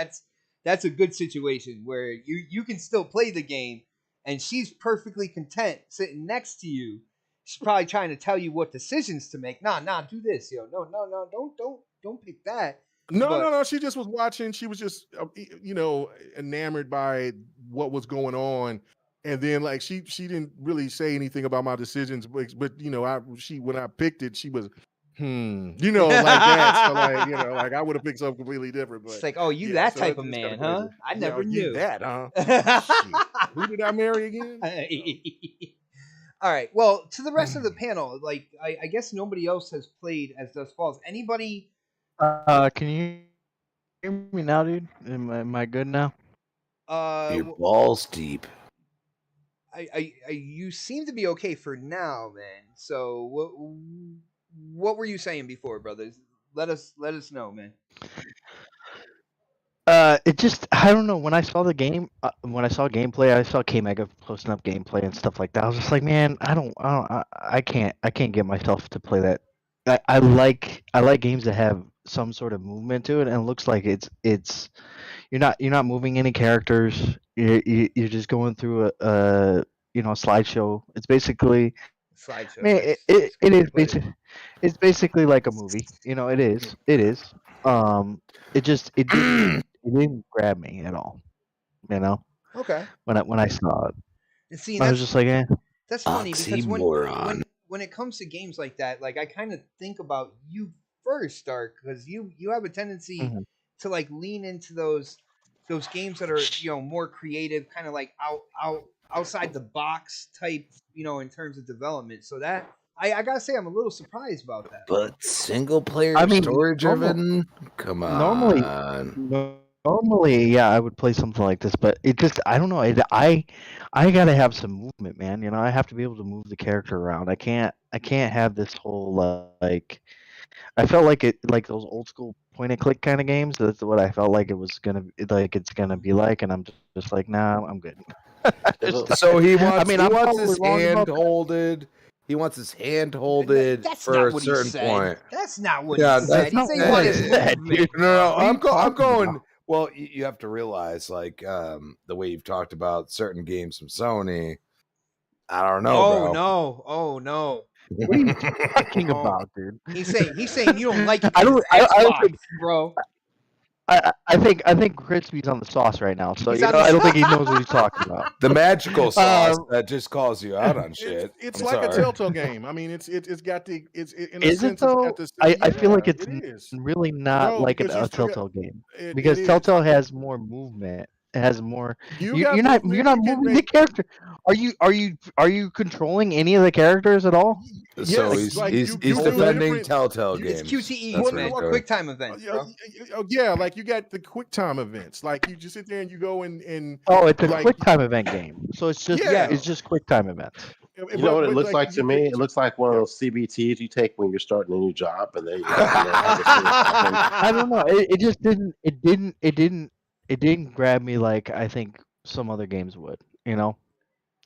That's a good situation where you can still play the game, and she's perfectly content sitting next to you. She's probably trying to tell you what decisions to make. Nah, do this, No, don't pick that. No. She just was watching. She was just, enamored by what was going on, and then like she didn't really say anything about my decisions, but when I picked it, she was You know, like that. So like, you know, like I would have picked something completely different. But It's like, oh, you yeah, that so type of it's man, kinda huh? crazy. I You never know, you knew. that, huh? Shit. Who did I marry again? All right. Well, to the rest of the panel, like I guess nobody else has played As Dusk Falls. Anybody? Can you hear me now, dude? Am I good now? Your balls deep. You seem to be okay for now, man. So what were you saying before, brothers? Let us know, man. It just I don't know. When I saw the game, when I saw gameplay, I saw K Mega posting up gameplay and stuff like that. I was just like, man, I can't get myself to play that. I like games that have some sort of movement to it, and it looks like it's you're not moving any characters. You're just going through a slideshow. It's basically, Slideshow. I mean, it is basically it's basically like a movie. It is. It didn't grab me at all. Okay. When I saw it, And see, I was just like, eh. That's funny because Oxymoron. when it comes to games like that, like I kind of think about you first, Dark, because you have a tendency to like lean into those games that are more creative, kind of like outside the box type, in terms of development. So that I gotta say I'm a little surprised about that. But single player story driven? Come on. Normally, yeah, I would play something like this, but it just I don't know. I gotta have some movement, man. I have to be able to move the character around. I can't have this whole like. I felt like those old school point and click kind of games. That's what I felt like it's gonna be like, and I'm just like, nah, I'm good. So he wants. I mean, he I'm wants his probably wrong hand about that. holded. He wants his hand holded That's for not a what certain he said. point. That's not what Yeah, he said. that's He not said he what wanted he his said, movement. No, What are you I'm talking going. about? Well, you have to realize, like, the way you've talked about certain games from Sony. I don't know, Oh bro. no! Oh no! What are you talking about, dude? He's saying you don't like it I because don't. it's I don't Xbox, think. bro. I think Crispy's on the sauce right now, so He's on the I don't think he knows what he's talking about. The magical sauce that just calls you out on shit. It's I'm like a sorry. Telltale game. I mean, it's got the in a Is it sense it's though? got this. I feel like it's it is. really not No, like because you a still got Telltale game it because is. Telltale has more movement. It has more. You got You're not moving the character. Are you controlling any of the characters at all? So Yes, like he's you do defending different. Telltale It's games. QTEs, That's what man. he's doing. Quick time events, bro. Yeah, like you got the quick time events. Like you just sit there and you go and Oh, it's a like quick time event game, so it's just yeah. it's just quick time events. You know what it but, looks like to me? It looks like one of those CBTs you take when you're starting a new job, and then you have to learn how to say something. I don't know. It just didn't. It didn't grab me like I think some other games would.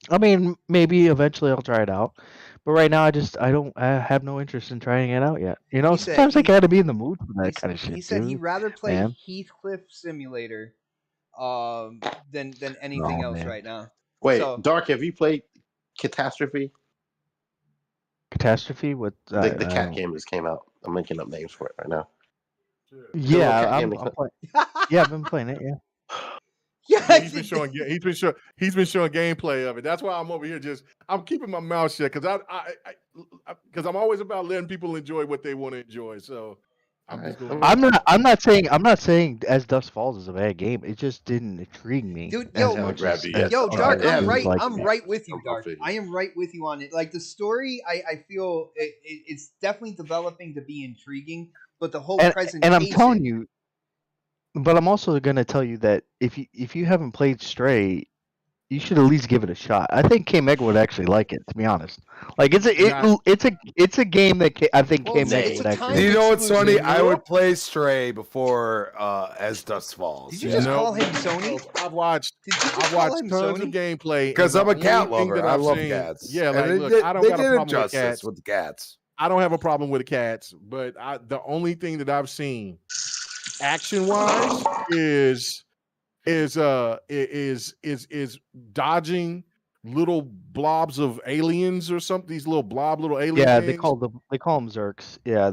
I mean, maybe eventually I'll try it out, but right now I have no interest in trying it out yet. He said Sometimes I gotta be in the mood for that kind of shit. He said he'd dude. rather play man. Heathcliff Simulator than anything Oh, else man. right now. Wait, So- Dark, have you played Catastrophe? Catastrophe with The cat game just came out. I'm making up names for it right now. Yeah, cat I'm game playing. Yeah, I've been playing it. Yeah. Yeah, he's been showing gameplay of it. That's why I'm over here I'm keeping my mouth shut because because I'm always about letting people enjoy what they want to enjoy. So I'm just going. I'm not saying As Dusk Falls is a bad game. It just didn't intrigue me. Dude, as yo, much as- yo, as Dark, others I'm right. like I'm it. right with you, Dark. I am right with you on it. Like the story, I feel it's definitely developing to be intriguing, but the whole presentation. And I'm telling you, but I'm also gonna tell you that if you haven't played Stray, you should at least give it a shot. I think K Mega would actually like it, to be honest. Like it's a game that I think K Mega would actually. Do you know what's funny? I would play Stray before As Dusk Falls. Did you just call him Sony? I've watched tons of gameplay Because and I'm the a cat only thing lover. that I I've love seen- cats. Yeah, And like they look, did- I don't they got a did problem with justice cats. with the cats. I don't have a problem with the cats, but the only thing that I've seen action wise is dodging little blobs of aliens or something. These little alien Yeah, things. they call them Zerks. Yeah,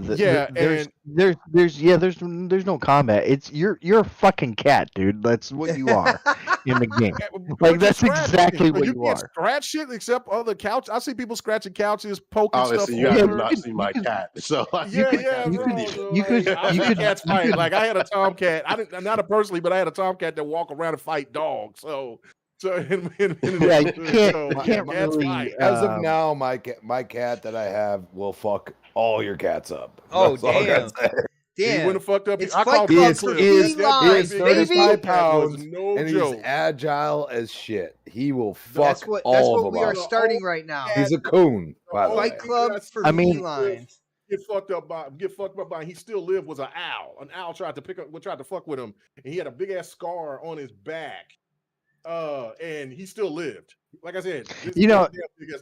Yeah, there's no combat. It's you're a fucking cat, dude. That's what you are in the game. But Like you that's scratch exactly shit. what You you can't are. scratch shit except other couch. I see people scratching couches, poking stuff. Obviously, you over. have not seen my cat, so Yeah, you bro. could- So, you could- I've you seen could- cats you fight. could- Like I had a tomcat. I didn't not personally, but I had a tomcat that walk around and fight dogs. So Yeah, you can't cats really. fight. As of now, my cat that I have will fuck all your cats up. Oh, That's all I gotta damn. say. He Damn. wouldn't have fucked up. It's I Fight called Club Cliff. for That big felines, baby. 35 cat was pounds, no and joke. he's agile as shit. He will fuck That's what all of we them are up. starting right now. He's a coon, by the way. Fight Club for I mean- felines. Get fucked up by. He still lived. Was an owl. An owl tried to fuck with him, and he had a big ass scar on his back. And he still lived. Like I said, You know-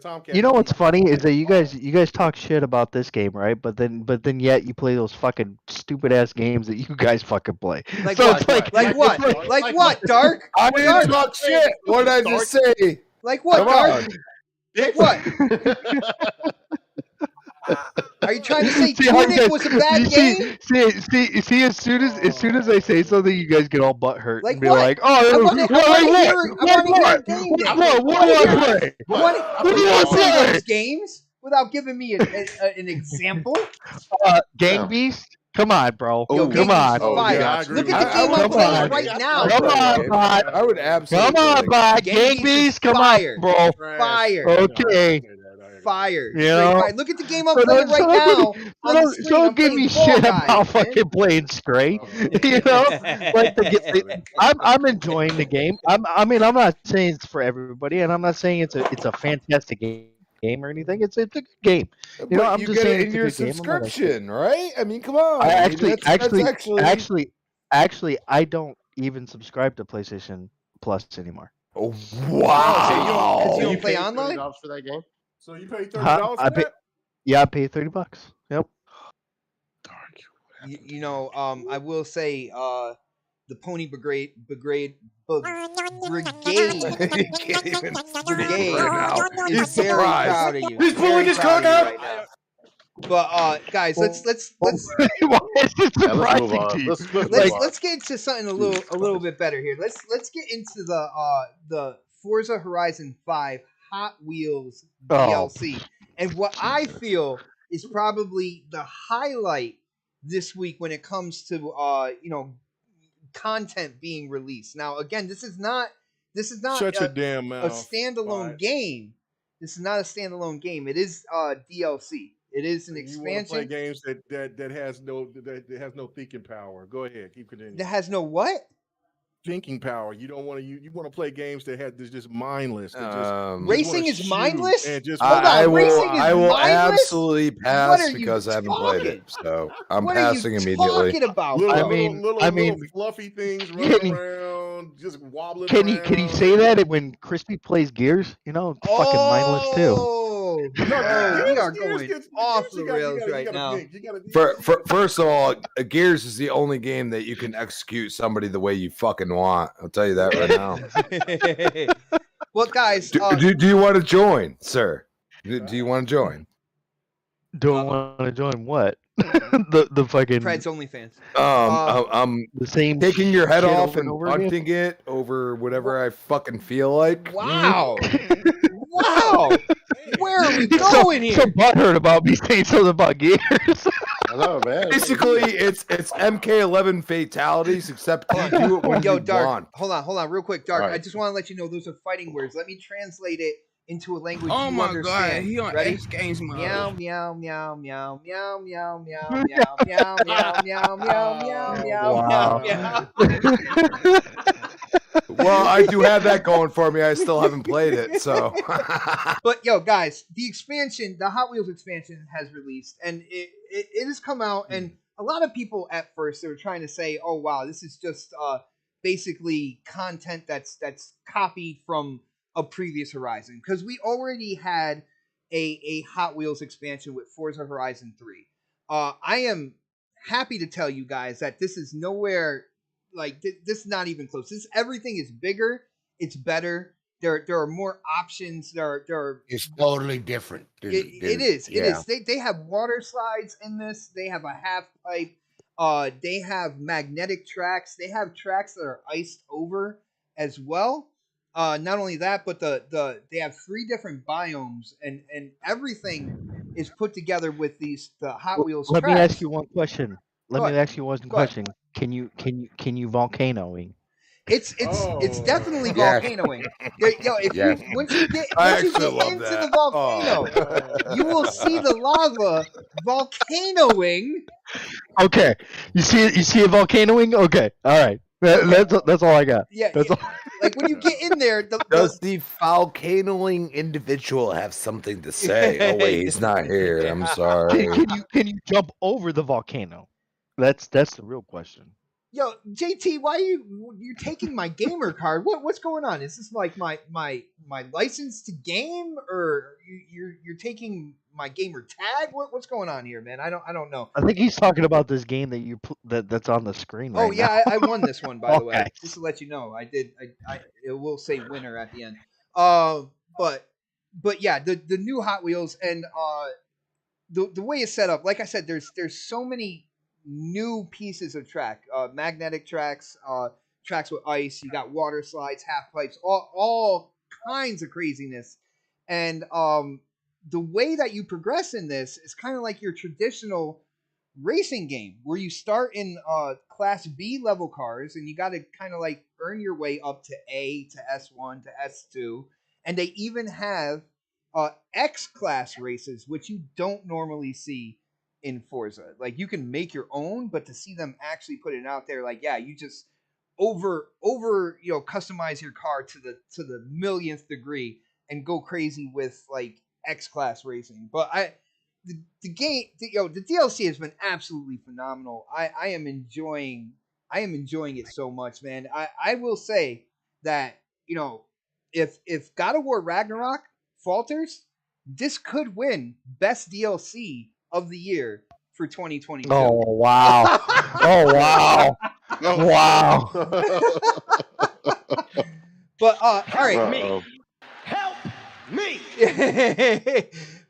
Tomcat. You know what's funny is that you guys talk shit about this game, right? But then yet you play those fucking stupid ass games that you guys fucking play. Like So what? it's like Like what? Like what, Dark? I didn't talk shit. What did I just say? Like what, Come Dark? on. Like what? Are you trying to say See how you Tunic guys- was a bad you game? See, as soon as I say something, you guys get all butt hurt Like and be what? like, I "Oh, wanna hear a game then. What do you want to play? What do you want to play play? those games without giving me an example? Gang Beast? Come on, bro. Yo, Come Gang on. Beast is fire. yeah, I agree Look with at the you. game I'm Come playing on. right now. Come bro. on, bot. I would absolutely. Come on, bot. Gang Gang Beast Beast, is come fire. on, bro. Fire. Okay. Fire. You Straight know? fire. Look at the game I'm So playing don't- right so now. don't- On the screen. don't I'm give me playing Fall shit Guys, about man. fucking playing Stray. You know, like I'm enjoying the game. I'm not saying it's for everybody, and I'm not saying it's a fantastic game or anything. It's a good game. But You know, I'm you just get saying it it's in a your good game. I'm not actually- subscription, right? I mean, come on. I I mean, actually, I don't even subscribe to PlayStation Plus anymore. Oh, Wow. Because you You don't play paid online? $30 for that game? So you paid $30 Huh? for that? I paid $30. Yep. I will say the Pony Brigade Can't even Brigade right now. is He's very surprised. proud of you. He's Very pulling his proud cock of you out. right now. But guys, let's Why is it Yeah, let's move surprising on. to you? Let's move on. let's get into something a little bit better here. Let's get into the Forza Horizon 5 Hot Wheels DLC. And what I feel is probably the highlight this week when it comes to content being released. Now again, this is not Shut your a damn mouth. standalone Right. game. This is not a standalone game. It is DLC. It is an You want to play expansion games that has no thinking power. Go ahead, keep continuing. that has no what? Thinking power. You don't want to. You want to play games that's just mindless. That just, Racing wanna is shoot mindless? and just- Hold on, I racing is will mindless? absolutely What pass are you because I haven't played it. So I'm what passing are you immediately. talking about? Little, I mean- little fluffy things running Can you- around, just wobbling. Can you say that when Crispy plays Gears? You know, it's fucking mindless too. Oh, we are going off the rails right now. First of all, Gears is the only game that you can execute somebody the way you fucking want. I'll tell you that right now. Well, guys, do you want to join, sir? Do you want to join? Don't want to join what? the fucking Fred's OnlyFans. I'm the same taking your head shit off over and over again? punting it over whatever I fucking feel like. Wow. Wow. Where are we going here? So butthurt about me saying something about Gears. I know, man. Basically, it's MK11 fatalities, except you do it when Yo, you Dark, want. hold on, real quick, Dark. All right. I just want to let you know those are fighting words. Let me translate it into a language Oh you my understand. god, he on Ready? X Games mode. Meow meow meow meow meow meow meow meow meow meow meow meow meow Wow. meow meow. Well, I do have that going for me. I still haven't played it, so. But yo, guys, the expansion, the Hot Wheels expansion has released, and it has come out, and a lot of people at first they were trying to say, "Oh wow, this is just basically content that's copied from a previous Horizon," because we already had a Hot Wheels expansion with Forza Horizon 3. I am happy to tell you guys that this is nowhere like this is not even close. Everything is bigger, it's better, there are more options. There are It's totally different. it is. It is. They have water slides in this. They have a half pipe. They have magnetic tracks. They have tracks that are iced over as well. Not only that, but they have 3 different biomes, and everything is put together with the Hot Wheels Let tracks. me ask you one question. Go ahead. Can you volcanoing? It's definitely volcanoing. If Yes. you once you get I into actually love the that. volcano, you will see the lava volcanoing. Okay, you see a volcanoing? Okay, all right. That's all I got. Yeah, That's all. like when you get in there, Does the volcanoing individual have something to say? Oh wait, he's not here. I'm sorry. Can you jump over the volcano? That's the real question. Yo, JT, why you're taking my gamer card? What's going on? Is this like my license to game, or you're taking my gamer tag? What's going on here, man? I don't know. I think he's talking about this game that's on the screen right Oh yeah, now. I won this one by the way. Okay. Just to let you know, I did. It will say winner at the end. But yeah, the new Hot Wheels and the way it's set up. Like I said, there's so many new pieces of track, magnetic tracks, tracks with ice. You got water slides, half pipes, all kinds of craziness. And the way that you progress in this is kind of like your traditional racing game where you start in class B level cars and you got to kind of like earn your way up to A to S1 to S2, and they even have X class races which you don't normally see in Forza. Like you can make your own, but to see them actually put it out there, like you just over customize your car to the millionth degree and go crazy with like X class racing. But the game, the DLC has been absolutely phenomenal. I am enjoying it so much, man. I will say that if God of War Ragnarok falters, this could win best DLC of the year for 2022. Oh wow! Oh wow! Wow! But all right, Help me!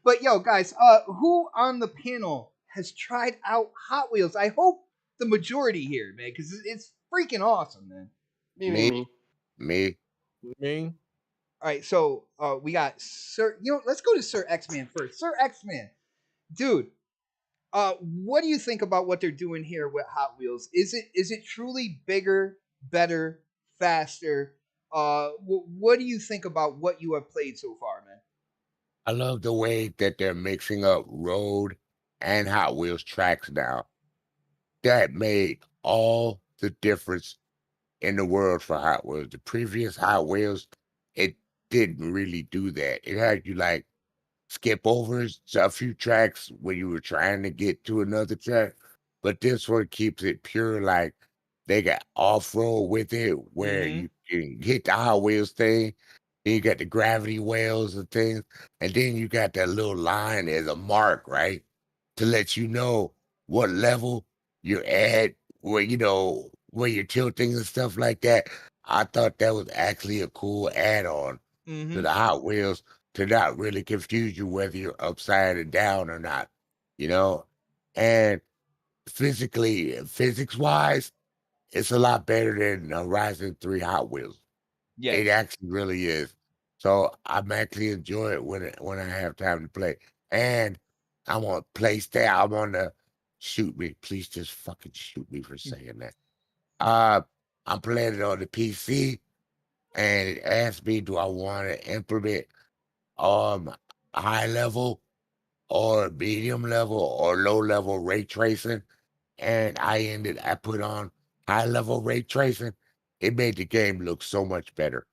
but guys, who on the panel has tried out Hot Wheels? I hope the majority here, man, because it's freaking awesome, man. Me. All right, so we got Sir. Let's go to Sir X-Man first. Sir X-Man, dude, what do you think about what they're doing here with Hot Wheels? Is it truly bigger, better, faster? What do you think about what you have played so far, man? I love the way that they're mixing up road and Hot Wheels tracks now. That made all the difference in the world for Hot Wheels. The previous Hot Wheels, it didn't really do that. It had you like skip over a few tracks when you were trying to get to another track. But this one keeps it pure, like they got off-road with it, where you can hit the Hot Wheels thing, then you got the gravity wells and things, and then you got that little line as a mark, right? To let you know what level you're at, where where you're tilting and stuff like that. I thought that was actually a cool add-on to the Hot Wheels to not really confuse you whether you're upside or down or not, And physics-wise, it's a lot better than Horizon 3 Hot Wheels. Yeah, it actually really is. So I'm actually enjoy it when I have time to play. And I'm on PlayStation. I'm on the shoot me. Please just fucking shoot me for saying that. I'm playing it on the PC, and it asked me, do I want to implement high level or medium level or low level ray tracing? And I put on high level ray tracing. It made the game look so much better.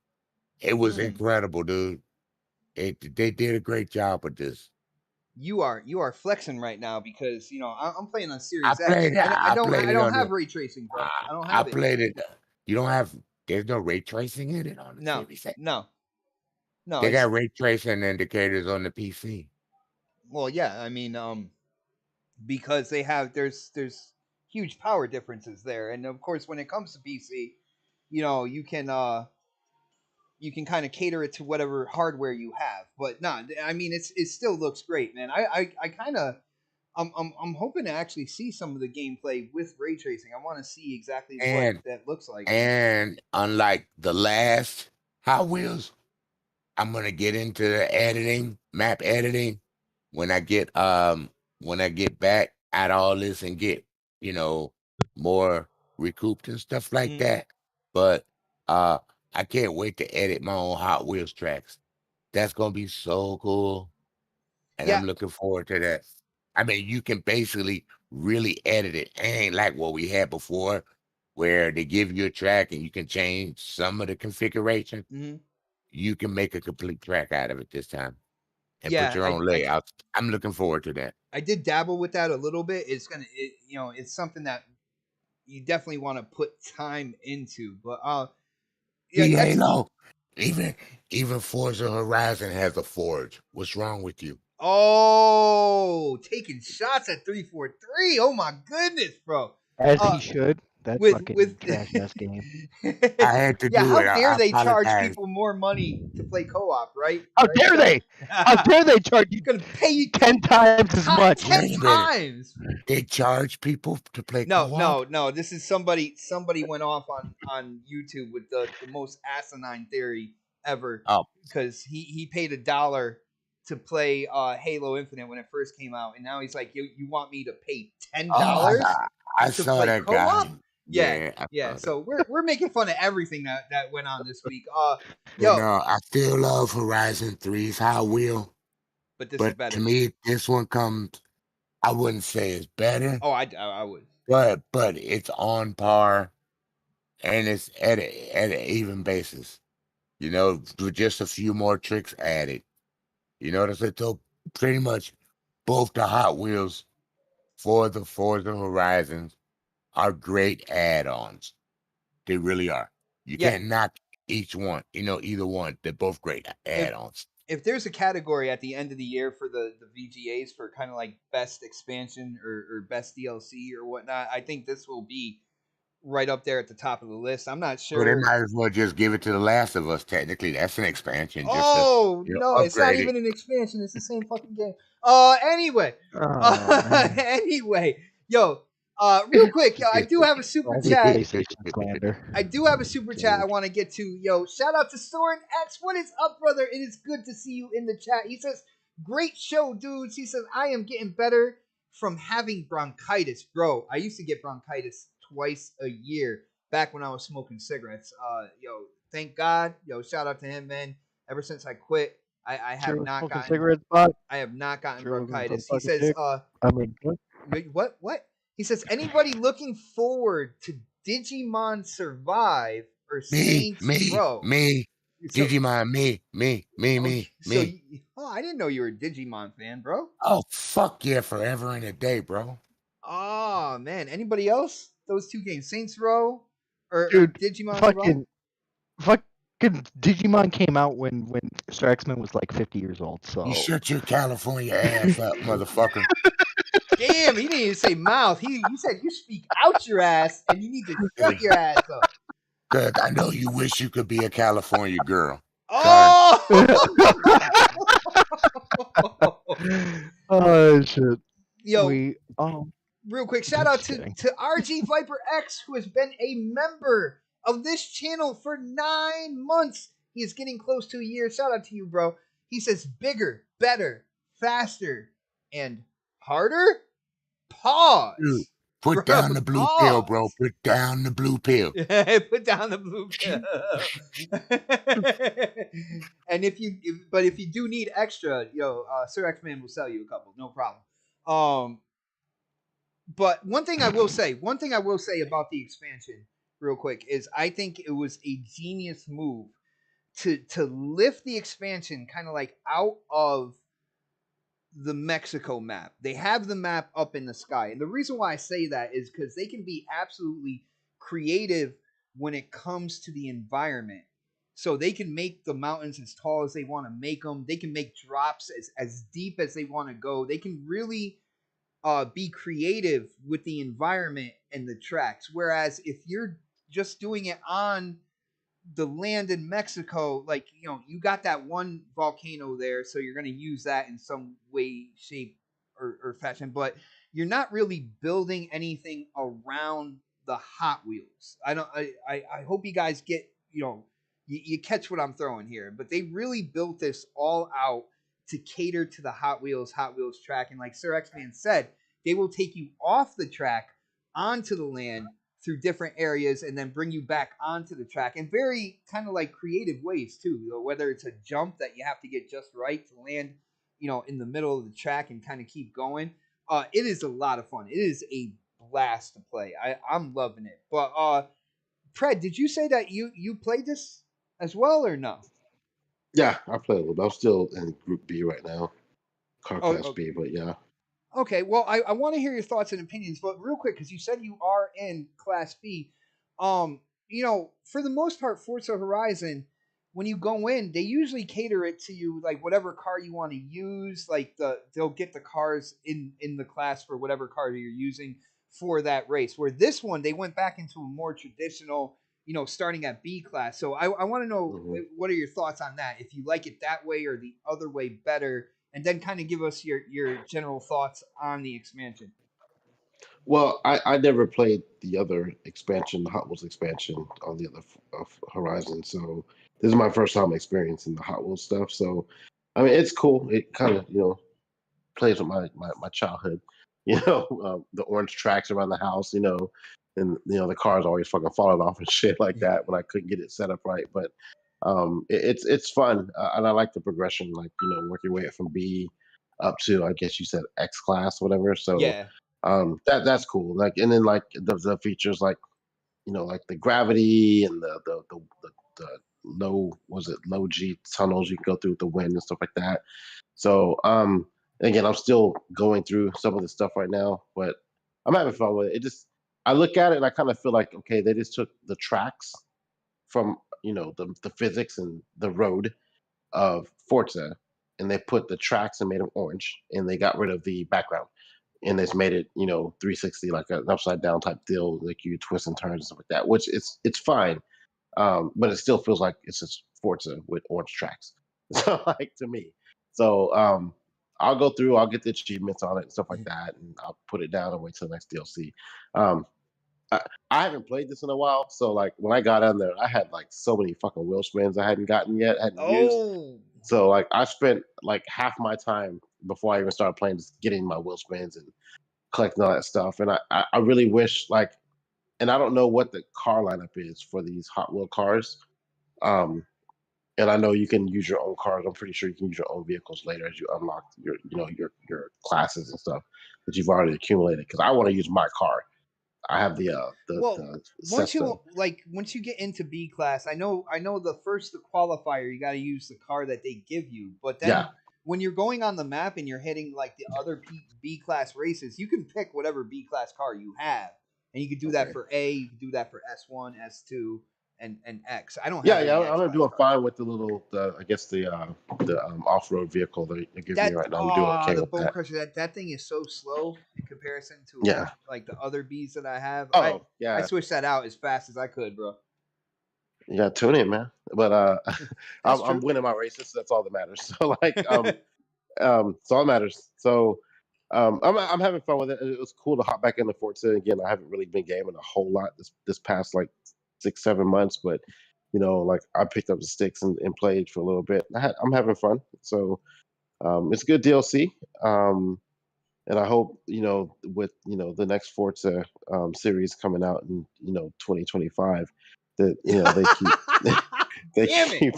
It was incredible, dude. They did a great job with this. You are flexing right now because I'm playing on I Series X. played it. I I played it don't on have the. ray tracing, bro. I don't I have it. played it. You don't have. There's no ray tracing in it on the No, Series X. no. They It's got ray tracing indicators on the PC. well, yeah. I mean, because there's huge power differences there, and of course, when it comes to PC, you can you can kind of cater it to whatever hardware you have. But nah, I mean it still looks great, man. I kind of I'm hoping to actually see some of the gameplay with ray tracing. I want to see exactly what And that looks like. and unlike the last Hot Wheels, I'm gonna get into the editing, map editing, when I get back at all this and get, you know, more recouped and stuff like that. But I can't wait to edit my own Hot Wheels tracks. That's gonna be so cool. And Yeah. I'm looking forward to that. I mean, you can basically really edit it. It ain't like what we had before, where they give you a track and you can change some of the configuration. You can make a complete track out of it this time and put your own layout. I'm looking forward to that. I did dabble with that a little bit. It's it's something that you definitely want to put time into. But yeah, Halo, even Forza Horizon has a forge. What's wrong with you? Oh, taking shots at 343. Oh my goodness, bro. As he should. That fucking trash ass game. I had to do how it. dare they charge apologize. people more money to play co-op, right? How dare they? How dare they charge you? Gonna pay you 10 times as much. 10 times. They charge people to play co-op? No. This is somebody went off on YouTube with the most asinine theory ever. Because he paid $1 to play Halo Infinite when it first came out, and now he's like, you want me to pay $10 I to saw play that co-op? guy. Yeah. So we're making fun of everything that went on this week. No, I still love Horizon 3's Hot Wheel. But this is better. To me, this one comes, I wouldn't say it's better. Oh, I would. But it's on par, and it's at an even basis. You know, with just a few more tricks added. You know what I'm saying? So pretty much both the Hot Wheels for the Forza Horizons are great add-ons. They really are. You can't knock each one, either one. They're both great add-ons. If there's a category at the end of the year for the VGAs for kind of like best expansion or best DLC or whatnot, I think this will be right up there at the top of the list. I'm not sure. Well, they might as well just give it to The Last of Us. Technically, that's an expansion. No, it's not even an expansion. It's the same fucking game. Anyway, yo, real quick, yo, I do have a super chat. I do have a super chat I want to get to. Yo, shout out to Soren X. What is up, brother? It is good to see you in the chat. He says, great show, dudes. He says, I am getting better from having bronchitis. Bro, I used to get bronchitis twice a year back when I was smoking cigarettes. Yo, thank God. Yo, shout out to him, man. Ever since I quit, I have not gotten cigarettes, bud. I have not gotten bronchitis. He says, what? He says, anybody looking forward to Digimon Survive or Saints Row? Me. Digimon, me. I didn't know you were a Digimon fan, bro. Oh, fuck yeah, forever and a day, bro. Oh, man. Anybody else? Those two games, Saints Row or Digimon Survive? Fucking Digimon came out when Sir X-Men was like 50 years old. So you shut your California ass up, motherfucker. Damn, he didn't even say mouth. He said you speak out your ass and you need to shut your ass up. Good. I know you wish you could be a California girl. Oh! Oh shit. Yo, real quick, shout out to RG Viper X, who has been a member of this channel for 9 months. He is getting close to a year. Shout out to you, bro. He says bigger, better, faster, and harder. Pause. Dude, put down the blue pill, bro. Put down the blue pill. Put down the blue pill. And if you do need extra, Sir X-Man will sell you a couple, no problem. But one thing I will say about the expansion, real quick, is I think it was a genius move to lift the expansion kind of like out of the Mexico map. They have the map up in the sky. And the reason why I say that is because they can be absolutely creative when it comes to the environment. So they can make the mountains as tall as they want to make them. They can make drops as deep as they want to go. They can really be creative with the environment and the tracks. Whereas if you're just doing it on the land in Mexico, like, you know, you got that one volcano there, so you're going to use that in some way, shape, or fashion, but you're not really building anything around the Hot Wheels. I hope you guys get, you know, you catch what I'm throwing here, but they really built this all out to cater to the Hot Wheels track. And like Sir X-Man said, they will take you off the track onto the land through different areas and then bring you back onto the track in very kind of like creative ways too. You know, whether it's a jump that you have to get just right to land, you know, in the middle of the track and kind of keep going. It is a lot of fun. It is a blast to play. I'm loving it. But Pred, did you say that you played this as well or no? Yeah, I play a little bit. I'm still in Group B right now, Car Class Okay. B, but yeah. Okay, well, I want to hear your thoughts and opinions, but real quick, because you said you are in Class B. You know, for the most part, Forza Horizon, when you go in, they usually cater it to you like whatever car you want to use. Like they'll get the cars in the class for whatever car you're using for that race. Where this one, they went back into a more traditional, you know, starting at B class. So I want to know what are your thoughts on that? If you like it that way or the other way better, and then kind of give us your general thoughts on the expansion. Well, I never played the other expansion, the Hot Wheels expansion on the other Horizon, so this is my first time experiencing the Hot Wheels stuff. So, I mean, it's cool. It kind of, you know, plays with my childhood. You know, the orange tracks around the house, you know, and you know the cars always fucking falling off and shit like that when I couldn't get it set up right. But it's fun, and I like the progression, like, you know, work your way up from B up to, I guess you said, X class, whatever. So Yeah. that's cool. Like, and then like the features, like, you know, like the gravity and the low, was it low G tunnels you can go through with the wind and stuff like that. So again, I'm still going through some of the stuff right now, but I'm having fun with it. It just, I look at it and I kind of feel like, okay, they just took the tracks from, you know, the physics and the road of Forza, and they put the tracks and made them orange, and they got rid of the background, and it's made it, you know, 360, like an upside down type deal, like you twist and turns and stuff like that, which it's fine, but it still feels like it's just Forza with orange tracks. So, like, to me, so I'll go through, I'll get the achievements on it and stuff like that, and I'll put it down and wait till the next DLC. Um, I haven't played this in a while, so like when I got on there, I had like so many fucking wheel spins I hadn't gotten yet, hadn't used. Oh, So like I spent like half my time before I even started playing just getting my wheel spins and collecting all that stuff. And I really wish, like, and I don't know what the car lineup is for these Hot Wheel cars. Um, and I know you can use your own cars. I'm pretty sure you can use your own vehicles later as you unlock your, you know, your classes and stuff that you've already accumulated. Because I want to use my car. I have well, the once system. you get into B class, I know the qualifier you got to use the car that they give you, but then Yeah. when you're going on the map and you're hitting like the other B class races, you can pick whatever B class car you have, and you can do that Okay. for A, you can do that for S1, S2, and X. I don't Yeah, have yeah, any I'm X gonna class do cars. fine with I guess the off road vehicle they're giving me That right now. I'm doing okay the with bone that. crusher, that thing is so slow in comparison to Yeah. like the other bees that I have. I Oh, yeah. switched that out as fast as I could, bro. You gotta tune in, man. But That's I'm true. winning my races. So that's all that matters. So like it's all that matters. So I'm having fun with it. It was cool to hop back into Forza again. I haven't really been gaming a whole lot this past like 6-7 months, but you know, like I picked up the sticks and played for a little bit. I'm having fun. So it's good DLC. And I hope, you know, with, you know, the next Forza series coming out in, you know, 2025, that, you know, they keep they Damn it. keep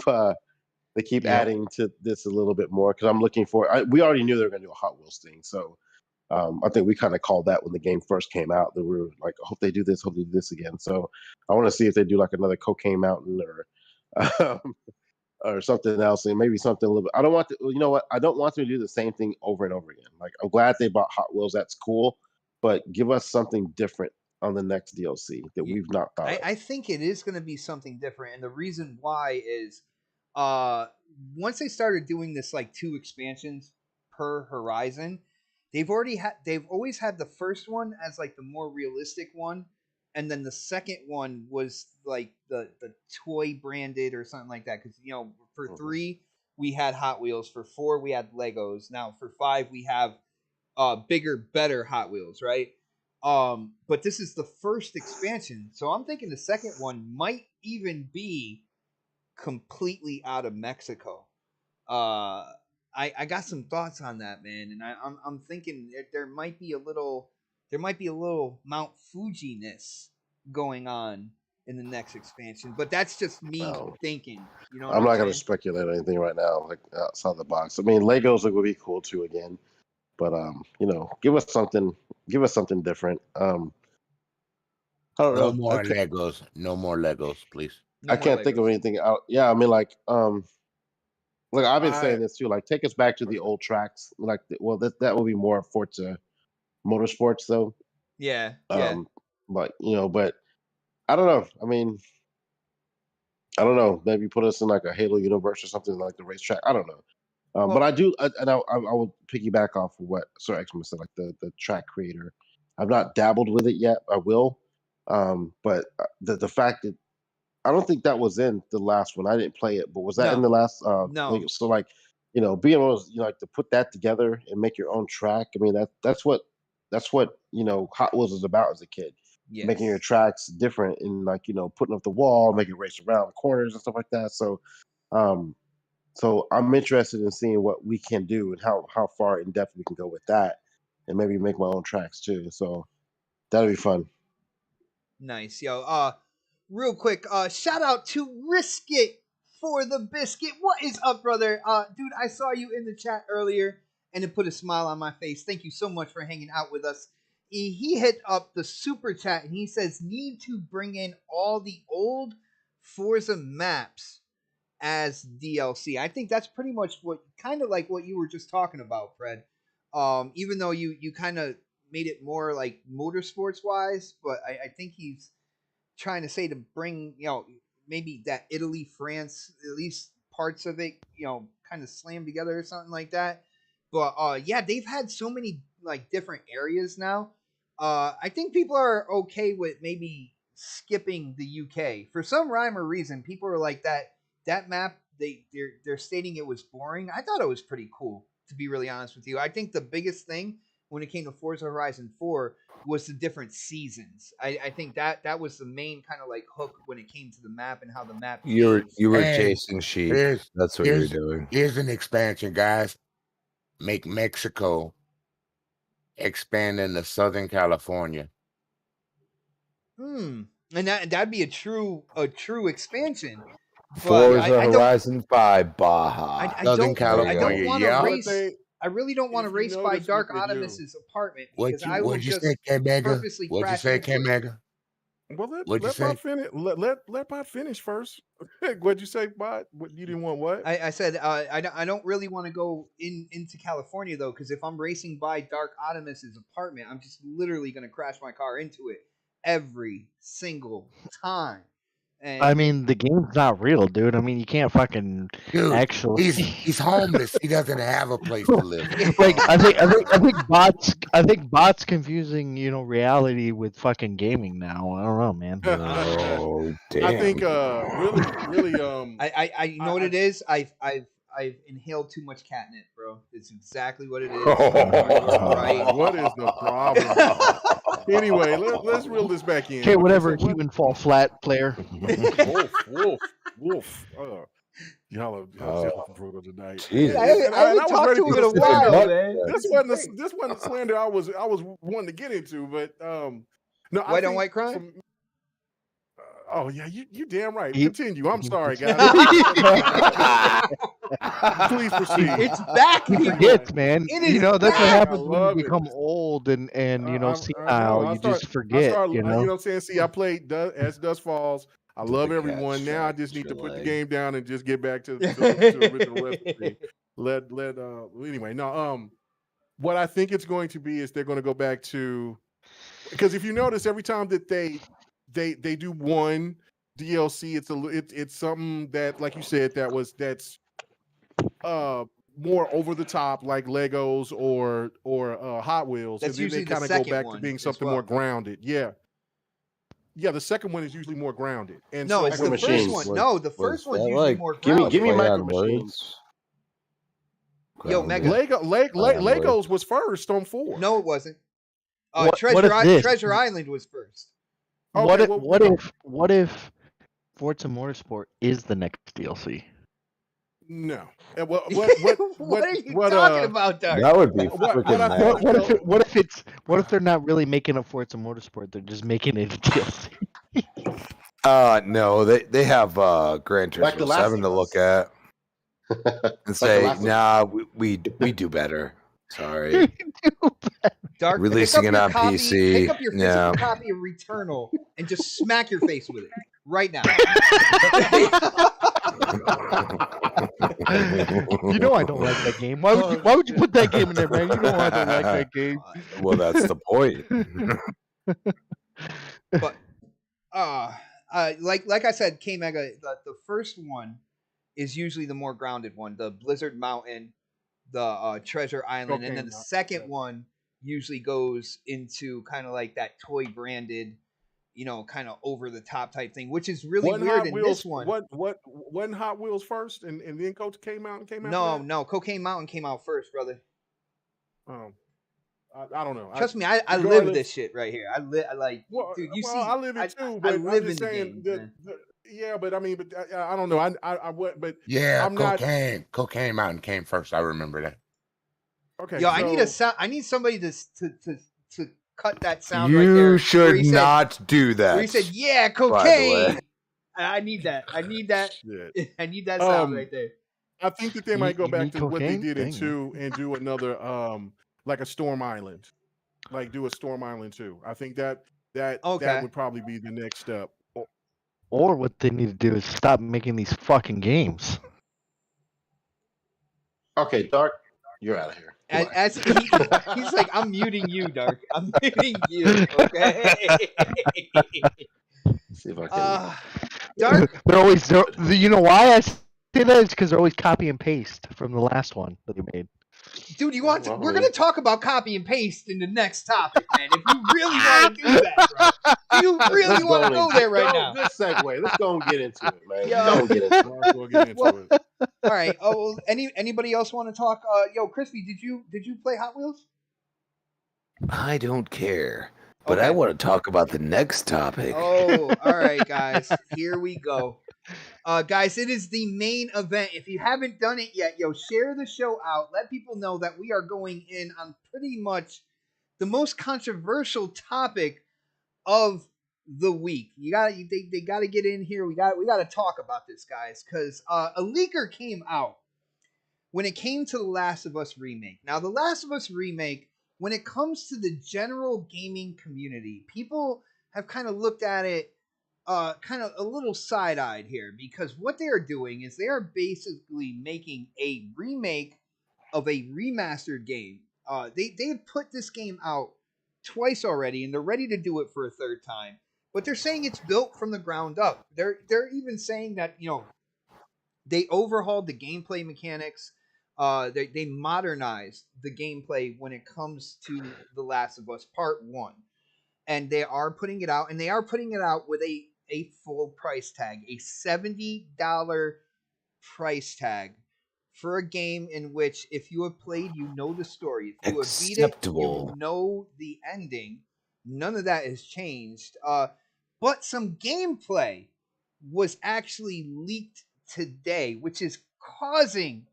they keep Yeah. adding to this a little bit more, because I'm looking for. We already knew they were going to do a Hot Wheels thing, so I think we kind of called that when the game first came out. That we were like, hope they do this again. So I want to see if they do like another Cocaine Mountain or something else, and maybe something a little bit. I don't want to. You know what? I don't want them to do the same thing over and over again. Like, I'm glad they bought Hot Wheels. That's cool, but give us something different on the next DLC that we've not thought of. I think it is going to be something different, and the reason why is, once they started doing this like 2 expansions per Horizon, they've always had the first one as like the more realistic one, and then the second one was like the toy branded or something like that. Because for 3 we had Hot Wheels, for 4 we had Legos. Now for 5 we have bigger, better Hot Wheels, right? But this is the first expansion, so I'm thinking the second one might even be completely out of Mexico. I got some thoughts on that, man, and I'm thinking there might be a little Mount Fuji-ness going on in the next expansion, but that's just me thinking. You know, I'm not going to speculate anything right now, like outside the box. I mean, Legos would be cool too again, but give us something different. I don't know. No more Legos, please. I can't think of anything out. Yeah, I mean, like I've been saying this too. Like, take us back to the old tracks. Like, that would be more Forza Motorsports, though. Yeah. But I don't know. I mean, I don't know. Maybe put us in like a Halo universe or something like the racetrack. I don't know. But I do, and I will piggyback off of what Sir Xmas said, like the track creator. I've not dabbled with it yet. I will. But the fact that I don't think that was in the last one. I didn't play it, but was that in the last? No. So like, being able to like to put that together and make your own track. I mean, that's what Hot Wheels is about as a kid. Yes. Making your tracks different and like putting up the wall, making it race around corners and stuff like that. So, so I'm interested in seeing what we can do and how far in depth we can go with that, and maybe make my own tracks too. So that'll be fun. Nice, yo. Real quick, shout out to Risk It for the biscuit. What is up, brother? Dude, I saw you in the chat earlier, and it put a smile on my face. Thank you so much for hanging out with us. He hit up the super chat, and he says, need to bring in all the old Forza maps as DLC. I think that's pretty much what you were just talking about, Fred. Even though you kind of made it more like motorsports wise, but I think he's trying to say to bring maybe that Italy, France, at least parts of it kind of slammed together or something like that. But yeah, they've had so many like different areas now. I think people are okay with maybe skipping the UK for some rhyme or reason. People are like that map. They're stating it was boring. I thought it was pretty cool, to be really honest with you. I think the biggest thing when it came to Forza Horizon 4 was the different seasons. I think that was the main kind of like hook when it came to the map and how the map you were And chasing sheep. That's what you're doing. Here's an expansion, guys. Make Mexico expand into Southern California. And that'd be a true expansion. Forza Horizon 5 Baja. Southern California. I don't want to yeah. race. I really don't want to race by Dark Optimus's apartment because I would just purposely What'd you crash say, into K it. Mega? Well, What'd you say? Bot finish. Let Bot finish first. What'd you say, Bot? You didn't want what? I said I don't really want to go into California though, because if I'm racing by Dark Optimus's apartment, I'm just literally gonna crash my car into it every single time. And I mean, the game's not real, dude. I mean, you can't fucking actually. He's homeless. He doesn't have a place to live. Like I think bots confusing reality with fucking gaming now. I don't know, man. Oh damn! I think really I you know what it is. I've inhaled too much catnip, bro. It's exactly what it is. Right. What is the problem? Anyway, let's reel this back in. Okay, whatever. Human fall flat player. Wolf. Y'all are brutal tonight. I haven't talked to him in a while, man. This wasn't slander I was wanting to get into, but no. White on white crime. Oh yeah, you damn right. Continue. I'm sorry, guys. Please proceed. It's back. He forgets, man. That's what happens when you become old and senile. You just forget. You know what I'm saying? See, I played as Dust Falls. I love everyone. Now I just need to put the game down and just get back to the original recipe. Anyway, no. What I think it's going to be is they're going to go back to, because if you notice, every time that they do one DLC, it's something that, like you said, that's more over the top, like Legos or Hot Wheels, That's and then they kind of go back to being something more grounded. Yeah, Yeah, the second one is usually more grounded. And no, so it's the Micro first Machines one. No, the Was first one's that usually like more Give me grounded. Micro play on Machines. words? Yo, Mega. Legos was first on 4. No, it wasn't. What if this? Treasure Island was first. What Okay, if what if Forza Motorsport is the next DLC? No. And what What are you talking about, Dark? That would be what freaking I mad. think What if they're not really making a Forza Motorsport? They're just making it a DLC. No, they have Gran Like The Turismo Last 7 of to look at and The say, Last of nah, we do better. Sorry. Dark, Releasing pick it up on your copy, PC. Pick up your physical Yeah. copy of Returnal and just smack your face with it right now. You know I don't like that game. Why would you put that game in there, man? You know I don't like that game. Well, that's the point. But like I said, K Mega, the first one is usually the more grounded one. The Blizzard Mountain, the Treasure Island, and then the second one usually goes into kind of like that toy branded, kind of over the top type thing, which is really weird in this one. Wasn't Hot Wheels first, and then Coach came out? No, Cocaine Mountain came out first, brother. I don't know. Trust me, I live this shit right here. I live I live it too, but I'm just saying yeah, but I mean, I don't know. But yeah, I'm Cocaine Mountain came first. I remember that. Okay. Yo, so, I need somebody to cut that sound right there. You should not do that. Where he said, "Yeah, cocaine." I need that. I need that sound right there. I think that they might go back to what they cocaine? did in Dang, 2 and do another like a Storm Island. Like do a Storm Island 2. I think that would probably be the next step. Or what they need to do is stop making these fucking games. Okay, Dark, you're out of here. As he's like, I'm muting you, Dark. I'm muting you. Okay. See if I can. Dark. They're always. You know why I say that? It's because they're always copy and paste from the last one that they made. Dude, you want to? We're gonna talk about copy and paste in the next topic, man. If you really want to do that, bro. Do you really want to go there right now? Good segue. Let's go and get into it, man. Yo. Go get into it. All right. Oh, anybody else want to talk? Yo, Crispy, did you play Hot Wheels? I don't care, but Okay. I want to talk about the next topic. Oh, all right, guys. Here we go. Guys, it is the main event. If you haven't done it yet, share the show out. Let people know that we are going in on pretty much the most controversial topic of the week. They got to get in here. We got to talk about this, guys, because a leaker came out when it came to The Last of Us Remake. Now, The Last of Us Remake, when it comes to the general gaming community, people have kind of looked at it kind of a little side-eyed here, because what they are doing is they are basically making a remake of a remastered game. They have put this game out twice already, and they're ready to do it for a third time. But they're saying it's built from the ground up. They're even saying that they overhauled the gameplay mechanics. They modernized the gameplay when it comes to The Last of Us Part 1. And they are putting it out, and they are putting it out with a full price tag, a $70 price tag for a game in which, if you have played, you know the story. If you have beat it, you know the ending. None of that has changed. But some gameplay was actually leaked today, which is causing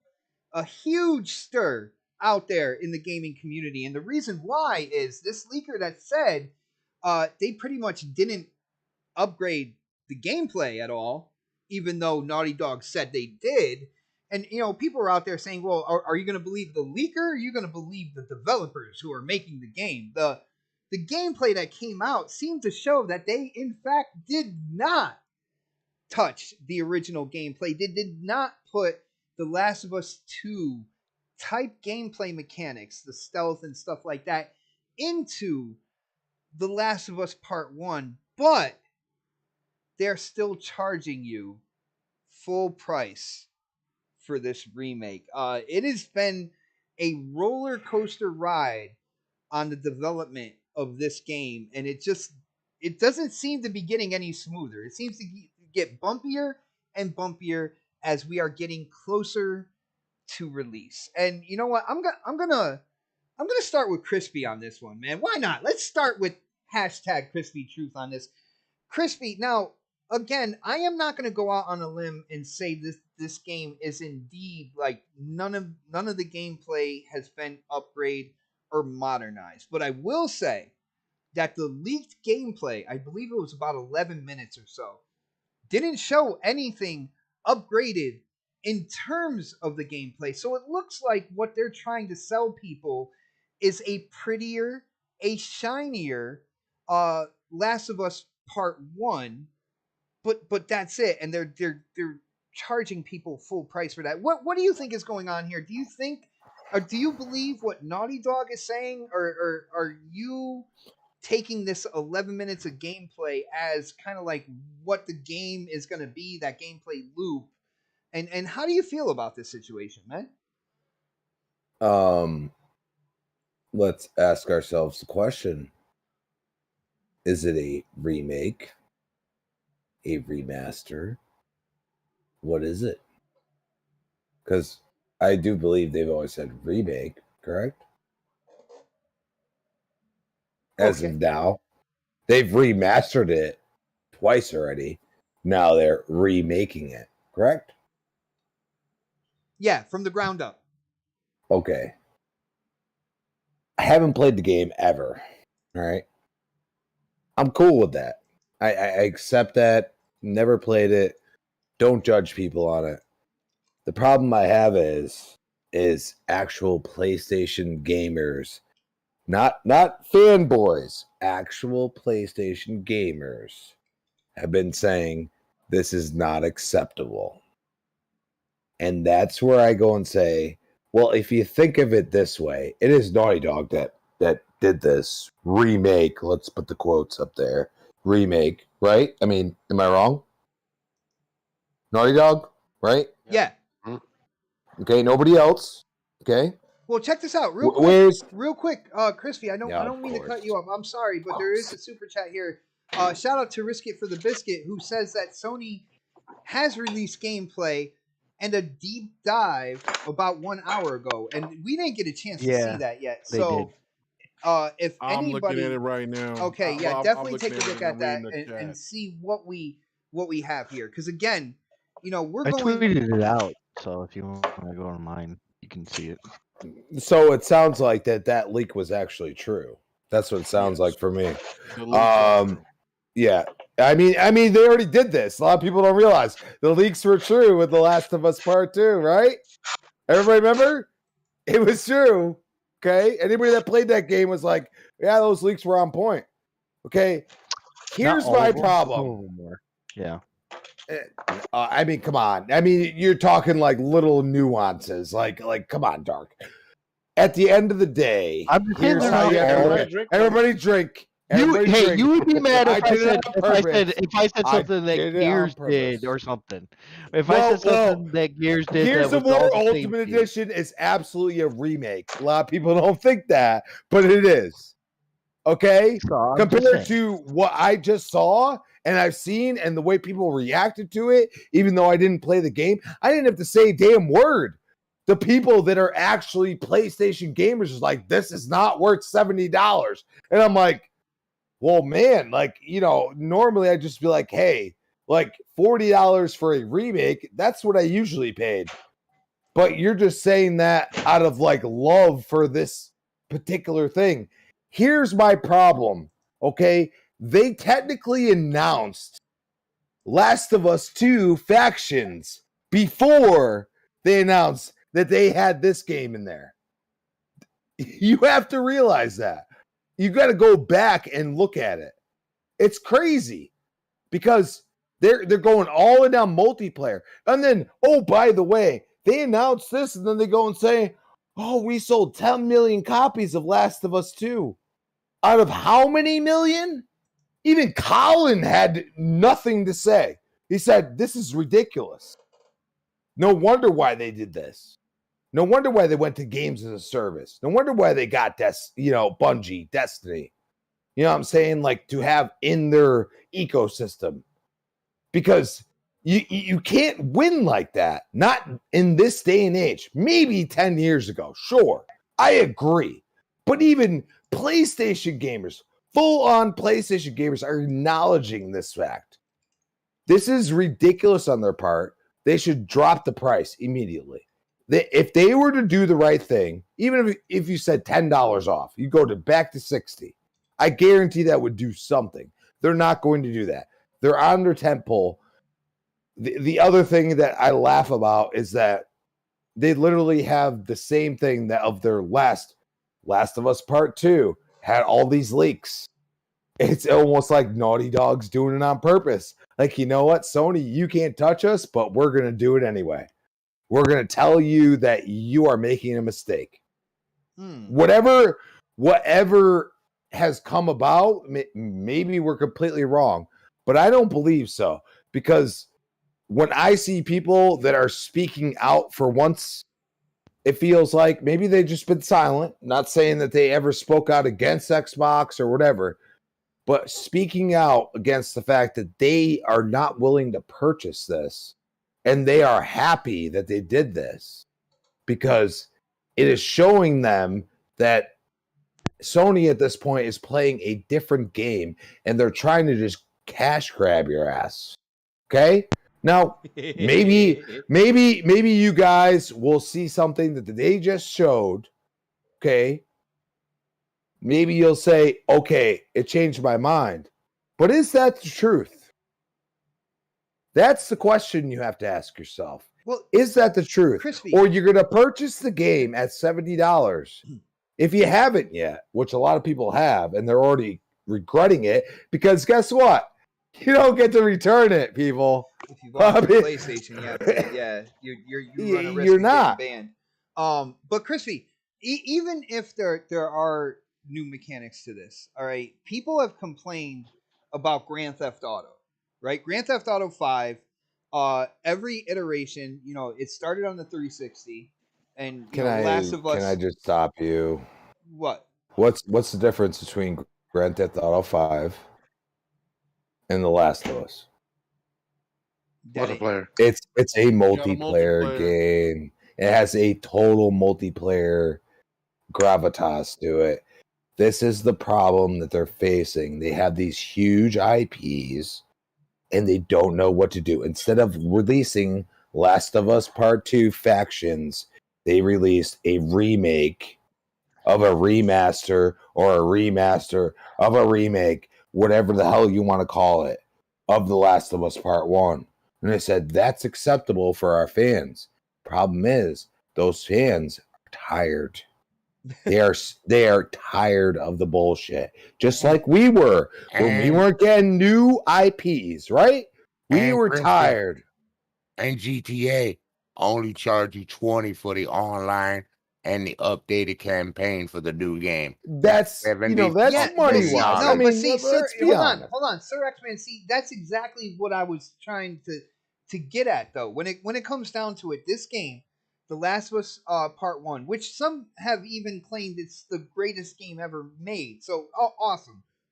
a huge stir out there in the gaming community. And the reason why is this leaker that said they pretty much didn't upgrade the gameplay at all, even though Naughty Dog said they did. And people are out there saying, well, are you going to believe the leaker, or are you going to believe the developers who are making the game? The gameplay that came out seemed to show that they in fact did not touch the original gameplay. They did not put The Last of Us 2 type gameplay mechanics, the stealth and stuff like that, into The Last of Us Part 1, but they're still charging you full price for this remake. It has been a roller coaster ride on the development of this game, and it just it doesn't seem to be getting any smoother. It seems to get bumpier and bumpier as we are getting closer to release. And you know what? I'm gonna start with Crispy on this one, man. Why not? Let's start with hashtag Crispy Truth on this. Crispy, now again, I am not gonna go out on a limb and say this game is indeed like none of the gameplay has been upgraded or modernized. But I will say that the leaked gameplay, I believe it was about 11 minutes or so, didn't show anything upgraded in terms of the gameplay. So it looks like what they're trying to sell people is a prettier, a shinier Last of Us Part 1, but that's it. And they're charging people full price for that. What do you think is going on here? Do you think, or do you believe what Naughty Dog is saying, or are you taking this 11 minutes of gameplay as kind of like what the game is going to be, that gameplay loop? And how do you feel about this situation, man? Let's ask ourselves the question. Is it a remake? A remaster? What is it? Because I do believe they've always said remake, correct? As of now. They've remastered it twice already. Now they're remaking it, correct? Yeah, from the ground up. Okay. I haven't played the game ever. All right. I'm cool with that. I accept that. Never played it. Don't judge people on it. The problem I have is actual PlayStation gamers, not fanboys, actual PlayStation gamers have been saying this is not acceptable. And that's where I go and say, well, if you think of it this way, it is Naughty Dog that did this remake. Let's put the quotes up there. Remake, right? I mean, am I wrong? Naughty Dog, right? Yeah. Okay, nobody else. Okay. Well, check this out real quick. Crispy, I don't mean to cut you off. I'm sorry, but there is a super chat here. Shout out to Risk It for the Biscuit, who says that Sony has released gameplay and a deep dive about 1 hour ago, and we didn't get a chance to see that yet. So, if I'm anybody, looking at it right now. okay, yeah, definitely take a look at that and and see what we have here. Because again, you know, I tweeted it out, so if you want to go to mine, you can see it. So it sounds like that leak was actually true. That's what it sounds like for me. Yeah. I mean, they already did this. A lot of people don't realize the leaks were true with The Last of Us Part 2, right? Everybody remember? It was true. Okay. Anybody that played that game was like, yeah, those leaks were on point. Okay. Here's my problem. Yeah. I mean, come on. I mean, you're talking like little nuances. Like, come on, Dark. At the end of the day, here's how everybody drink. You would be mad if I said something that Gears did or something. If I said something that Gears did, Gears of War Ultimate Edition is absolutely a remake. A lot of people don't think that, but it is. Okay, compared to what I just saw and I've seen, and the way people reacted to it, even though I didn't play the game, I didn't have to say a damn word. The people that are actually PlayStation gamers is like, this is not worth $70, and I'm like, well, man, like, you know, normally I'd just be like, hey, like $40 for a remake, that's what I usually paid. But you're just saying that out of like love for this particular thing. Here's my problem, okay? They technically announced Last of Us 2 factions before they announced that they had this game in there. You have to realize that. You got to go back and look at it. It's crazy because they're going all in on multiplayer. And then, oh, by the way, they announced this and then they go and say, oh, we sold 10 million copies of Last of Us 2. Out of how many million? Even Colin had nothing to say. He said, this is ridiculous. No wonder why they did this. No wonder why they went to games as a service. No wonder why they got Bungie, Destiny. You know what I'm saying? Like to have in their ecosystem, because you can't win like that. Not in this day and age. Maybe 10 years ago. Sure. I agree. But even PlayStation gamers, full-on PlayStation gamers are acknowledging this fact. This is ridiculous on their part. They should drop the price immediately. If they were to do the right thing, even if you said $10 off, you go back to 60. I guarantee that would do something. They're not going to do that. They're on their tentpole. The other thing that I laugh about is that they literally have the same thing that of their Last of Us Part 2 had all these leaks. It's almost like Naughty Dog's doing it on purpose. Like, you know what, Sony, you can't touch us, but we're going to do it anyway. We're going to tell you that you are making a mistake. Whatever has come about, maybe we're completely wrong, but I don't believe so, because when I see people that are speaking out for once, it feels like maybe they've just been silent, not saying that they ever spoke out against Xbox or whatever, but speaking out against the fact that they are not willing to purchase this, and they are happy that they did this, because it is showing them that Sony at this point is playing a different game, and they're trying to just cash grab your ass. Okay? Now, maybe you guys will see something that they just showed. Okay? Maybe you'll say, okay, it changed my mind. But is that the truth? That's the question you have to ask yourself. Well, is that the truth? Crispy. Or you're going to purchase the game at $70 if you haven't yet, which a lot of people have, and they're already regretting it, because guess what? You don't get to return it, people. If you bought a PlayStation, you run a risk of getting banned. But Crispy, even if there are new mechanics to this, all right, people have complained about Grand Theft Auto, right? Grand Theft Auto 5, every iteration, it started on the 360, and Last of Us. Can I just stop you? What? What's the difference between Grand Theft Auto 5 and The Last of Us? Multiplayer. It's a multiplayer game. It has a total multiplayer gravitas to it. This is the problem that they're facing. They have these huge IPs, and they don't know what to do. Instead of releasing Last of Us Part 2 Factions, they released a remake of a remaster or a remaster of a remake, whatever the hell you want to call it, of The Last of Us Part 1. And they said, that's acceptable for our fans. Problem is, those fans are tired. They are tired of the bullshit. Just like we were when we weren't getting new IPs, right? We were tired. And GTA only charge you $20 for the online and the updated campaign for the new game. That's that's money wise. No, but see, sir, hold on, Sir X-Man. See, that's exactly what I was trying to get at, though. When it comes down to it, this game, The Last of Us Part 1, which some have even claimed it's the greatest game ever made. So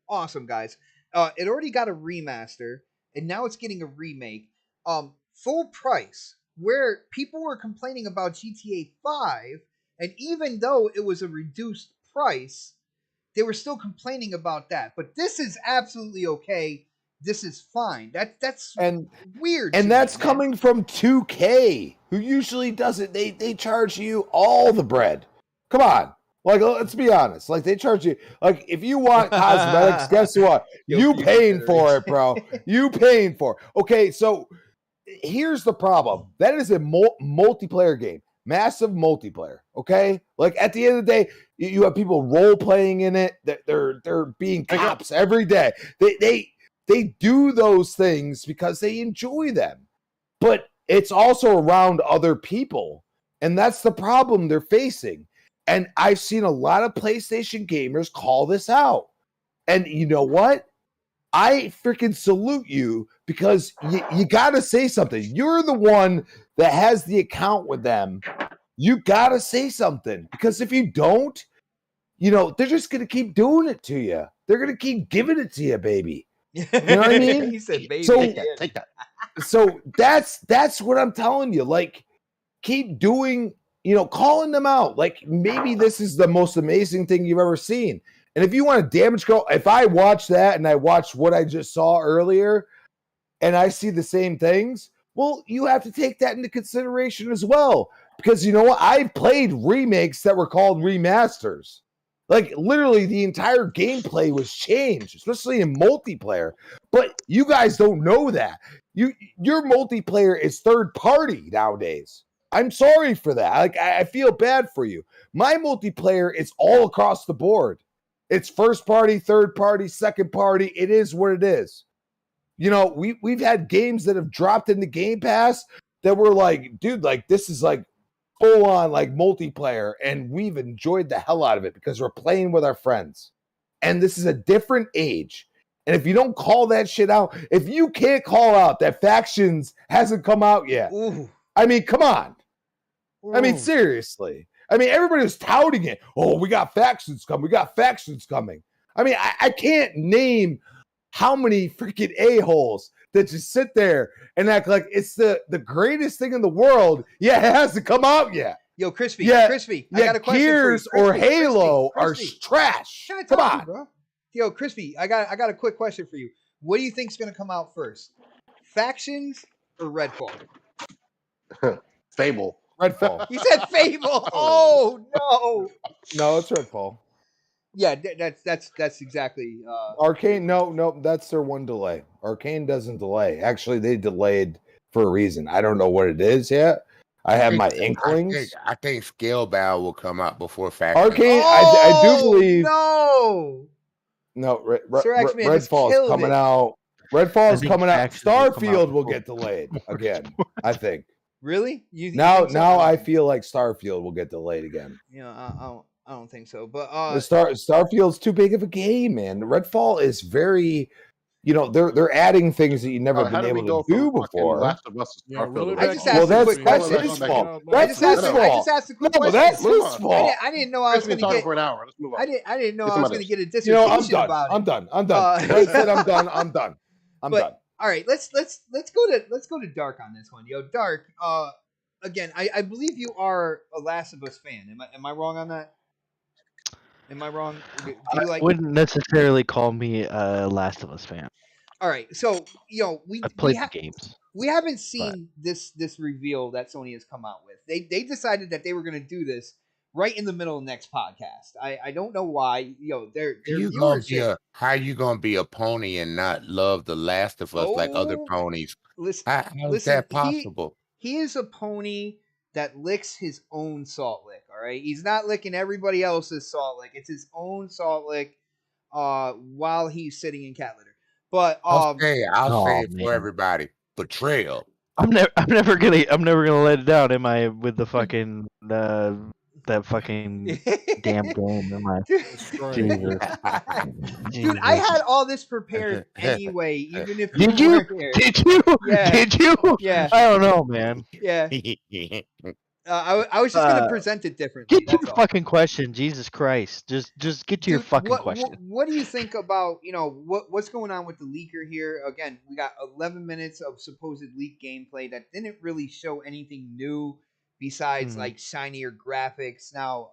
awesome, guys. It already got a remaster, and now it's getting a remake. Full price, where people were complaining about GTA 5, and even though it was a reduced price, they were still complaining about that. But this is absolutely okay. This is fine. That's weird. And that's coming from 2K, who usually does it. They charge you all the bread. Come on. Like, let's be honest. Like, they charge you. Like, if you want cosmetics, guess what? You paying for it, bro. You paying for it. Okay, so here's the problem. That is a multiplayer game. Massive multiplayer. Okay? Like, at the end of the day, you have people role-playing in it. They're being cops every day. They do those things because they enjoy them. But it's also around other people. And that's the problem they're facing. And I've seen a lot of PlayStation gamers call this out. And you know what? I freaking salute you, because you got to say something. You're the one that has the account with them. You got to say something, because if you don't, they're just going to keep doing it to you. they're gonna keep giving it to you, baby. You know what I mean? He said, "Baby, So, Take that. so that's what I'm telling you. Like, keep doing, calling them out. Like, maybe this is the most amazing thing you've ever seen. And if you want to damage control, if I watch that and I watch what I just saw earlier, and I see the same things, well, you have to take that into consideration as well. Because you know what? I've played remakes that were called remasters. Like, literally, the entire gameplay was changed, especially in multiplayer. But you guys don't know that. Your multiplayer is third party nowadays. I'm sorry for that. Like, I feel bad for you. My multiplayer is all across the board. It's first party, third party, second party. It is what it is. We've had games that have dropped into Game Pass that were like, dude, like, this is like full on like multiplayer, and we've enjoyed the hell out of it because we're playing with our friends. And this is a different age. And if you don't call that shit out, if you can't call out that Factions hasn't come out yet, I mean, come on. I mean, seriously. I mean, everybody was touting it. Oh, we got Factions coming. We got Factions coming. I mean, I can't name how many freaking a-holes that just sit there and act like it's the greatest thing in the world. Yeah, it hasn't come out yet. Yo, Crispy, Yeah, Crispy, I got a question Gears for you. or Halo Crispy. are trash. Can I Come talk to on. you, bro? Yo, Crispy, I got a quick question for you. What do you think's gonna come out first? Factions or Redfall? Fable. Redfall. He said Fable. Oh no. No, it's Redfall. Yeah, that's exactly. Arcane, no, that's their one delay. Arcane doesn't delay. Actually, they delayed for a reason. I don't know what it is yet. I have my inklings. I think Scalebound will come out before Factions. Arcane, I do believe. No, Redfall is coming out. Redfall is coming out. Starfield will before. get delayed again. I think. Really? You Now think so? I feel like Starfield will get delayed again. I don't think so. But Starfield's too big of a game, man. Redfall is very, they're adding things that you never been able to do before. Last of Us to Starfield. I just asked a quick that's question. his fault. I That's just his fault. asked a quick No, question. that's his fault. I didn't know I was going to get. For an hour. Let's move on. I didn't know Get I was some going to get a I'm dissertation done. about it. I'm done. I said I'm done. I'm done. I'm done. All right, let's go to Dark on this one. Yo, Dark. Again, I believe you are a Last of Us fan. Am I wrong on that? Am I wrong? Do you I wouldn't necessarily call me a Last of Us fan. All right, so I played the games. We haven't seen this reveal that Sony has come out with. They decided that they were going to do this right in the middle of next podcast. I don't know why. Their how you gonna be a pony and not love The Last of Us like other ponies? How is that possible? He is a pony that licks his own salt lick. All right, he's not licking everybody else's salt lick. It's his own salt lick. While he's sitting in cat litter. But I'll say it for everybody. Betrayal. I'm never gonna let it down. Am I with the fucking that fucking damn game? Am I? Jesus. Dude, I had all this prepared anyway. Even if Did you? weren't here. Did you? Yeah. Did you? Yeah. I don't know, man. Yeah. I was just gonna present it differently. Get to your fucking question, Jesus Christ! Just get to your fucking question. What do you think about what's going on with the leaker here? Again, we got 11 minutes of supposed leak gameplay that didn't really show anything new besides like shinier graphics. Now,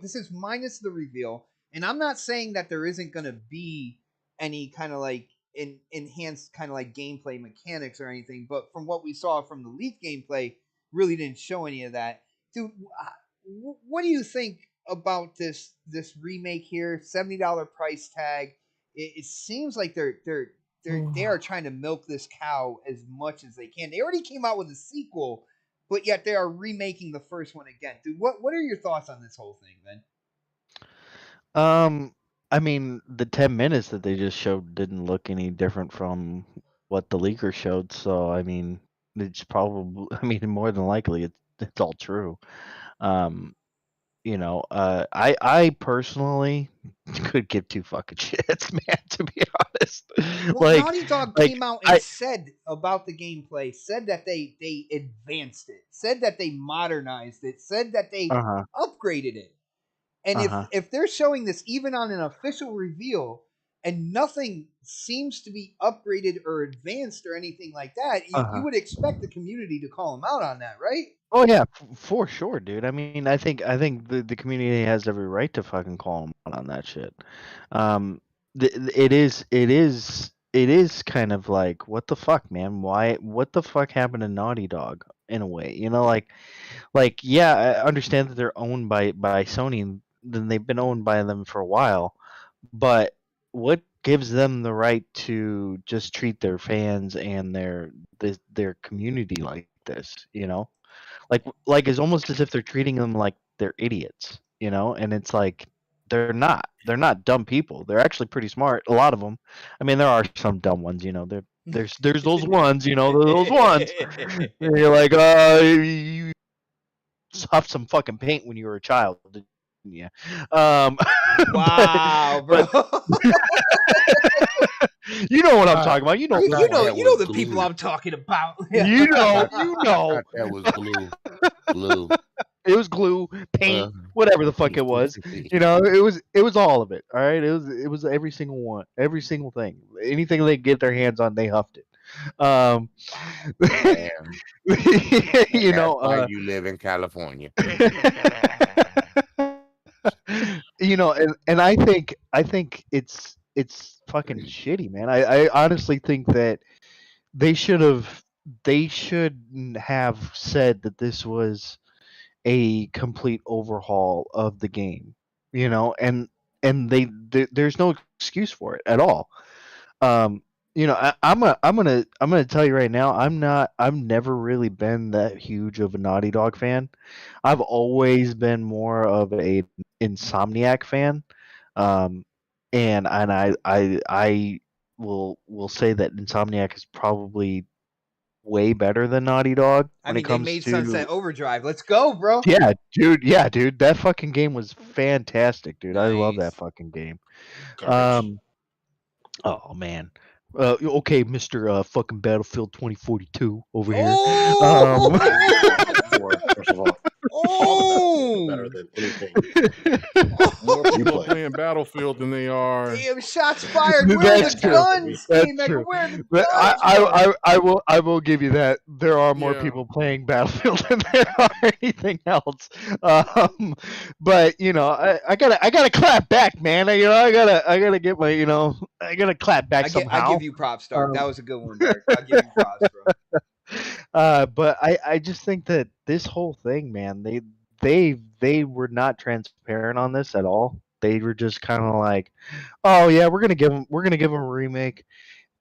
this is minus the reveal, and I'm not saying that there isn't gonna be any kind of like enhanced kind of like gameplay mechanics or anything, but from what we saw from the leak gameplay, really didn't show any of that. Dude, what do you think about this remake here? $70 price tag. It seems like they are trying to milk this cow as much as they can. They already came out with a sequel, but yet they are remaking the first one again. Dude, what are your thoughts on this whole thing, man? I mean, the 10 minutes that they just showed didn't look any different from what the leaker showed. So, I mean, it's probably, more than likely it's all true. I personally could give two fucking shits, man, to be honest. Well, Naughty Dog came out and said about the gameplay, said that they advanced it, said that they modernized it, said that they upgraded it. And if they're showing this even on an official reveal, and nothing seems to be upgraded or advanced or anything like that. You would expect the community to call them out on that, right? Oh yeah, for sure, dude. I mean, I think the community has every right to fucking call them out on that shit. Um, it is kind of like, what the fuck, man? What the fuck happened to Naughty Dog in a way? You know, like yeah, I understand that they're owned by Sony, and then they've been owned by them for a while, but what gives them the right to just treat their fans and their community like this? You know, like it's almost as if they're treating them like they're idiots, you know, and it's like they're not dumb people. They're actually pretty smart, a lot of them. I mean, there are some dumb ones, you know. There's those ones, you know, those ones. You're like, you huffed some fucking paint when you were a child, didn't you? Wow, bro. You know what I'm talking about. You know the people I'm talking about. You know. That was glue. It was glue, paint, whatever the fuck it was. You know, it was all of it. All right, it was every single one, every single thing. Anything they get their hands on, they huffed it. You know, why you live in California. You know, and I think it's fucking shitty, man. I honestly think that they should have said that this was a complete overhaul of the game, you know, and there's no excuse for it at all. You know, I'm gonna tell you right now, I've never really been that huge of a Naughty Dog fan. I've always been more of a Insomniac fan. And I will say that Insomniac is probably way better than Naughty Dog I when mean, it comes they made to Sunset Overdrive. Let's go, bro. Yeah, dude, that fucking game was fantastic, dude. I love that fucking game. Oh man. Okay, Mr. Fucking Battlefield 2042 over here. First of all, better than anything. More people playing Battlefield than they are. Damn, shots fired. Where are the guns? That's true. Where are the But guns? I will give you that. There are more people playing Battlefield than there are anything else. But you know, I gotta clap back, man. You know, I gotta get my, you know, I gotta clap back somehow. I give you props, Stark. That was a good one, Dark. I'll give you props, bro. But I just think that this whole thing, man, they were not transparent on this at all. They were just kind of like, oh yeah, we're gonna give them a remake.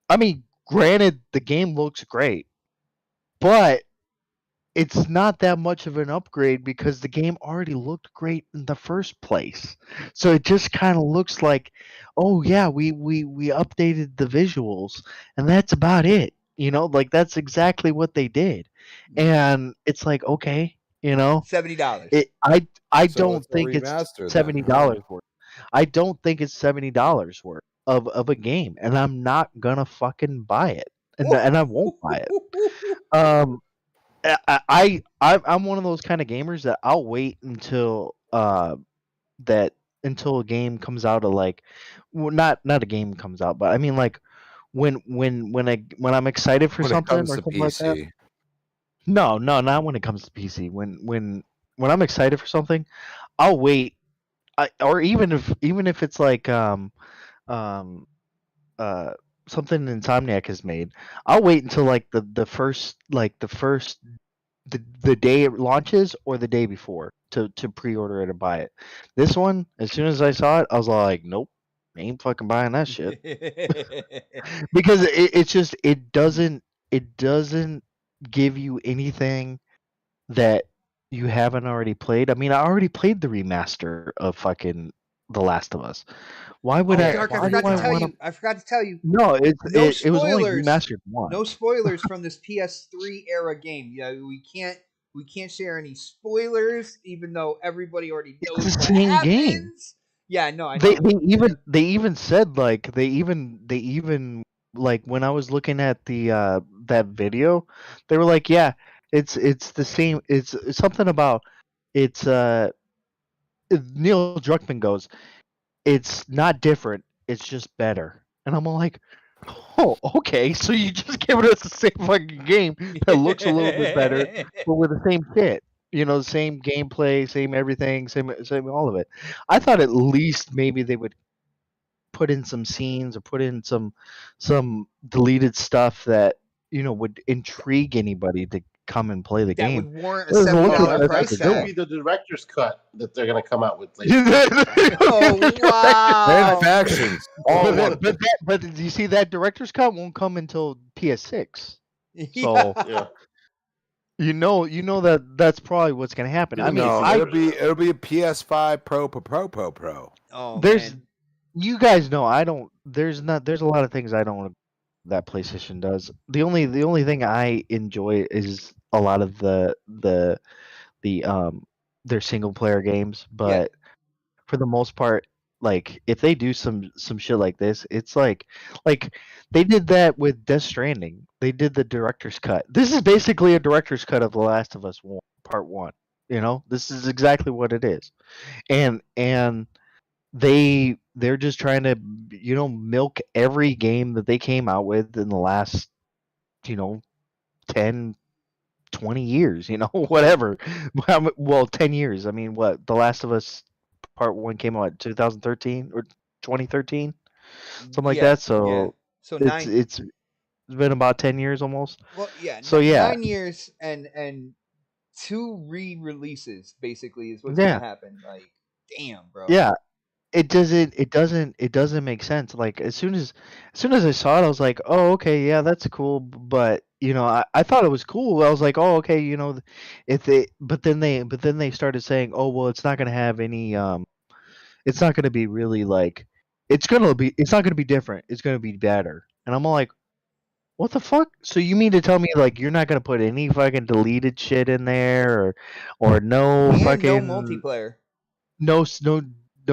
I mean, granted, the game looks great, but it's not that much of an upgrade because the game already looked great in the first place. So it just kind of looks like, oh yeah, we updated the visuals and that's about it. You know, like that's exactly what they did. And it's like, okay, you know, $70. I don't think it's $70 worth. I don't think it's $70 worth of a game, and I'm not gonna fucking buy it. And I won't buy it. I'm one of those kind of gamers that I'll wait until until a game comes out of like, well, not a game comes out, but I mean like when I'm excited for something or something like that. No, not when it comes to PC. When I'm excited for something, I'll wait. Or even if it's like something Insomniac has made, I'll wait until like the first the day it launches or the day before to pre-order it and buy it. This one, as soon as I saw it, I was like, nope, I ain't fucking buying that shit. Because it doesn't give you anything that you haven't already played. I mean, I already played the remaster of fucking The Last of Us. Why would I? Dark, I forgot to tell you. No, it was only spoilers. remastered one. No spoilers from this PS3 era game. Yeah, we can't share any spoilers, even though everybody already knows It's the what same happens. game. Yeah, no, I know. They even said like they even like when I was looking at the that video, they were like, yeah, it's the same. It's something about it's Neil Druckmann goes, it's not different. it's just better. And I'm all like, oh, okay, so you just giving us the same fucking game that looks a little bit better, but with the same shit. The same gameplay, same everything, same all of it. I thought at least maybe they would put in some scenes or put in some deleted stuff that would intrigue anybody to come and play the That game. would warrant a It doesn't look like $70 that's what price they're That would doing. be the director's cut that they're going to come out with later. Oh wow! And factions. All one. But you see that director's cut won't come until PS6. So Yeah. you know that's probably what's gonna happen. I mean, No, it'll be a PS5 Pro. Oh there's man. you guys know I don't. There's a lot of things I don't that PlayStation does. The only thing I enjoy is a lot of the their single player games, but for the most part, like if they do some shit like this, it's like they did that with Death Stranding. They did the director's cut. This is basically a director's cut of The Last of Us Part 1. This is exactly what it is. And they're just trying to milk every game that they came out with in the last 10 20 years, whatever. Well, 10 years. I mean, what? The Last of Us Part 1 came out in 2013 or 2013? Something like that. So So it's been about 10 years almost. Well, yeah. So yeah. 9 years and 2 re-releases basically is what's gonna happen. Like, damn, bro. Yeah. It doesn't make sense. Like as soon as I saw it, I was like, oh, okay, yeah, that's cool. But I thought it was cool. I was like, oh, okay, if they, but then they started saying, oh, well, it's not gonna have any, it's not gonna be really like, it's not gonna be different. It's gonna be better. And I'm all like, what the fuck? So you mean to tell me like you're not gonna put any fucking deleted shit in there or no And fucking no multiplayer. No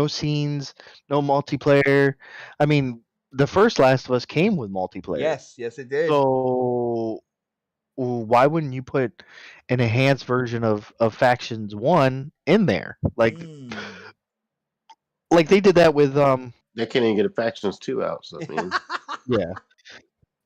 scenes, no multiplayer. I mean, the first Last of Us came with multiplayer. Yes, it did. So why wouldn't you put an enhanced version of Factions 1 in there? Like they did that with They can't even get a Factions 2 out, so I mean yeah.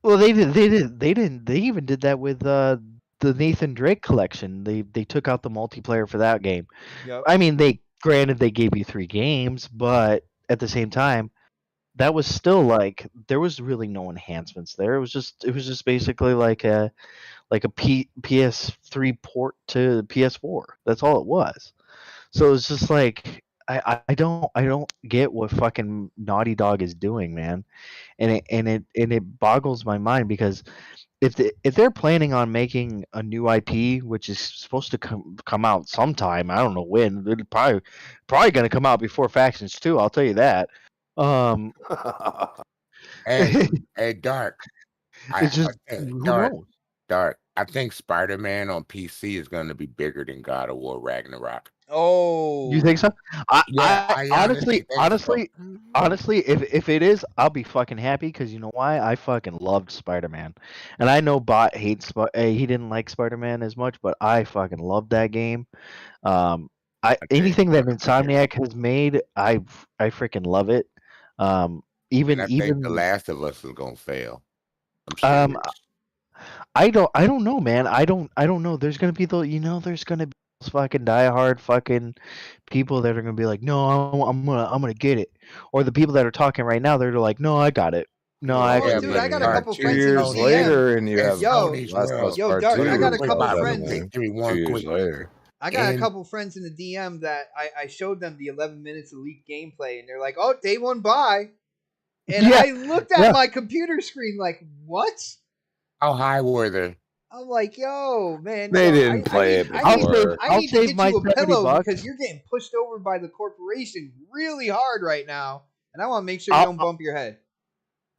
Well, they even did that with the Nathan Drake collection. They took out the multiplayer for that game. Yep. I mean, granted they gave you 3 games, but at the same time, that was still like there was really no enhancements there. It was just basically like a PS3 port to PS4. That's all it was. So it's just like I don't get what fucking Naughty Dog is doing, man. And it boggles my mind because if they're planning on making a new IP, which is supposed to come out sometime, I don't know when. It's probably going to come out before Factions 2. I'll tell you that. Hey, Dark. It's just who knows? Dark. I think Spider-Man on PC is going to be bigger than God of War Ragnarok. Oh, You think so? I honestly, honestly think so. if it is, I'll be fucking happy because you know why? I fucking loved Spider-Man, and I know Bot hates. He didn't like Spider-Man as much, but I fucking loved that game. Anything that Insomniac has made, I freaking love it. Even I think The Last of Us is gonna fail. I'm serious. I don't know, man. I don't know. There's gonna be there's gonna be those fucking diehard fucking people that are gonna be like, no, I'm gonna get it, or the people that are talking right now, they're like, no, I got it. No, I dude, I got a couple 2 friends in years the later, and you have Last of Us Dark, I got a couple friends. 2 years later. I got a couple friends in the DM that I showed them the 11 minutes of leaked gameplay, and they're like, "Oh, day one buy," and I looked at my computer screen like, "What?" How high were they? I'm like, "Yo, man, They didn't play it before. I need to save get you a my pillow $70 because you're getting pushed over by the corporation really hard right now, and I want to make sure you don't bump your head."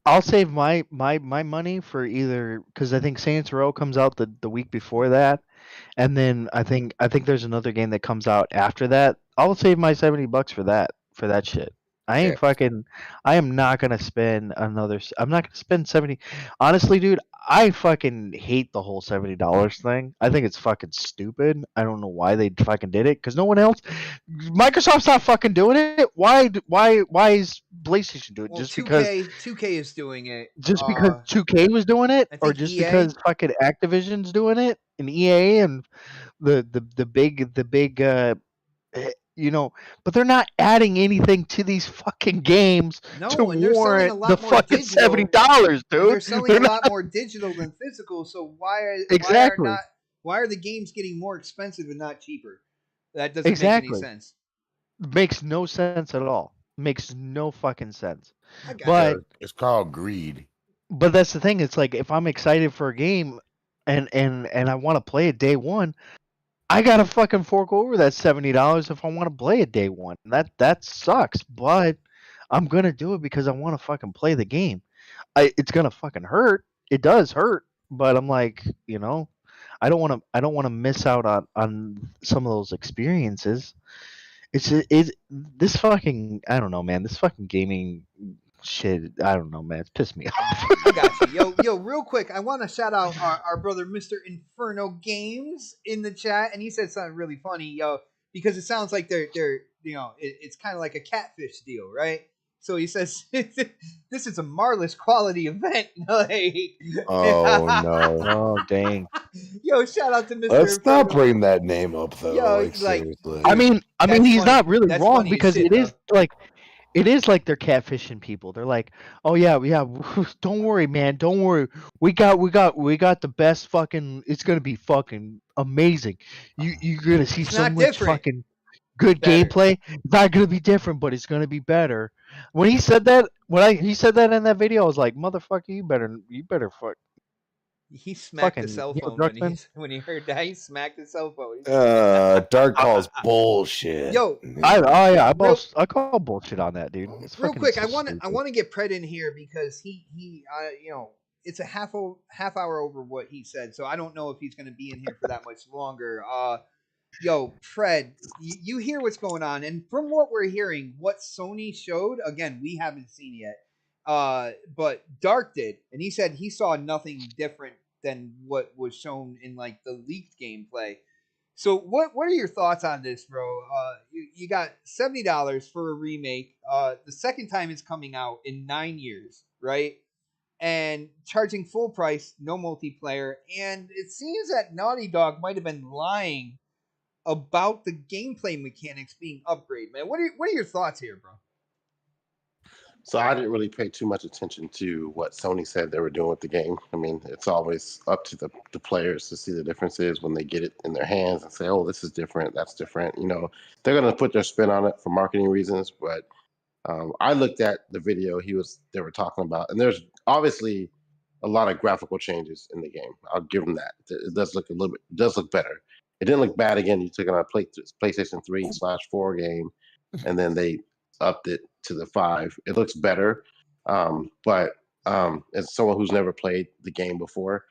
I'll save my money for either because I think Saints Row comes out the week before that, and then I think there's another game that comes out after that. I'll save my $70 for that shit. I ain't fucking. I am not gonna spend another. I'm not gonna spend 70. Honestly, dude, I fucking hate the whole $70 thing. I think it's fucking stupid. I don't know why they fucking did it. Because no one else. Microsoft's not fucking doing it. Why is PlayStation doing it? Well, Just because 2K is doing it. 2K was doing it, I or think just EA. because fucking Activision's doing it, and EA and the big but they're not adding anything to these fucking games to and they're selling a warrant the lot more fucking digital. $70, dude. They're selling a lot more digital than physical. So Exactly. why are the games getting more expensive and not cheaper? That doesn't make any sense. Makes no sense at all. Makes no fucking sense. But it's called greed. But that's the thing. It's like if I'm excited for a game and I want to play it day one, I gotta fucking fork over that $70 if I want to play it day one. That sucks, but I'm gonna do it because I want to fucking play the game. It's gonna fucking hurt. It does hurt, but I'm like, I don't want to miss out on some of those experiences. It's this fucking, I don't know, man. This fucking gaming shit, I don't know, man. It's pissed me off. I got you. Yo, real quick, I want to shout out our brother, Mr. Inferno Games, in the chat, and he said something really funny, because it sounds like they're it's kind of like a catfish deal, right? So he says this is a Marless quality event. Oh no! Oh dang! Yo, shout out to Mr. Let's Inferno. not bring that name up though. Yo, seriously. I mean, he's not really That's wrong funny as because shit, it is like they're catfishing people. They're like, oh yeah, don't worry, man, don't worry. We got the best fucking. It's gonna be fucking amazing. You're gonna see so much fucking good gameplay. It's not gonna be different, but it's gonna be better. When he said that, he said that in that video, I was like, motherfucker, you better fuck. He smacked the cell phone when he heard that. He smacked the cell phone. Dark calls bullshit. Yo, I call bullshit on that, dude. It's real quick, I want stupid. to get Pred in here because he it's a half hour over what he said, so I don't know if he's going to be in here for that much longer. Yo, Pred, you hear what's going on, and from what we're hearing, what Sony showed, again, we haven't seen yet. But Dark did, and he said he saw nothing different than what was shown in like the leaked gameplay. So what are your thoughts on this, bro? You got $70 for a remake. The second time it's coming out in 9 years, right? And charging full price, no multiplayer. And it seems that Naughty Dog might have been lying about the gameplay mechanics being upgraded, man. What are your thoughts here, bro? So I didn't really pay too much attention to what Sony said they were doing with the game. I mean, it's always up to the players to see the differences when they get it in their hands and say, oh, this is different, that's different. They're going to put their spin on it for marketing reasons. But I looked at the video they were talking about, and there's obviously a lot of graphical changes in the game. I'll give them that. It does look better. It didn't look bad. Again, you took it on a PlayStation 3/4 game, and then they upped it to the 5. It looks better, but as someone who's never played the game before,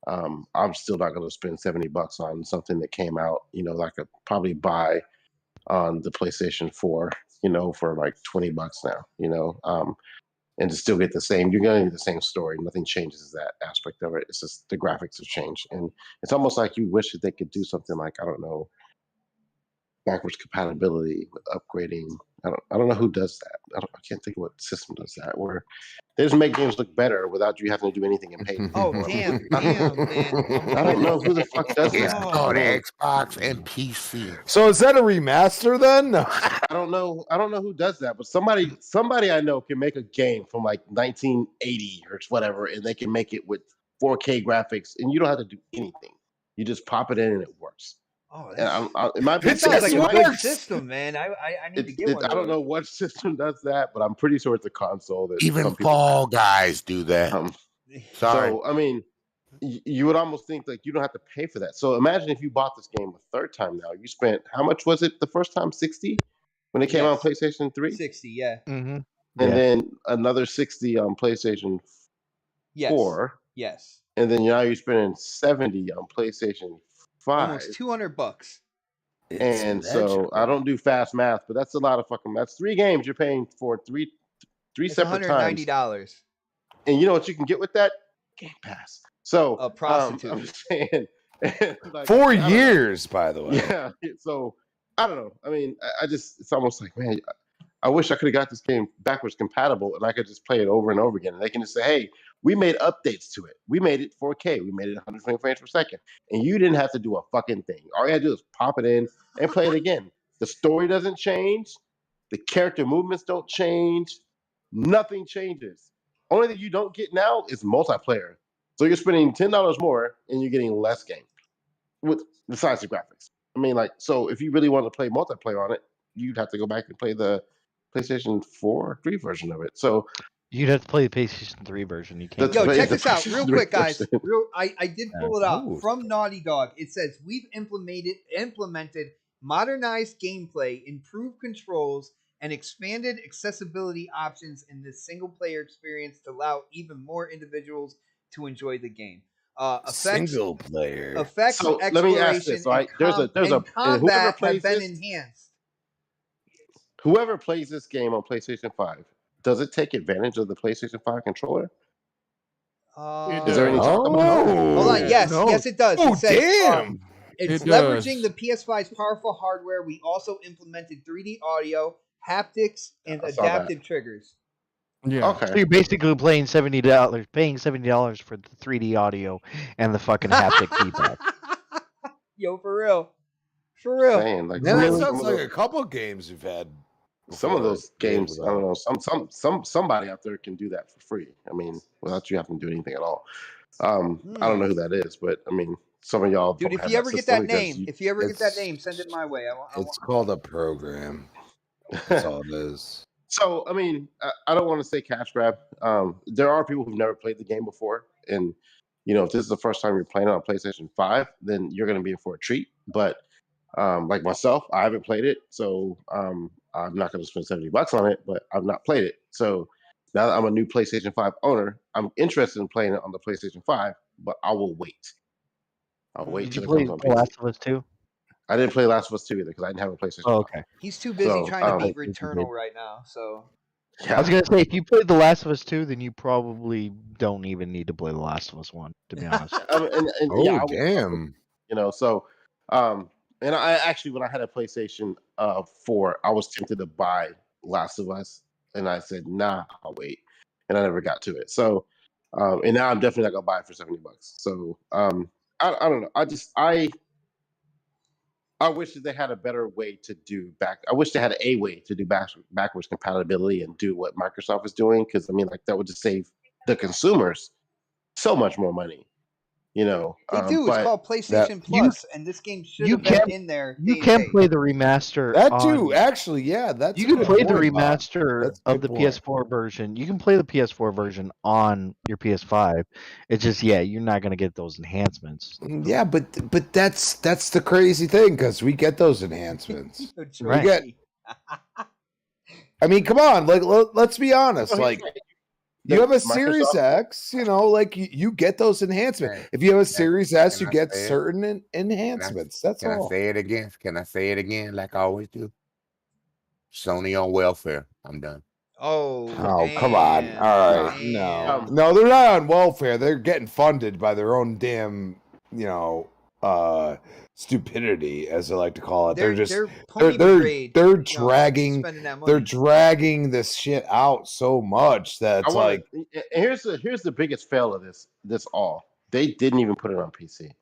I'm still not going to spend $70 on something that came out, that I could probably buy on the PlayStation 4, for like $20 now, and to still get the same. You're going to get the same story. Nothing changes that aspect of it. It's just the graphics have changed, and it's almost like you wish that they could do something like, I don't know, backwards compatibility with upgrading. I don't know who does that. I can't think of what system does that, where they just make games look better without you having to do anything and pay. Oh damn, man! I don't know who the fuck does It's that. called Xbox and PC. So is that a remaster then? No. I don't know who does that, but somebody I know can make a game from like 1980 or whatever, and they can make it with 4K graphics, and you don't have to do anything. You just pop it in and it works. Oh, it might be. That sounds like a good system, man. I need to get one. I don't know what system does that, but I'm pretty sure it's a console that even Fall Guys do that. Sorry. So I mean, you would almost think like you don't have to pay for that. So imagine if you bought this game a third time now. You spent, how much was it the first time? 60 when it came out on PlayStation 3. 60, yeah. Mm-hmm. And then another 60 on PlayStation 4. Yes. And then now you're spending 70 on PlayStation 5. Almost $200. And so I don't do fast math, but that's a lot of fucking. That's 3 games you're paying for three It's separate times. $190. And you know what you can get with that? Game Pass. So A prostitute. I'm just saying. Like, 4 years, by the way. Yeah. So I don't know. I mean, I just it's almost like, man, I wish I could have got this game backwards compatible and I could just play it over and over again. And they can just say, hey, we made updates to it. We made it 4K. We made it 120 frames per second. And you didn't have to do a fucking thing. All you had to do is pop it in and play it again. The story doesn't change. The character movements don't change. Nothing changes. Only thing you don't get now is multiplayer. So you're spending $10 more and you're getting less game with besides the graphics. I mean, like, so if you really want to play multiplayer on it, you'd have to go back and play the PlayStation 4 3 version of it. So you'd have to play the PlayStation 3 version. You can't. Yo, check this out real quick, guys. I did pull it up from Naughty Dog. It says we've implemented modernized gameplay, improved controls, and expanded accessibility options in this single-player experience to allow even more individuals to enjoy the game. Single player effects, so exploration, let me ask this, right? and combat have been enhanced. Whoever plays this game on PlayStation 5, does it take advantage of the PlayStation 5 controller? Is there any talk about that? Hold on. Yes, it does. Oh, it says, damn. It's It leveraging does. the PS5's powerful hardware. We also implemented 3D audio, haptics, and I saw that. adaptive triggers. Yeah. Okay. So you're basically paying $70 for the 3D audio and the fucking haptic feedback. Yo, for real. For real. Saying, like, Yeah, that really, sounds like a couple games you've had. some of those games, I don't know. know. Somebody out there can do that for free. I mean, without you having to do anything at all. I don't know who that is, but I mean, some of y'all. Dude, don't if have you ever get system that because name, send it my way. It's called a program. That's all it is. So, I mean, I don't want to say cash grab. There are people who've never played the game before. And, you know, if this is the first time you're playing it on PlayStation 5, then you're going to be in for a treat. But like myself, I haven't played it. So I'm not going to spend $70 on it, but I've not played it. So now that I'm a new PlayStation 5 owner, I'm interested in playing it on the PlayStation 5, but I will wait. I'll wait Did you till it play comes on The PC. Last of Us 2? I didn't play Last of Us 2 either because I didn't have a PlayStation 5. Oh, okay. He's too busy So, trying to beat you Returnal did. right now. So I was gonna say, if you played The Last of Us 2, then you probably don't even need to play The Last of Us 1, to be honest. Yeah, damn. you know, so and I actually, when I had a PlayStation 4, I was tempted to buy Last of Us, and I said, nah, I'll wait, and I never got to it. So and now I'm definitely not gonna buy it for $70. So I don't know. I wish that they had a better way to do I wish they had a way to do backwards compatibility and do what Microsoft is doing, because I mean, like, that would just save the consumers so much more money. You know, they do. It's called PlayStation Plus, and this game should have been in there. You can play the remaster. That too, actually, yeah. That's you can play the point, Bob. remaster That's a of good the point. PS4 version. You can play the PS4 version on your PS5. It's just, you're not gonna get those enhancements. Yeah, but that's the crazy thing, because we get those enhancements. Right. We get. I mean, come on, like let's be honest. Like, you have a Series X, you know, like you get those enhancements. Hey, if you have a Series S, you I get say it? certain enhancements. That's Can all. I say it again? Can I say it again like I always do? Sony on welfare. I'm done. Oh, come on. All right. No, they're not on welfare. They're getting funded by their own damn, you know, stupidity, as they like to call it. They're dragging this shit out so much that it's like. Here's the biggest fail of this all. They didn't even put it on PC.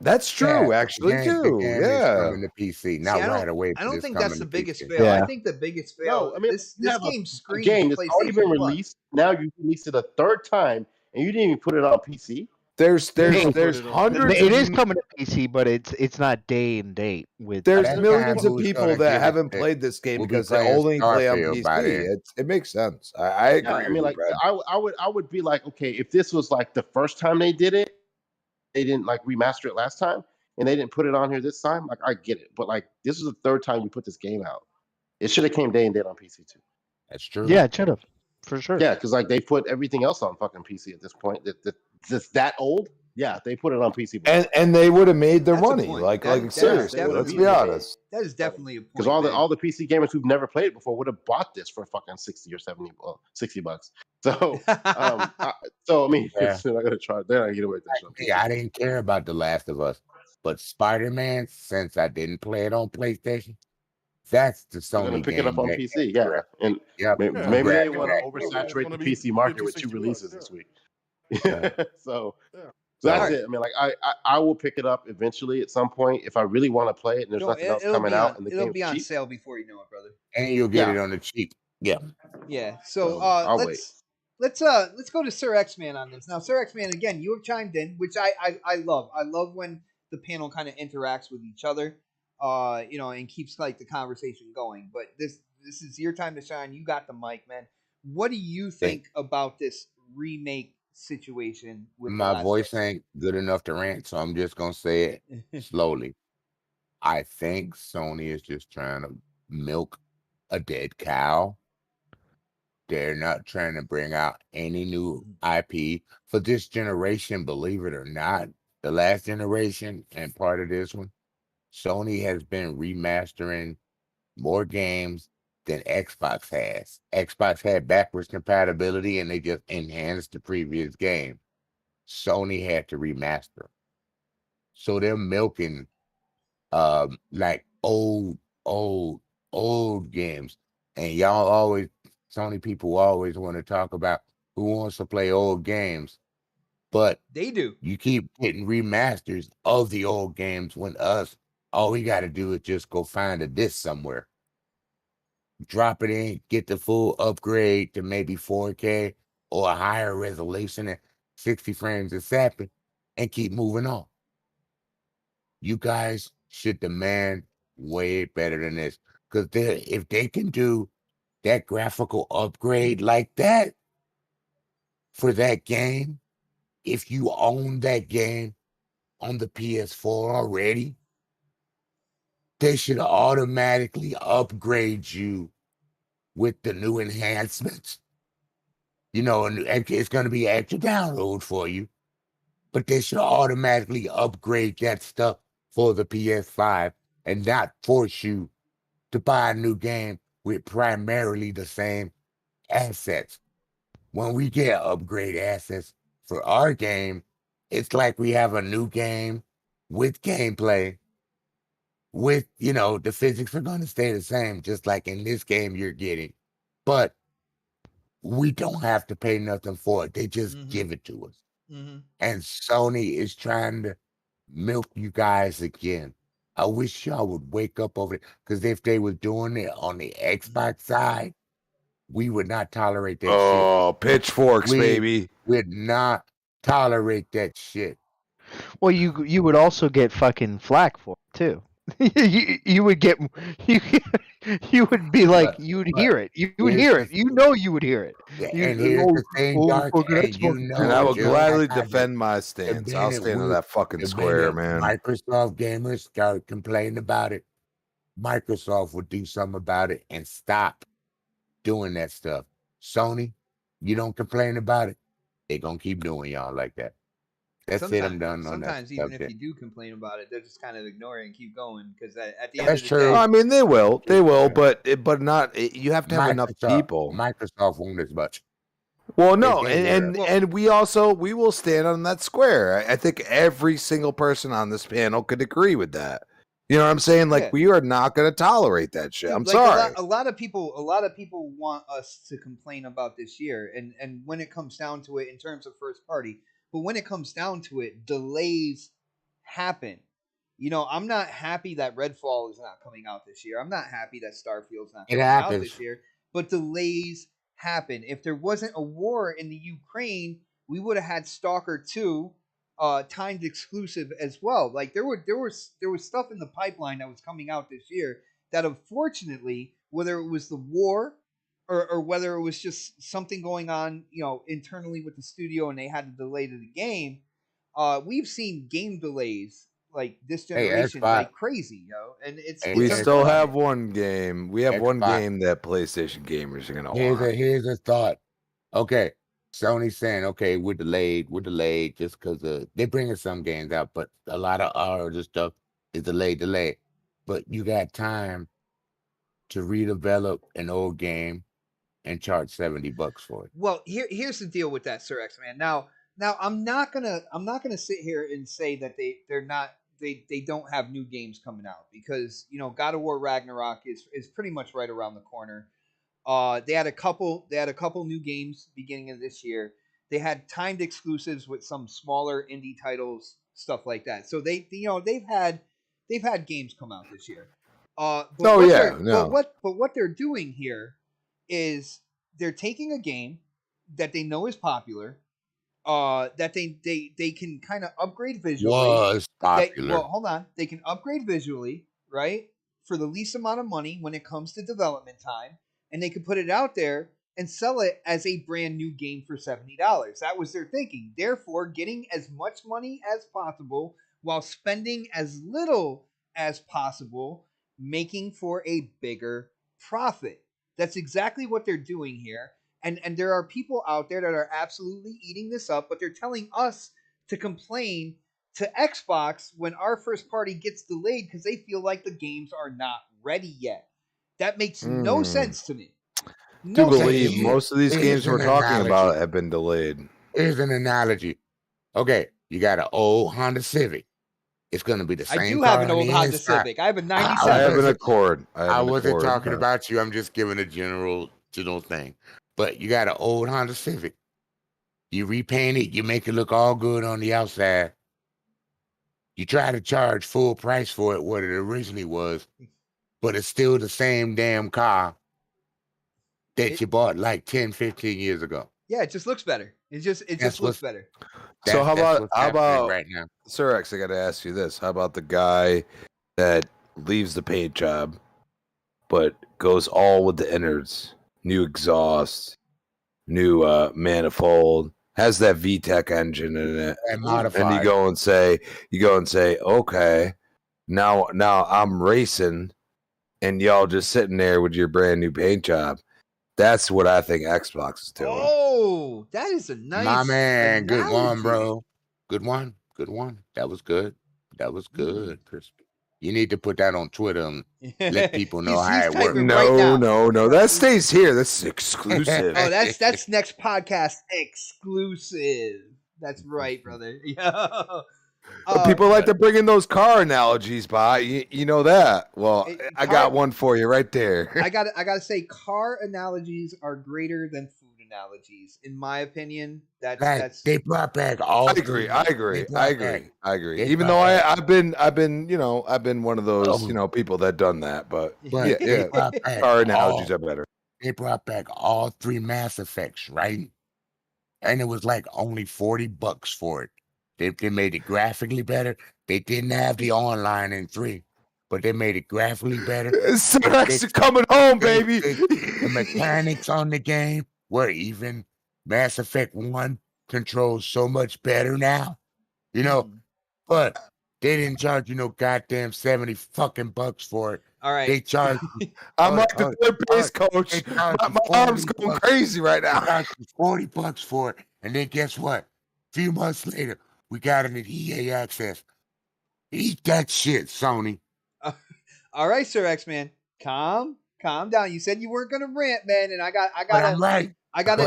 That's true, actually, too. Yeah. Coming to PC, not right away. I don't think that's the biggest fail. I think the biggest fail. No, I mean, this game screams game that's already been PlayStation Plus. released. Now you released it a third time, and you didn't even put it on PC. There's hundreds. It is coming to PC, but it's not day and date. There's millions of people that haven't played this game because they only play on PC. It makes sense. I agree. I mean, like, I would be like, okay, if this was like the first time they did it, they didn't like remaster it last time, and they didn't put it on here this time. Like, I get it, but like, this is the third time you put this game out. It should have came day and date on PC too. That's true. Yeah, it should have, for sure. Yeah, because like they put everything else on fucking PC at this point. That's that old. Yeah, they put it on PC. And they would have made their That's a money. point. Like That is seriously, definitely let's a be point. honest. That is definitely a point. Because all the PC gamers who've never played it before would have bought this for fucking 60 or 70, well, $60. So, I mean, Yeah. they're not gonna try. They're not gonna get away with that shit. I didn't care about The Last of Us, but Spider-Man, since I didn't play it on PlayStation, that's the They're gonna Sony pick game. it up on PC, yeah. And maybe they want to oversaturate the PC market with 2 releases this week. So that's it. I mean, like I will pick it up eventually at some point if I really want to play it and there's nothing else coming out. And the it'll game's be on cheap. sale before you know it, brother. And you'll get it on the cheap. Yeah. Yeah. So I'll wait. let's go to Sir X-Man on this. Now, Sir X-Man, again, you have chimed in, which I love. I love when the panel kind of interacts with each other, and keeps like the conversation going. But this is your time to shine. You got the mic, man. What do you think about this remake situation with My voice ain't good enough to rant, so I'm just gonna say it slowly. I think Sony is just trying to milk a dead cow. They're not trying to bring out any new IP for this generation, believe it or not. The last generation and part of this one, Sony has been remastering more games than Xbox has. Xbox had backwards compatibility and they just enhanced the previous game. Sony had to remaster. So they're milking like old games. And y'all always, Sony people always want to talk about who wants to play old games. But they do. You keep getting remasters of the old games when all we got to do is just go find a disc somewhere. Drop it in, get the full upgrade to maybe 4K or a higher resolution at 60 frames a second and keep moving on. You guys should demand way better than this. Because if they can do that graphical upgrade like that for that game, if you own that game on the PS4 already, they should automatically upgrade you with the new enhancements. And it's going to be extra download for you, but they should automatically upgrade that stuff for the PS5 and not force you to buy a new game with primarily the same assets. When we get upgrade assets for our game, it's like we have a new game with gameplay, with, the physics are going to stay the same, just like in this game you're getting. But we don't have to pay nothing for it. They just give it to us. And Sony is trying to milk you guys again. I wish y'all would wake up over it, because if they were doing it on the Xbox side, we would not tolerate that shit. Oh, pitchforks, baby. We would not tolerate that shit. Well, you would also get fucking flack for it too. you would get you would be like you would hear it. You would hear it. You would hear it. And here's the thing, Dark, and I would gladly defend my stance. I'll stand in that fucking square, man. Microsoft gamers start complaining about it. Microsoft would do something about it and stop doing that stuff. Sony, you don't complain about it, they're gonna keep doing y'all like that. That's it. I'm done on that. Sometimes even if you do complain about it, they'll just kind of ignore it and keep going, because at the end That's of the true. day, I mean, they will, but not. You have to have enough people. Microsoft won't as much. Well, no, and we will stand on that square. I think every single person on this panel could agree with that. You know what I'm saying? Like, we are not going to tolerate that shit. I'm sorry. A lot of people want us to complain about this year, and when it comes down to it, in terms of first party. But when it comes down to it, delays happen. I'm not happy that Redfall is not coming out this year. I'm not happy that Starfield's not coming out this year. But delays happen. If there wasn't a war in the Ukraine, we would have had Stalker 2 timed exclusive as well. Like there was stuff in the pipeline that was coming out this year that, unfortunately, whether it was the war or whether it was just something going on, internally with the studio and they had to delay to the game, we've seen game delays like this generation like crazy, and we still have one game. We have one game that PlayStation gamers are gonna want. Here's a thought. Okay, Sony's saying, okay, we're delayed just because they're bringing some games out, but a lot of our other stuff is delayed. But you got time to redevelop an old game and charge $70 for it. Well, here's the deal with that, Sir X Man. Now I'm not gonna sit here and say that they don't have new games coming out, because God of War Ragnarok is pretty much right around the corner. They had a couple new games beginning of this year. They had timed exclusives with some smaller indie titles, stuff like that. So they've had games come out this year. But what they're doing here is they're taking a game that they know is popular, that they can kind of upgrade visually. Was popular. Hold on. They can upgrade visually, right, for the least amount of money when it comes to development time, and they could put it out there and sell it as a brand new game for $70. That was their thinking. Therefore, getting as much money as possible while spending as little as possible, making for a bigger profit. That's exactly what they're doing here. And there are people out there that are absolutely eating this up, but they're telling us to complain to Xbox when our first party gets delayed because they feel like the games are not ready yet. That makes no sense to me. Do believe most of these games we're talking about have been delayed. Here's an analogy. Okay, you got an old Honda Civic. It's going to be the same. I do have an old Honda Civic. I have a 97. I have an Accord. I wasn't talking about you. I'm just giving a general thing. But you got an old Honda Civic. You repaint it. You make it look all good on the outside. You try to charge full price for it, what it originally was, but it's still the same damn car that you bought like 10, 15 years ago. Yeah, it just looks better. It just looks better. So how about right now, Sir X? I got to ask you this: how about the guy that leaves the paint job, but goes all with the innards, new exhaust, new manifold, has that VTEC engine in it, and modified. And you go and say, okay, now I'm racing, and y'all just sitting there with your brand new paint job. That's what I think Xbox is doing. Oh, that is a nice, my man. analogy. Good one, bro. Good one. That was good, Crispy. You need to put that on Twitter and let people know how it works. No. That stays here. That's exclusive. Oh, that's next podcast exclusive. That's right, brother. Yeah. People like to bring in those car analogies, Bot. You know that. Well, I got one for you right there. I gotta say, car analogies are greater than food analogies, in my opinion. That's they brought back all. I agree. Even though I've been one of those people that done that, but car analogies are better. They brought back all 3 Mass Effects, right? And it was like only $40 for it. They made it graphically better. They didn't have the online in 3, but they made it graphically better. It's coming home, baby. The mechanics on the game were even. Mass Effect 1 controls so much better now, but they didn't charge goddamn $70 for it. All right, they charged. I'm like the third base coach. My arm's going crazy right now. $40 for it, and then guess what? A few months later, we got it at EA Access. Eat that shit, Sony. All right, Sir X Man, calm down. You said you weren't gonna rant, man, and I got. I'm right. I gotta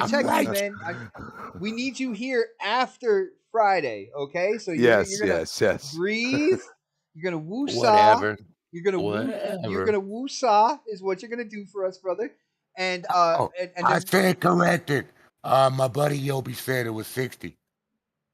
check you, man. We need you here after Friday, okay? So you're gonna breathe. You're gonna woo-saw. You're gonna woo-saw is what you're gonna do for us, brother. And I stand corrected. My buddy Yobi said it was 60,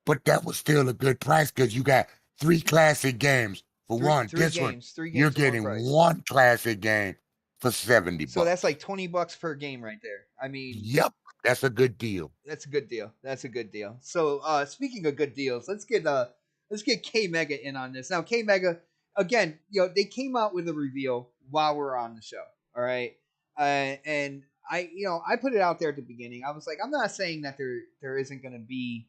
but that was still a good price because you got 3 classic games for one. This one, you're getting 1 classic game for $70. So that's like $20 per game right there. I mean, yep, that's a good deal. That's a good deal. So speaking of good deals, let's get K Mega in on this. Now, K Mega, again, they came out with a reveal while we're on the show. All right, and I put it out there at the beginning. I was like, I'm not saying that there isn't going to be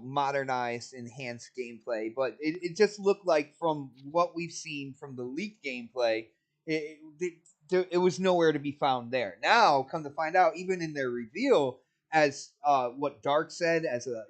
modernized, enhanced gameplay, but it just looked like, from what we've seen from the leaked gameplay, it was nowhere to be found there. Now, come to find out, even in their reveal, as what Dark said, as a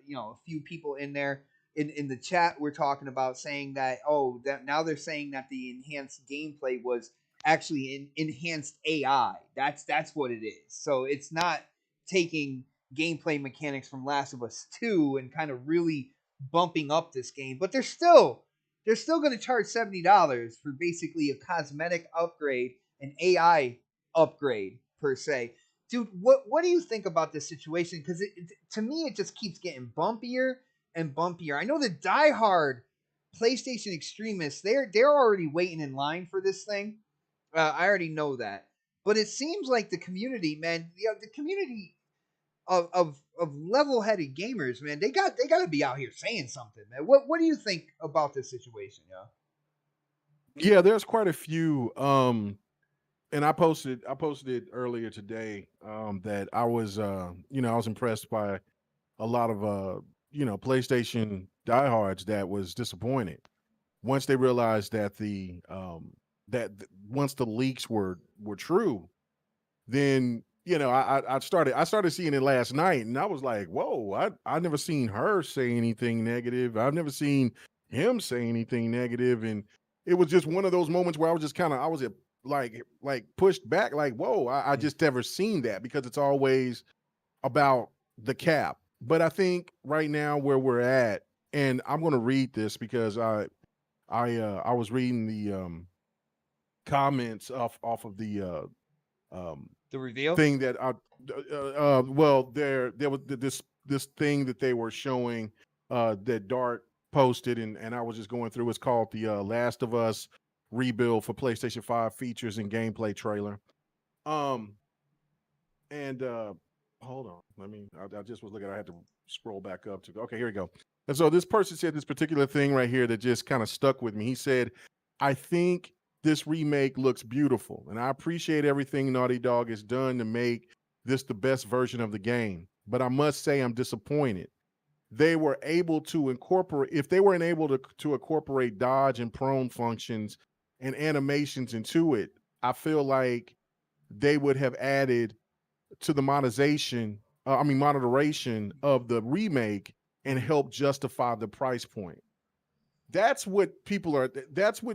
few people in there in the chat were talking about, saying that that now they're saying that the enhanced gameplay was actually enhanced AI. That's what it is. So it's not taking gameplay mechanics from Last of Us 2 and kind of really bumping up this game, but they're still going to charge $70 for basically a cosmetic upgrade, an AI upgrade per se. Dude, what do you think about this situation? Because to me, it just keeps getting bumpier and bumpier. I know the diehard PlayStation extremists, they're already waiting in line for this thing. I already know that, but it seems like the community, man, the community of level-headed gamers, man, they got to be out here saying something, man. What do you think about this situation, yo? Yeah, there's quite a few. And I posted it earlier today. That I was, I was impressed by a lot of, PlayStation diehards that was disappointed once they realized that once the leaks were true, then I started seeing it last night, and I was like, whoa, I never seen her say anything negative. I've never seen him say anything negative, and it was just one of those moments where I was just like pushed back, like, whoa, I just never seen that, because it's always about the cap. But I think right now where we're at, and I'm going to read this because I was reading the comments off of the reveal thing that there was this thing that they were showing that Dark posted, and I was just going through. It's called the Last of Us rebuild for PlayStation 5 features and gameplay trailer. And hold on, I just was looking. I had to scroll back up to. Okay, here we go. And so this person said this particular thing right here that just kind of stuck with me. He said, "I think this remake looks beautiful, and I appreciate everything Naughty Dog has done to make this the best version of the game. But I must say I'm disappointed. They were able to incorporate, if they weren't able to incorporate dodge and prone functions and animations into it, I feel like they would have added to the moderation of the remake and help justify the price point." That's what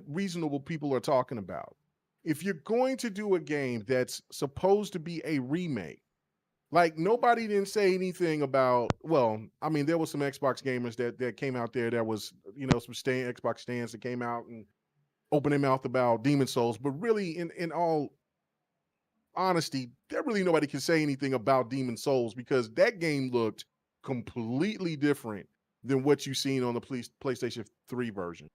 reasonable people are talking about. If you're going to do a game that's supposed to be a remake, like, nobody didn't say anything about, well, there was some Xbox gamers that came out there that was, some Xbox stands that came out and opened their mouth about Demon Souls, but really in all honesty, there really nobody can say anything about Demon Souls, because that game looked completely different than what you've seen on the PlayStation 3 version.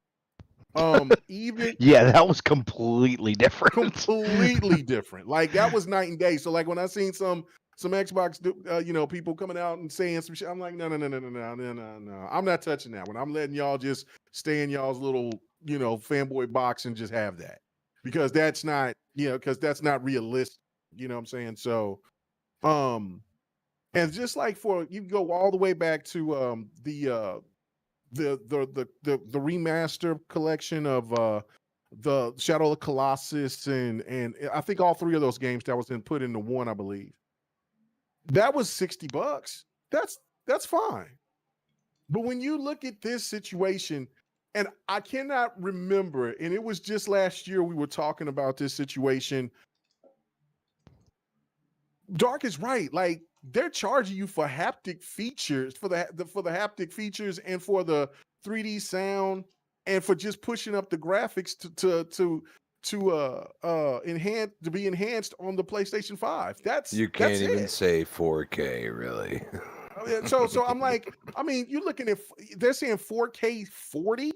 Yeah, that was completely different. Completely different. Like, that was night and day. So, like, when I seen some Xbox, people coming out and saying some shit, I'm like, no. I'm not touching that one. I'm letting y'all just stay in y'all's little, fanboy box and just have that, because that's not, because that's not realistic. You know what I'm saying? So, and just like you go all the way back to the remaster collection of the Shadow of the Colossus and I think all three of those games that was then put into one, I believe. That was $60. That's fine. But when you look at this situation, and I cannot remember, and it was just last year we were talking about this situation. Dark is right. Like, they're charging you for haptic features, for the haptic features, and for the 3D sound, and for just pushing up the graphics to be enhanced on the PlayStation 5. You can't even say 4K, really. So I'm like, you're looking at, they're saying 4K 40,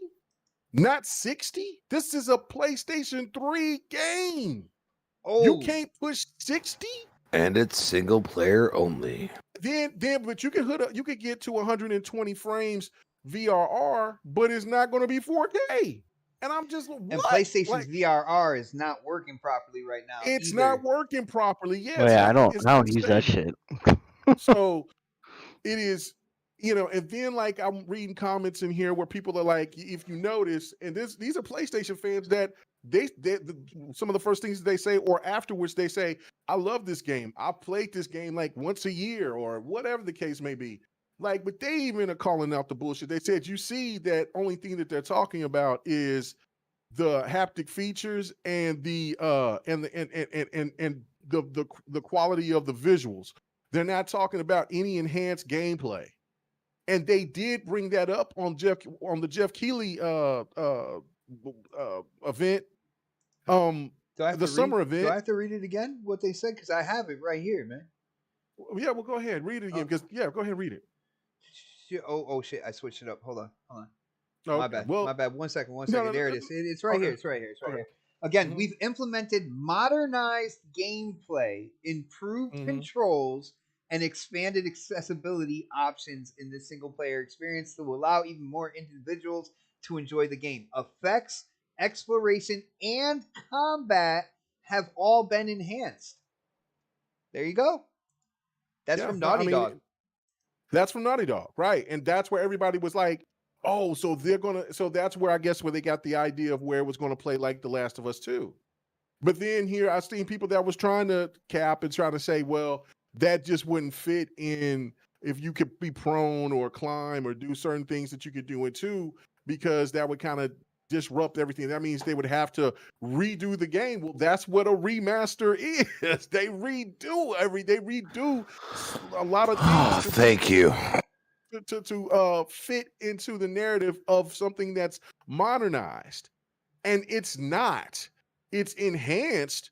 not 60. This is a PlayStation 3 game. Oh, you can't push 60. And it's single player only. But you could get to 120 frames VRR, but it's not going to be 4K. And I'm just, what? And PlayStation's VRR is not working properly right now. It's not working properly. Yes. Well, yeah, I don't use that shit. So it is, and then, I'm reading comments in here where people are like, if you notice, and these are PlayStation fans that some of the first things they say, or afterwards they say, I love this game. I played this game like once a year or whatever the case may be. Like, but they even are calling out the bullshit. They said, you see that only thing that they're talking about is the haptic features and the quality of the visuals. They're not talking about any enhanced gameplay. And they did bring that up on the Jeff Keighley event. Summer event. Do I have to read it again? What they said? Because I have it right here, man. Yeah, well, go ahead, read it again. Because go ahead, read it. Oh shit! I switched it up. Hold on. Okay. My bad. Well, my bad. 1 second. No, there it is. It's right here. It's right here. It's right here. Again, we've implemented modernized gameplay, improved controls, and expanded accessibility options in this single player experience to allow even more individuals to enjoy the game. Effects, exploration, and combat have all been enhanced. There you go. That's from Naughty Dog. That's from Naughty Dog, right? And that's where everybody was like, oh, so that's where I guess where they got the idea of where it was gonna play like The Last of Us 2. But then here I've seen people that was trying to cap and trying to say, well, that just wouldn't fit in if you could be prone or climb or do certain things that you could do in 2, because that would kind of disrupt everything. That means they would have to redo the game. Well, that's what a remaster is. They redo a lot of things. Oh, thank you. To fit into the narrative of something that's modernized. And it's not. It's enhanced,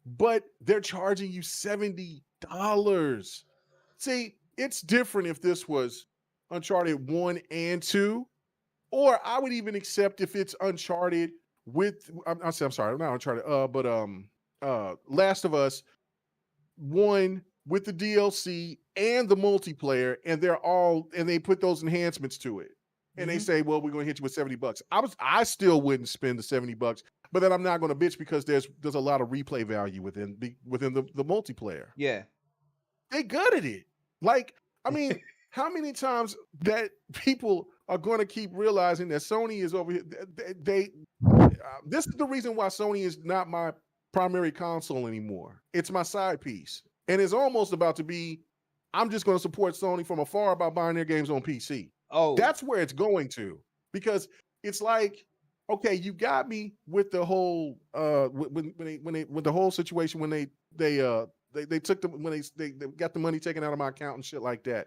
but they're charging you $70. See, it's different if this was Uncharted 1 and 2. Or I would even accept if it's Uncharted with I'm sorry, not Uncharted, Last of Us 1 with the DLC and the multiplayer, and they put those enhancements to it. And they say, well, we're gonna hit you with $70. I still wouldn't spend the $70, but then I'm not gonna bitch because there's a lot of replay value within the multiplayer. Yeah. They good at it. Like, I mean, how many times that people are going to keep realizing that Sony is over here? This is the reason why Sony is not my primary console anymore. It's my side piece. And it's almost about to be, I'm just going to support Sony from afar by buying their games on PC. Oh. That's where it's going to. Because it's like, okay, you got me with the whole with the whole situation when they took when they got the money taken out of my account and shit like that.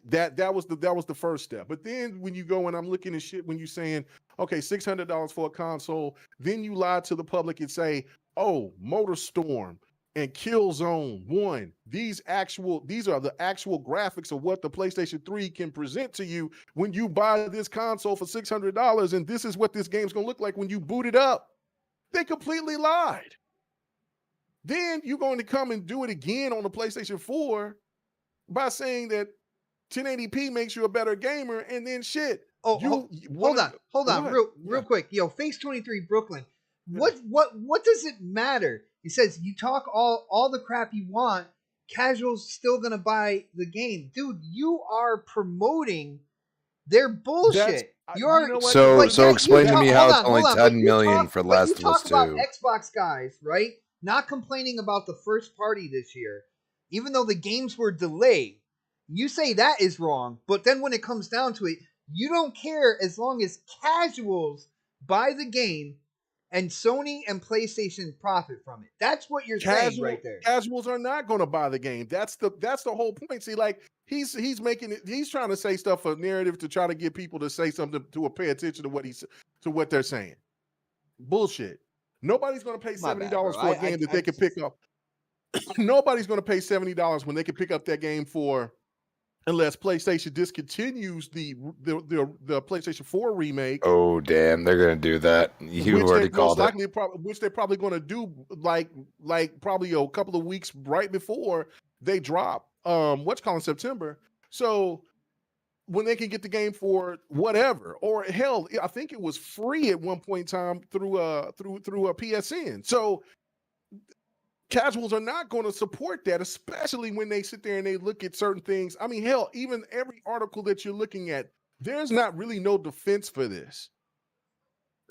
That was the first step. But then when you go and I'm looking at shit when you're saying, okay, $600 for a console, then you lie to the public and say, oh, MotorStorm and Killzone 1, these are the actual graphics of what the PlayStation 3 can present to you when you buy this console for $600, and this is what this game's gonna look like when you boot it up. They completely lied. Then you're going to come and do it again on the PlayStation 4 by saying that 1080p makes you a better gamer, and then shit. Hold on, real quick. Yo, Face 23 Brooklyn. What does it matter? He says you talk all the crap you want. Casuals still gonna buy the game, dude. You are promoting their bullshit. So explain to me how it's only 10 million for Last of Us 2. You talk about Xbox guys, right? Not complaining about the first party this year, even though the games were delayed. You say that is wrong, but then when it comes down to it, you don't care as long as casuals buy the game and Sony and PlayStation profit from it. That's what you're saying right there. Casuals are not going to buy the game. That's the whole point. See, like he's trying to say stuff for narrative to try to get people to say something, to pay attention to what they're saying. Bullshit. Nobody's going to pay $70 for a game that they can pick up. Nobody's going to pay $70 when they can pick up that game for, unless PlayStation discontinues the PlayStation 4 remake. Oh damn, they're gonna do that. You already called it. Which they're probably gonna do like probably a couple of weeks right before they drop September. So when they can get the game for whatever, or hell, I think it was free at one point in time through a PSN. So casuals are not going to support that, especially when they sit there and they look at certain things. I mean, hell, even every article that you're looking at, there's not really no defense for this.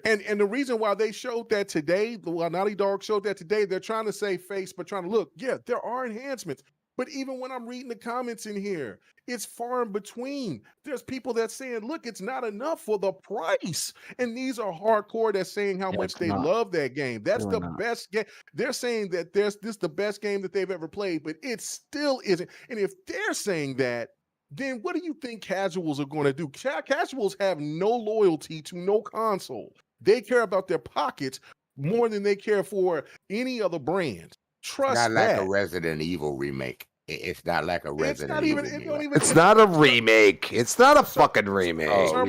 And the reason why they showed that today, while Naughty Dog showed that today, they're trying to save face, but trying to look, yeah, there are enhancements. But even when I'm reading the comments in here, it's far in between. There's people that's saying, look, it's not enough for the price. And these are hardcore that's saying how much they love that game. That's the best game. They're saying that this is the best game that they've ever played, but it still isn't. And if they're saying that, then what do you think casuals are going to do? Casuals have no loyalty to no console. They care about their pockets more than they care for any other brand. Trust not that. like a Resident Evil remake. It's not like a Resident Evil remake. It's not a remake. It's not a fucking remake. Sir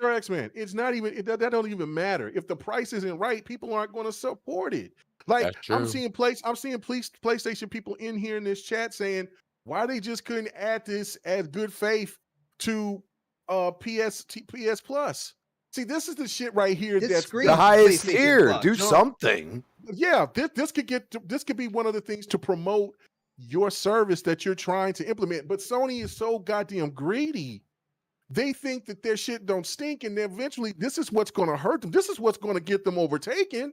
X-Man, it's not even, that don't even matter. If the price isn't right, people aren't going to support it. Like, I'm seeing PlayStation people in here in this chat saying, why they just couldn't add this as good faith to PS Plus. See, this is the shit right here that's the highest tier. Do something. Yeah, this could be one of the things to promote your service that you're trying to implement. But Sony is so goddamn greedy. They think that their shit don't stink, and eventually this is what's going to hurt them. This is what's going to get them overtaken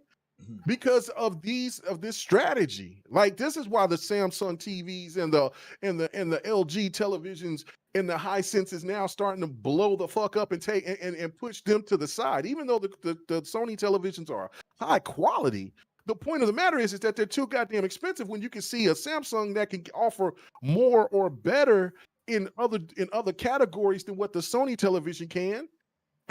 because of this strategy. Like, this is why the Samsung TVs and the LG televisions and the Hisense is now starting to blow the fuck up and take and push them to the side. Even though the Sony televisions are high quality, the point of the matter is that they're too goddamn expensive when you can see a Samsung that can offer more or better in other categories than what the Sony television can.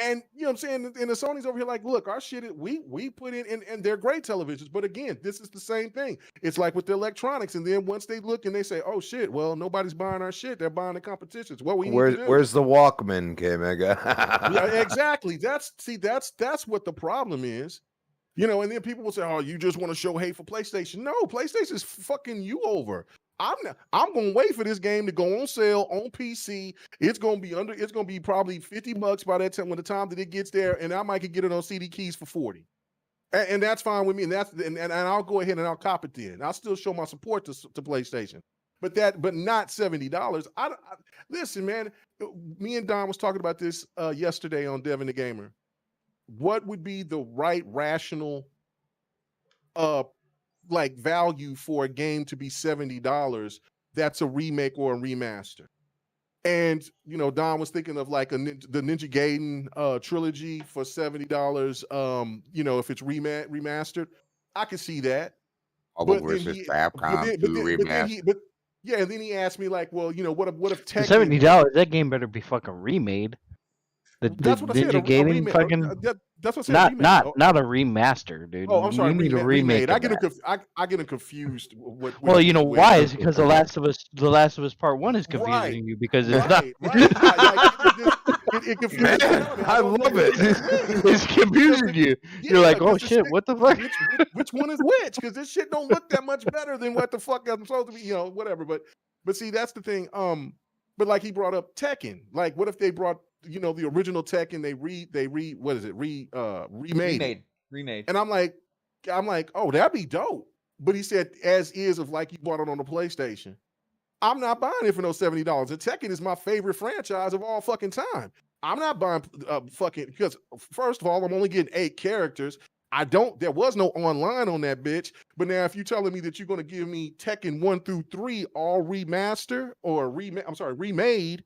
And you know what I'm saying? And the Sony's over here like, look, our shit, we put in, and they're great televisions. But again, this is the same thing. It's like with the electronics. And then once they look and they say, oh shit, well, nobody's buying our shit. They're buying the competitions. What we need to do. Where's the Walkman, K-Mega? Yeah, exactly. That's what the problem is. You know, and then people will say, oh, you just want to show hate for PlayStation. No, PlayStation's fucking you over. I'm gonna wait for this game to go on sale on PC. It's gonna be probably $50 by that time, when the time that it gets there, and I might get it on CD keys for $40. And that's fine with me. And I'll go ahead and I'll cop it then. I'll still show my support to PlayStation. But not $70. Listen, man, me and Don was talking about this yesterday on Devin the Gamer. What would be the right rational like value for a game to be $70 that's a remake or a remaster? And you know, Don was thinking of like the Ninja Gaiden trilogy for $70. You know, if it's remastered, I could see that. Marvel versus Capcom 2 remastered. Yeah, and then he asked me like, well, you know, what if Tekken, $70? That game better be fucking remade. That's what I said. Gaiden fucking. That's what I said. Not a remaster, dude. Oh, I'm sorry. You need a remake. I get them confused. Well, you know why? Is because The Last of Us Part 1 is confusing you because it's not. It confuses me. I love it. It's confusing you. You're like, oh shit, what the fuck? Which one is which? Because this shit don't look that much better than what the fuck I'm supposed to be. You know, whatever. But see, that's the thing. But like he brought up Tekken. Like, what if they brought, you know, the original Tekken, remade. And I'm like, oh, that'd be dope. But he said, as is, of like you bought it on the PlayStation. I'm not buying it for no $70. And Tekken is my favorite franchise of all fucking time. I'm not buying because first of all, I'm only getting 8 characters. There was no online on that bitch. But now if you're telling me that you're going to give me Tekken 1 through 3 all remaster or remade,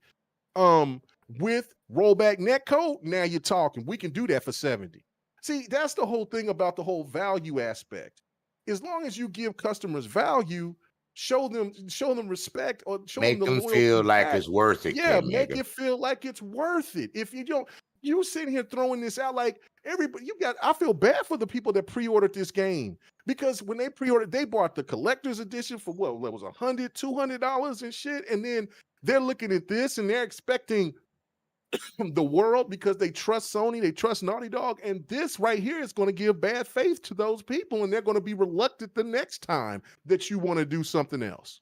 with rollback netcode, now you're talking. We can do that for $70. See, that's the whole thing about the whole value aspect. As long as you give customers value, show them respect, or make them feel like it's worth it. Yeah, make it feel like it's worth it. If you don't, you sitting here throwing this out like everybody. I feel bad for the people that pre-ordered this game, because when they pre-ordered, they bought the collector's edition for what was $100, $200 and shit, and then they're looking at this and they're expecting the world because they trust Sony, they trust Naughty Dog, and this right here is going to give bad faith to those people, and they're going to be reluctant the next time that you want to do something else.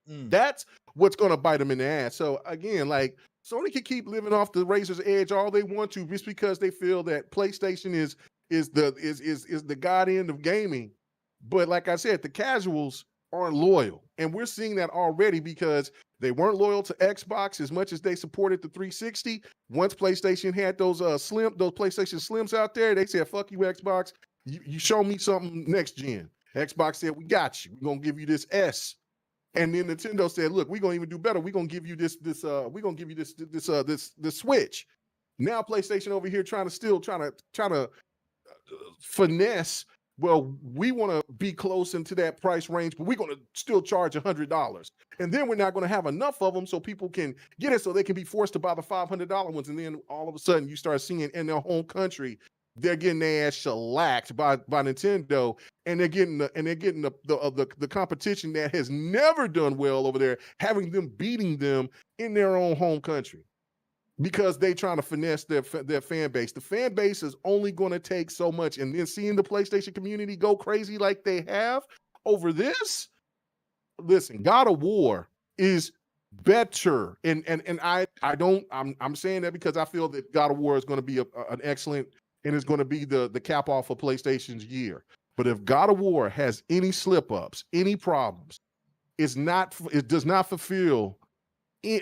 That's what's going to bite them in the ass. So again, like, Sony can keep living off the razor's edge all they want to, just because they feel that PlayStation is the god end of gaming. But like I said, the casuals, aren't loyal. And we're seeing that already because they weren't loyal to Xbox as much as they supported the 360. Once PlayStation had those PlayStation Slims out there, they said, fuck you, Xbox. You show me something next gen. Xbox said, we got you. We're gonna give you this S. And then Nintendo said, look, we're gonna even do better. We're gonna give you this Switch. Now PlayStation over here trying to finesse. Well, we want to be close into that price range, but we're going to still charge $100. And then we're not going to have enough of them so people can get it so they can be forced to buy the $500 ones. And then all of a sudden you start seeing in their home country, they're getting their ass shellacked by Nintendo, and they're getting the competition that has never done well over there, having them beating them in their own home country. Because they trying to finesse their fan base. The fan base is only going to take so much. And then seeing the PlayStation community go crazy like they have over this, listen, God of War is better. And I'm saying that because I feel that God of War is going to be an excellent, and is going to be the cap off of PlayStation's year. But if God of War has any slip ups, any problems, it does not fulfill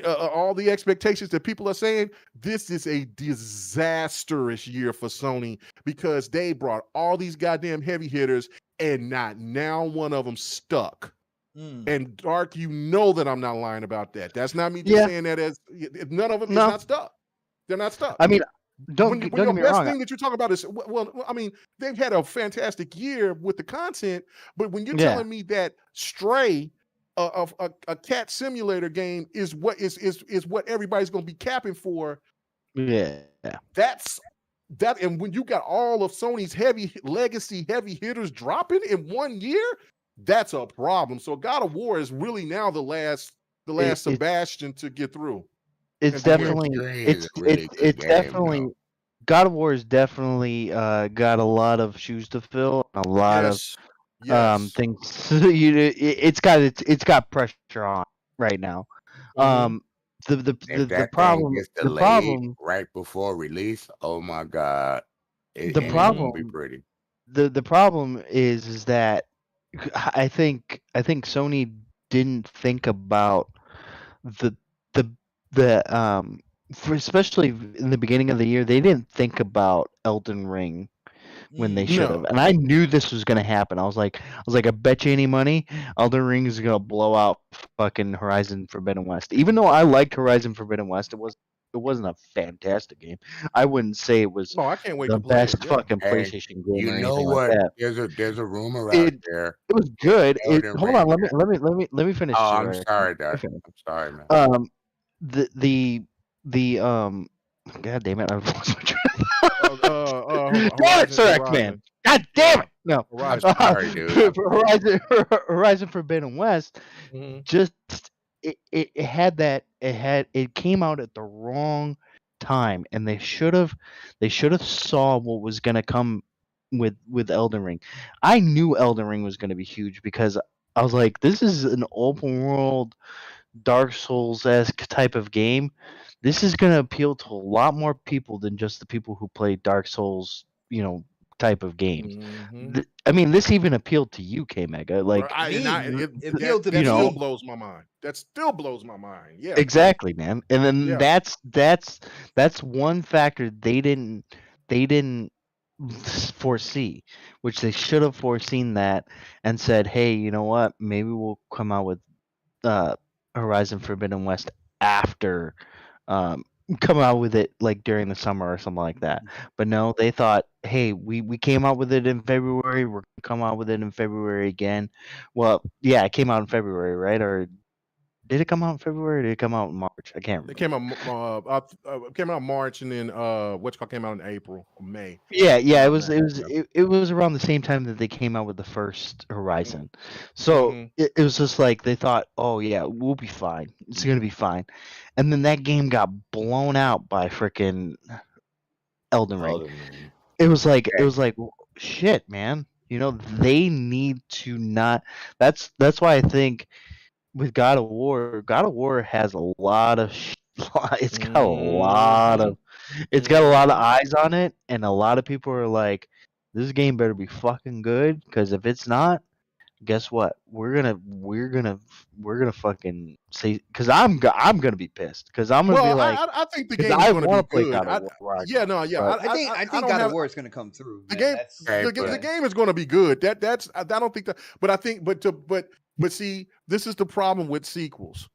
all the expectations that people are saying. This is a disastrous year for Sony because they brought all these goddamn heavy hitters and not now one of them stuck. And Dark, you know that I'm not lying about that. That's not me just saying that as none of them is not stuck. They're not stuck. I mean, don't when get your me best wrong. thing that you talk about is, well, I mean, they've had a fantastic year with the content, but when you're telling me that Stray, a cat simulator game, is what everybody's going to be capping for. Yeah, that's that. And when you got all of Sony's legacy heavy hitters dropping in 1 year, that's a problem. So God of War is really now the last Sebastian to get through. It's definitely God of War has definitely got a lot of shoes to fill, and a lot of things. It's got pressure on right now. The problem right before release. Oh my God, the problem won't be pretty. The problem is that I think Sony didn't think about especially in the beginning of the year, they didn't think about Elden Ring when they should have. And I knew this was going to happen. I was like, I bet you any money, Elden Ring is going to blow out fucking Horizon Forbidden West. Even though I liked Horizon Forbidden West, it wasn't a fantastic game. I wouldn't say it was I can't wait the to play best fucking PlayStation game You or know anything what? like that. There's a rumor out there. It was good. Elden Hold on, Ring. let me finish. Oh, I'm sorry, Doc. I'm sorry, man. God damn it! I've lost my train of thought. Correct, man. God damn it! No, sorry, dude. Horizon Forbidden West. Just it came out at the wrong time, and they should have saw what was gonna come with Elden Ring. I knew Elden Ring was gonna be huge because I was like, this is an open world Dark Souls-esque type of game. This is going to appeal to a lot more people than just the people who play Dark Souls, type of games. I mean, this even appealed to you, K-Mega. Like, that still blows my mind. That still blows my mind. Yeah, exactly, man. And then that's one factor they didn't foresee, which they should have foreseen that and said, hey, you know what? Maybe we'll come out with Horizon Forbidden West after come out with it like during the summer or something like that. But no, they thought, hey, we came out with it in February, we're gonna come out with it in February again. Well, yeah, it came out in February, right? Or did it come out in February or did it come out in March? I can't remember. It came out in March, and then came out in April or May. Yeah, it was around the same time that they came out with the first Horizon. So it was just like they thought, oh yeah, we'll be fine. It's gonna be fine. And then that game got blown out by freaking Elden Ring. It was like shit, man. They need to not. That's why I think with God of War has a lot of. It's got a lot of. It's got a lot of eyes on it, and a lot of people are like, "This game better be fucking good, because if it's not, guess what? We're gonna fucking say because I'm gonna be pissed because I'm gonna be like I think the because game is I going to want be to play good. God of War. I think don't God have of War is going to come through. the Man. game. Okay, The game is going to be good. That's I don't think that, but I think but see, this is the problem with sequels.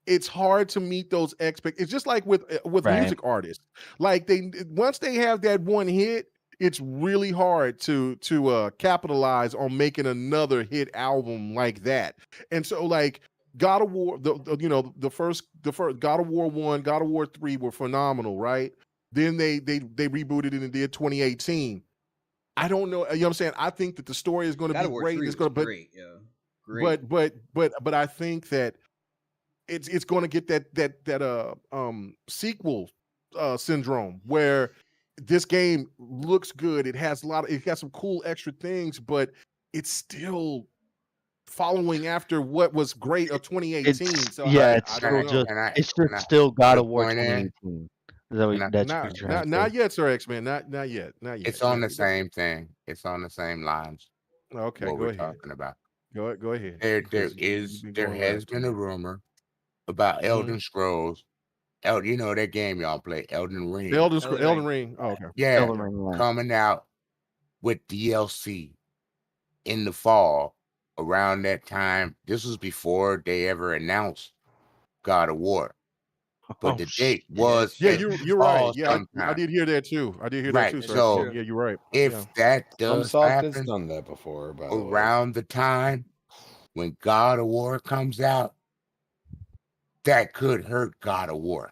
It's hard to meet those expectations. It's just like with Right. music artists. Like once they have that one hit, it's really hard to capitalize on making another hit album like that. And so like God of War, the first God of War 1, God of War 3 were phenomenal, right? Then they rebooted it and did 2018. I don't know, you know what I'm saying? I think that the story is going to be great. It's going to be great, yeah. Great. But I think that it's going to get that sequel syndrome where this game looks good. It has it got some cool extra things, but it's still following after what was great of 2018. It's still God of War 2018. Not yet, Sir X-Man. Not yet. It's on the same thing. It's on the same lines. Okay, what go we're ahead. talking about. Go ahead. There has been a rumor about Elden Scrolls. You know that game y'all play, Elden Ring. Elden Ring. Oh, okay. Yeah, Elden Ring, yeah. coming out with DLC in the fall around that time. This was before they ever announced God of War. But the date was you're right. Yeah, I did hear that too. Right. Sir. So yeah, you're right. If that does happen, has done that before. By the way, around the time when God of War comes out, that could hurt God of War.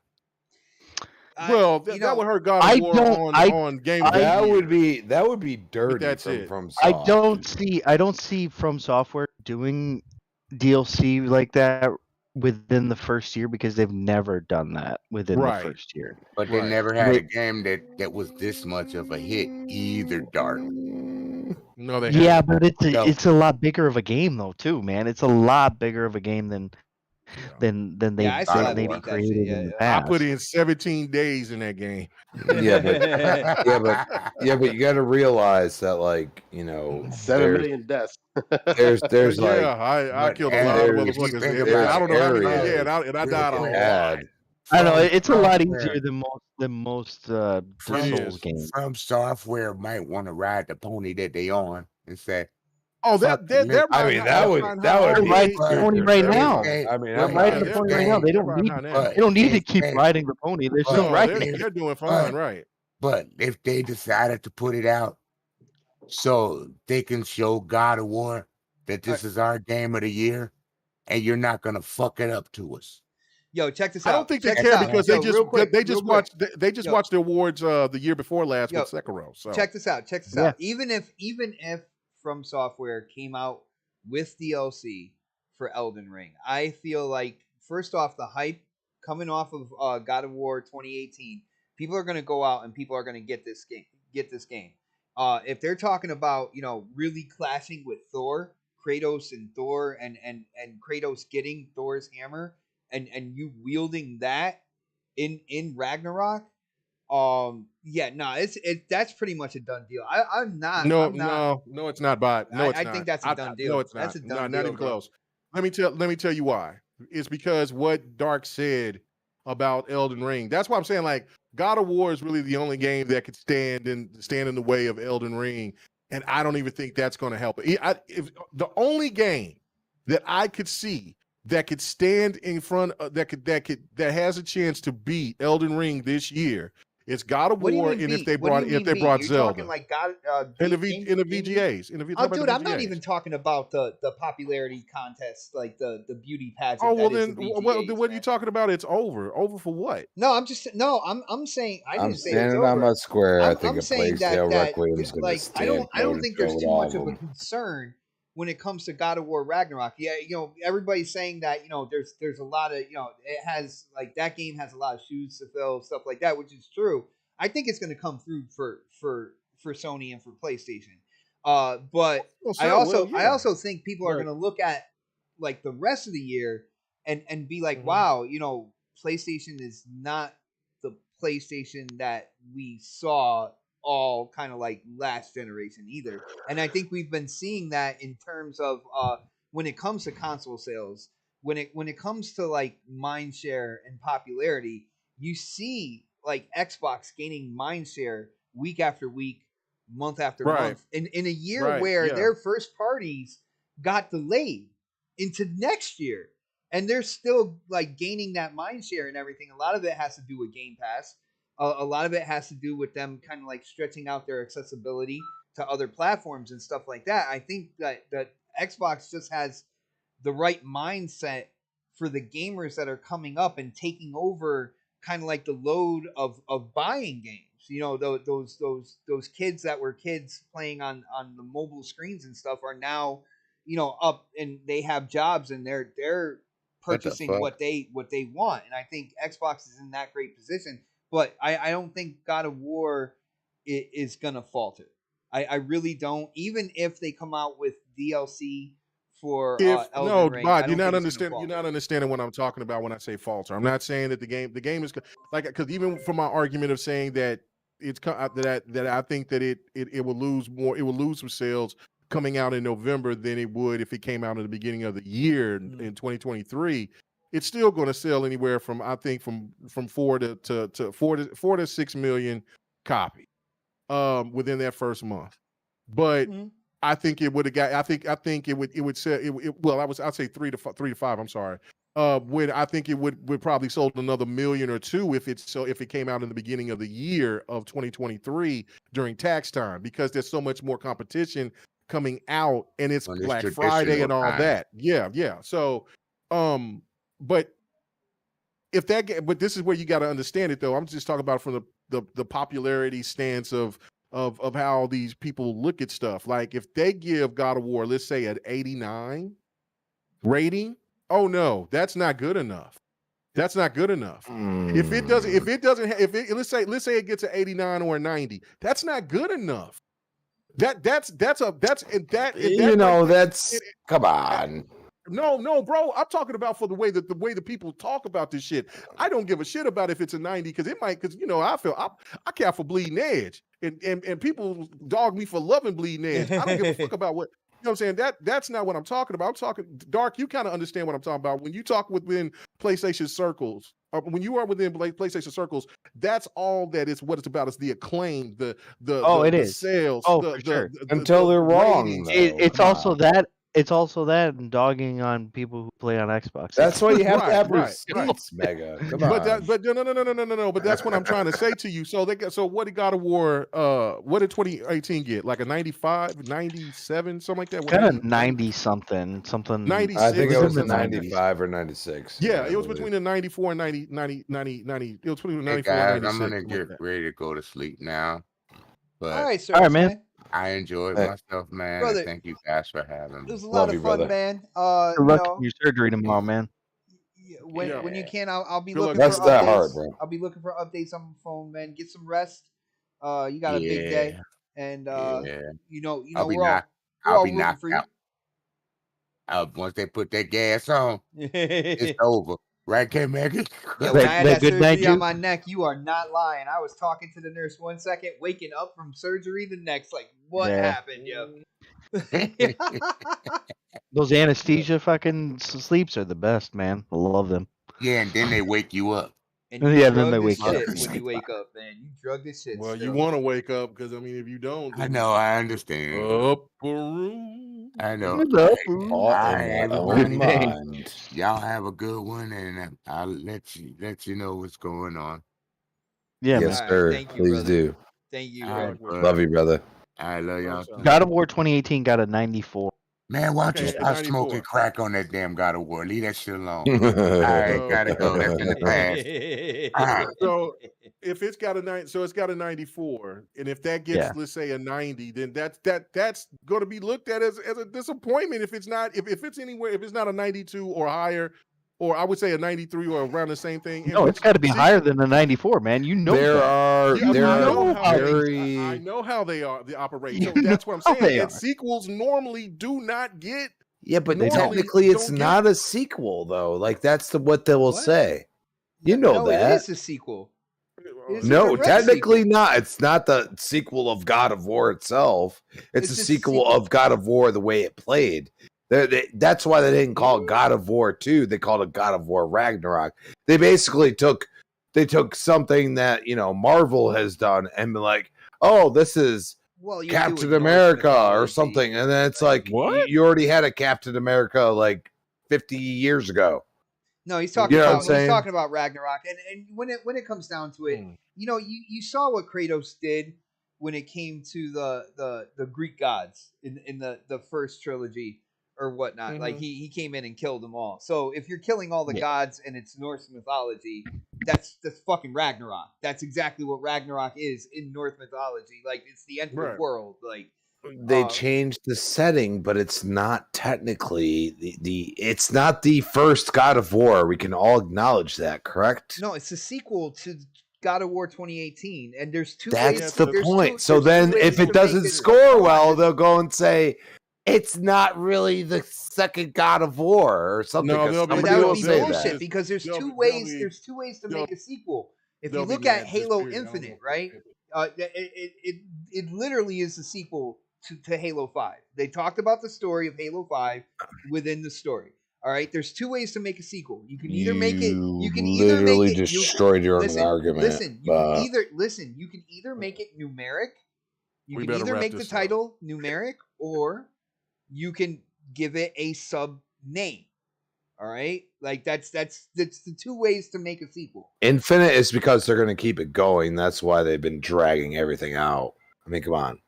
Well, that would hurt God of War on Game of the Year. That would be dirty. That's it. From I don't see From Software doing DLC like that within the first year because they've never done that within the first year. But they never had a game that was this much of a hit either, Dark. No, they yeah, haven't. but it's a lot bigger of a game though too, man. It's a lot bigger of a game than they've created in the past. I put in 17 days in that game. Yeah, but you got to realize that, like, 7 million deaths. There's like I killed a lot of motherfuckers. I don't know how many. Yeah, and I died a lot. I know it's a lot easier than most Souls games. From Software might want to ride the pony that they on and say, "Oh, that would be riding the pony right now. I mean, they're riding the pony right now. They don't need to keep riding the pony. They're still riding. They're doing fine, right? But if they decided to put it out so they can show God of War that this is our game of the year, and you're not gonna fuck it up to us. Yo, check this out. I don't think they care because they just watched the awards the year before last with Sekiro. So check this out. Even if From Software came out with DLC for Elden Ring, I feel like first off, the hype coming off of God of War 2018, people are going to go out and people are going to get this game. If they're talking about really clashing with Kratos and Thor, and Kratos getting Thor's hammer. And you wielding that in Ragnarok, that's pretty much a done deal. I'm not. No, it's not. Bot. No, it's not. I think that's a done deal. No, it's not. That's a done deal. Not even close. Let me tell you why. It's because what Dark said about Elden Ring. That's why I'm saying, like, God of War is really the only game that could stand in the way of Elden Ring, and I don't even think that's going to help. If the only game that I could see that could stand in front that has a chance to beat Elden Ring this year, it's God of War, and if they brought Zelda, like God in the VGAs. Dude, I'm not even talking about the popularity contest, like the beauty pageant. Oh well, then what are you talking about? It's over. Over for what? No, I'm saying I didn't say it's over. On my square. I think I'm saying that Requiem is going to stand. I don't think there's too much of a concern when it comes to God of War Ragnarok. Yeah, everybody's saying that, there's a lot of, it has, like, that game has a lot of shoes to fill, stuff like that, which is true. I think it's going to come through for Sony and for PlayStation. But I also think people are going to look at, like, the rest of the year and be like, wow, PlayStation is not the PlayStation that we saw all kind of like last generation either. And I think we've been seeing that in terms of when it comes to console sales, when it comes to like mind share and popularity, you see like Xbox gaining mind share week after week, month after month, in a year where their first parties got delayed into next year, and they're still like gaining that mind share and everything. A lot of it has to do with Game Pass. A lot of it has to do with them kind of like stretching out their accessibility to other platforms and stuff like that. I think that Xbox just has the right mindset for the gamers that are coming up and taking over kind of like the load of buying games. You know, those kids that were kids playing on the mobile screens and stuff are now, you know, up and they have jobs and they're purchasing what they want. And I think Xbox is in that great position. But I don't think God of War is gonna falter. I really don't. Even if they come out with DLC for Elden Ring, Bod, you're not understanding what I'm talking about when I say falter. I'm not saying that the game is like, because even from my argument of saying that it's that I think that it will lose more, it will lose some sales coming out in November than it would if it came out in the beginning of the year in 2023. It's still going to sell anywhere from, I think, from 4 to 6 million copies within that first month. But I think it would have got. I think it would sell. Well, I'd say 3 to 5. I'm sorry. When I think it would probably sold another million or two if it came out in the beginning of the year of 2023 during tax time, because there's so much more competition coming out, and it's Black Friday and all that. Yeah. So, but this is where you got to understand it, though. I'm just talking about from the popularity stance of how these people look at stuff. Like if they give God of War, let's say an 89 rating, oh no, that's not good enough. That's not good enough. If let's say it gets an 89 or a 90, that's not good enough. Come on. No, bro. I'm talking about for the way the people talk about this shit. I don't give a shit about if it's a 90 because you know, I care for Bleeding Edge, and people dog me for loving Bleeding Edge. I don't give a fuck about what, you know what I'm saying. That's not what I'm talking about. I'm talking Dark. You kind of understand what I'm talking about when you talk within PlayStation circles. When you are within PlayStation circles, that's all that is. What it's about is the acclaim, the sales. For sure. Until they're wrong. It's also that. It's also that and dogging on people who play on Xbox. That's why you have to have receipts, Mega. Come on. But no. But that's what I'm trying to say to you. So what did God of War? What did 2018 get? Like a 95, 97, something like that. Kind of 90 something. 96. I think it was a 95 or 96. Yeah, it was between the 94 and 90. It was between 94 guys, and 96. I'm gonna get ready to go to sleep now. But all right, sir. All right, man. I enjoyed myself, man. Brother, thank you guys for having me. It was a lot of fun, man. Good luck in your surgery tomorrow, man. When you can, I'll be looking That's for that updates. hard, bro. I'll be looking for updates on my phone, man. Get some rest. You got a big day, and you know, I'll be knocked out. Once they put that gas on, it's over. Right, K-Maggie? Yeah, when I had that surgery on my neck, you are not lying. I was talking to the nurse 1 second, waking up from surgery the next. Like, what happened, yo? Those anesthesia fucking sleeps are the best, man. I love them. Yeah, and then they wake you up. And you then they wake up. When you wake up, man, you drug this shit. Well, you want to wake up because I mean, if you don't, I know, I understand. Upper room. I know. Y'all have a good one, and I'll let you know what's going on. Yeah, yes, sir. Thank you, please brother. do. Thank you. Love you, brother. I love y'all. God of War 2018 got a 94. Man, why don't you stop smoking crack on that damn God of War? Leave that shit alone. All right, gotta go. That's in the past. So if it's got a 9, so it's got a 94, and if that gets, let's say, a 90, then that's going to be looked at as a disappointment. If it's not, if it's anywhere, if it's not a 92 or higher, or I would say a 93 or around the same thing. No, it's got to be higher than a 94, man. You know I know how they are. They operate. So that's what I'm saying. And sequels normally do not get. Yeah, but technically, it's not a sequel, though. Like that's what they will say. You know that it is a sequel. No, technically not. It's not the sequel of God of War itself. It's a sequel of God of War the way it played. That's why they didn't call it God of War 2. They called it God of War Ragnarok. They basically took something that, Marvel has done and been like, oh, this is Captain America or something. And then it's like, you already had a Captain America like 50 years ago. No, he's talking about Ragnarok, and when it comes down to it, you saw what Kratos did when it came to the Greek gods in the first trilogy or whatnot. Like he came in and killed them all. So if you're killing all the gods and it's Norse mythology, that's fucking Ragnarok. That's exactly what Ragnarok is in Norse mythology. Like it's the end of the world. Like they changed the setting, but it's not technically it's not the first God of War. We can all acknowledge that, correct? No, it's a sequel to God of War 2018, and there's two. That's the point. So then, if it doesn't score well, they'll go and say it's not really the second God of War or something. No, but that would be bullshit because there's two ways. There's two ways to make a sequel. If you look at Halo Infinite, right? It literally is a sequel to Halo 5. They talked about the story of Halo 5 within the story. All right, there's two ways to make a sequel. You can either make it. You can either make it. Destroyed your own argument. Listen. You can either make it numeric. You can either make the title numeric, or you can give it a sub name. All right, like that's the two ways to make a sequel. Infinite is because they're going to keep it going. That's why they've been dragging everything out. I mean, come on.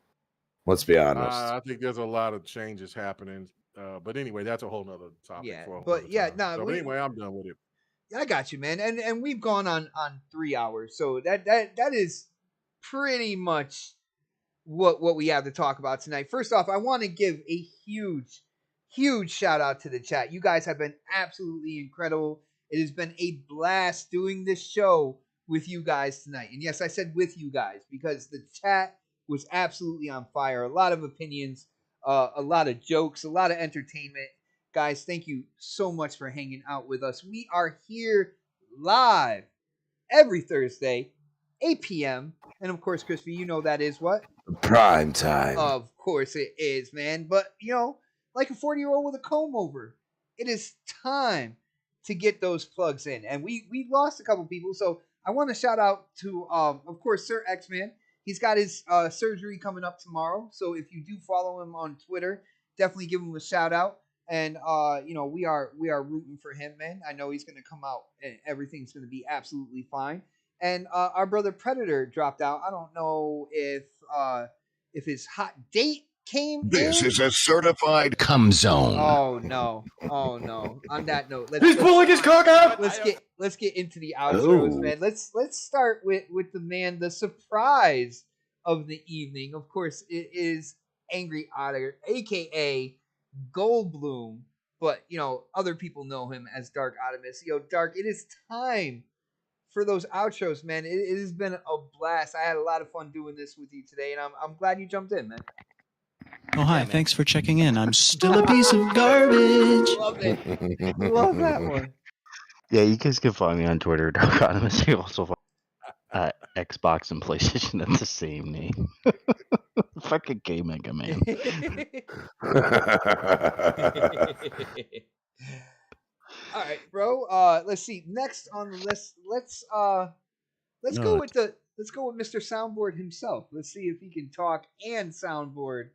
Let's be honest. I think there's a lot of changes happening. But anyway, that's a whole nother topic. Yeah, but anyway, I'm done with it. I got you, man. And we've gone on 3 hours, so that is pretty much what we have to talk about tonight. First off, I want to give a huge shout out to the chat. You guys have been absolutely incredible. It has been a blast doing this show with you guys tonight. And yes, I said with you guys because the chat was absolutely on fire. A lot of opinions, a lot of jokes, a lot of entertainment. Guys, thank you so much for hanging out with us. We are here live every Thursday, 8 p.m. And of course, Crispy, you know that is what? Prime time. Of course it is, man. But, like a 40-year-old with a comb over, it is time to get those plugs in. And we lost a couple people, so I want to shout out to, of course, Sir X-Man. He's got his surgery coming up tomorrow. So if you do follow him on Twitter, definitely give him a shout out. And we are rooting for him, man. I know he's going to come out and everything's going to be absolutely fine. And our brother Predator dropped out. I don't know if his hot date came in. This is a certified cum zone. Oh no. On that note, he's pulling his cock out. Let's get into the outros, man. Let's start with the man, the surprise of the evening. Of course, it is Angry Otter, aka Goldblum, but other people know him as Dark Optimus. Dark, it is time for those outros, man. It has been a blast. I had a lot of fun doing this with you today, and I'm glad you jumped in, man. Oh, hi. Thanks for checking in. I'm still a piece of garbage. Love it. Love that one. Yeah, you guys can find me on Twitter, Dark Optimus. You also find Xbox and PlayStation at the same name. Fucking K-Mega, man. All right, bro. Let's see. Next on the list, let's go with Mr. Soundboard himself. Let's see if he can talk and soundboard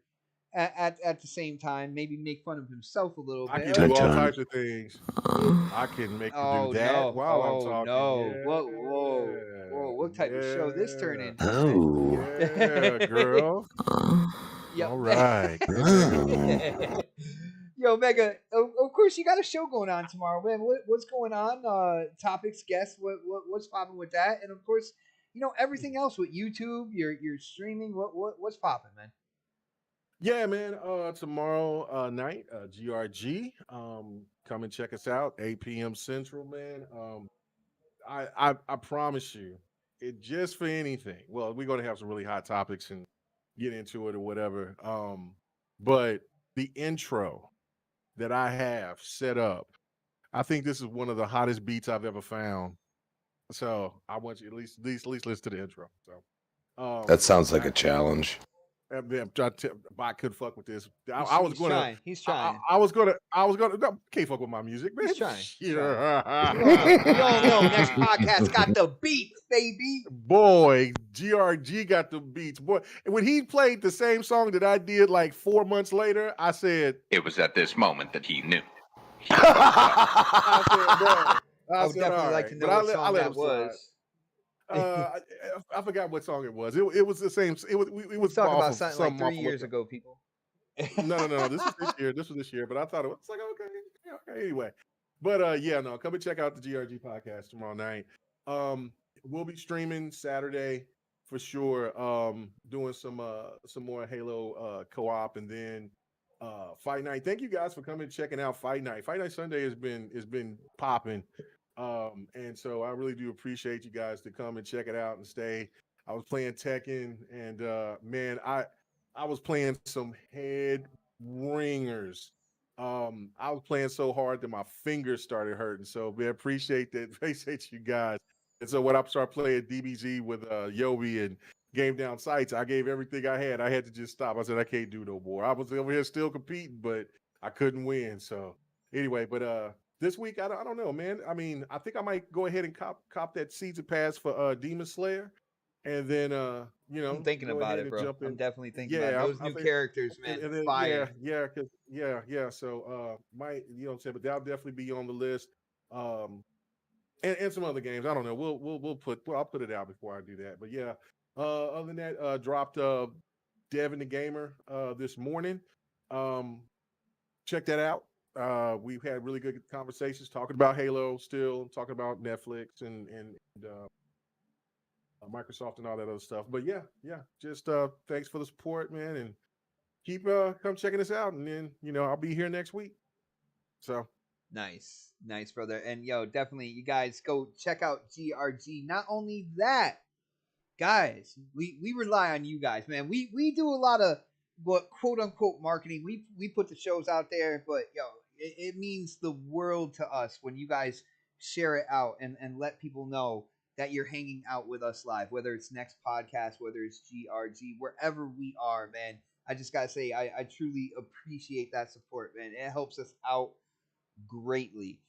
at the same time. Maybe make fun of himself a little bit. I can do all types of things. I can make you do that while I'm talking. No. Whoa. What type of show this turn into? Oh. Yeah, girl. Yep. All right. Yo, Mega, of course you got a show going on tomorrow, man. What's going on? Topics, guests, what's popping with that? And of course, everything else with YouTube, your streaming, what's popping, man? Yeah, man. Tomorrow night, GRG. Come and check us out, 8 p.m. Central, man. I promise you, it just for anything. Well, we're gonna have some really hot topics and get into it or whatever. But the intro that I have set up, I think this is one of the hottest beats I've ever found So I want you at least listen to the intro. So That sounds like a challenge. I could fuck with this. He's trying. I was gonna. No, can't fuck with my music, man. He's trying. Yeah. We all know next podcast got the beats, baby. Boy, GRG got the beats. Boy, when he played the same song that I did like 4 months later, I said it was at this moment that he knew. I said, bro. I would definitely like to know what song that was. I forgot what song it was. It was the same. It was talking about something like 3 years ago, people. No. This was this year. But I thought it was like okay. Anyway, but no. Come and check out the GRG podcast tomorrow night. We'll be streaming Saturday for sure. Doing some more Halo co-op, and then Fight Night. Thank you guys for coming and checking out Fight Night. Fight Night Sunday has been popping. And so I really do appreciate you guys to come and check it out and stay. I was playing Tekken, and man, I was playing some head ringers. I was playing so hard that my fingers started hurting. So man, appreciate that. Appreciate you guys. And so when I started playing DBZ with Yobi and Game Down Sights, I gave everything I had. I had to just stop. I said I can't do no more. I was over here still competing, but I couldn't win. So anyway, but this week, I don't know, man. I mean, I think I might go ahead and cop that season pass for Demon Slayer, and then I'm thinking about it, bro. I'm definitely thinking about those new characters, man. And then, fire. Yeah. So might but that'll definitely be on the list. And some other games. I don't know. I'll put it out before I do that. But yeah. Other than that, dropped Devin the Gamer this morning. Check that out. We've had really good conversations talking about Halo, still talking about Netflix and Microsoft and all that other stuff. But yeah, just thanks for the support, man, and keep come checking us out, and then I'll be here next week. So nice, brother. And definitely you guys go check out GRG. Not only that, guys, we rely on you guys, man. We do a lot of what quote unquote marketing. We put the shows out there, but it means the world to us when you guys share it out and let people know that you're hanging out with us live, whether it's next podcast, whether it's GRG, wherever we are, man. I just gotta say, I truly appreciate that support, man. It helps us out greatly.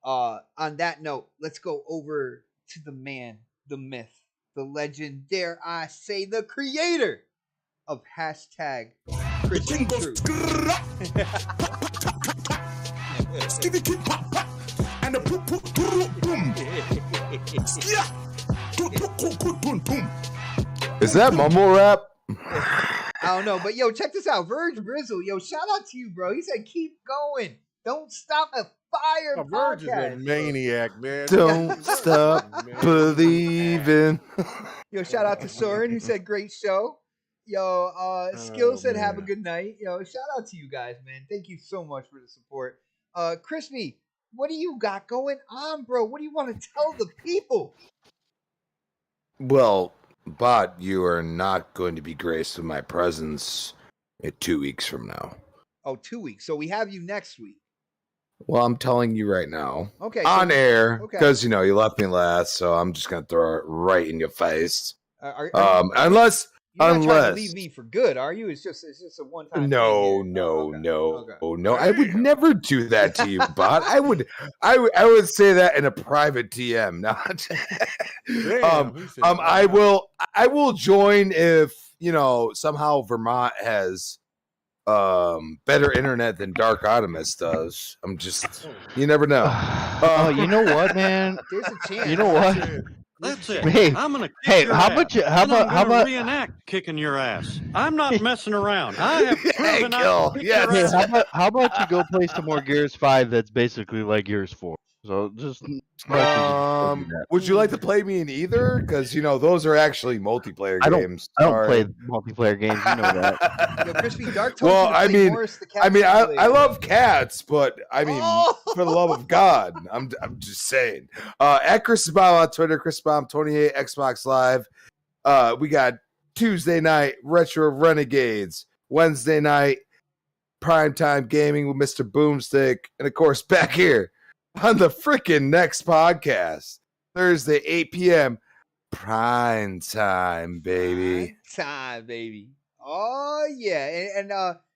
On that note, let's go over to the man, the myth, the legend, dare I say, the creator of hashtag Christian Truth. And the Is that mumble rap? I don't know, but check this out. Verge Brizzle, shout out to you, bro. He said, keep going. Don't stop a fire Verge podcast. is a maniac, man. Don't stop believing. Shout out to Soren, who said, great show. Skill said, have a good night. Shout out to you guys, man. Thank you so much for the support. Crispy, what do you got going on, bro? What do you want to tell the people? Well, Bot, you are not going to be graced with my presence 2 weeks from now. Oh, 2 weeks. So we have you next week. Well, I'm telling you right now. Okay. On air. Okay. Because, you left me last, so I'm just going to throw it right in your face. Unless... You're not trying to leave me for good, are you? It's just a one-time thing. No. I would never do that to you, Bot. I would say that in a private TM. Not. I will join if somehow Vermont has better internet than Dark Optimus does. You never know. You know what, man? There's a chance. You know what? That's it. Hey, I'm gonna kick your how ass. about reenact kicking your ass? I'm not messing around. I have proven I can kick your Hey, ass. how about you go play some more Gears 5 that's basically like Gears 4? So just would you like to play me in either? Because those are actually multiplayer games. I don't play multiplayer games. You know that. Crispy Dark. Well, I love cats, but for the love of God, I'm just saying. At Chris Bomb on Twitter, Chris Bomb 28 Xbox Live. We got Tuesday night Retro Renegades, Wednesday night Primetime Gaming with Mr. Boomstick, and of course back here on the freaking next podcast, Thursday, 8 p.m. Prime time, baby. Time, baby. Oh yeah, and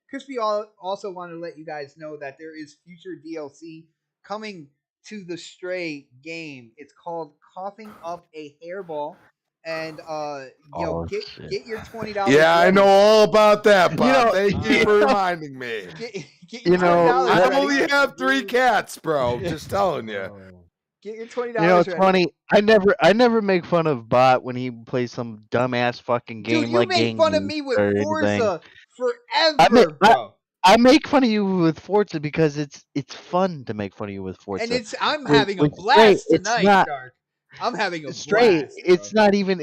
Crispy also wanted to let you guys know that there is future DLC coming to the Stray game. It's called Coughing Up a Hairball, and get your $20. Yeah, I know all about that, Bob. know, Thank you for reminding me. Get your $20 I ready. only have 3 cats, bro. Just telling you. Get your $20. You know, it's ready. funny. I never make fun of Bot when he plays some dumbass fucking game Dude, you like made Game fun of Use me with or anything. Forza forever, bro. I make fun of you with Forza because it's fun to make fun of you with Forza. And I'm having a With blast Stray, tonight, Dark. I'm having a Stray, blast. it's not even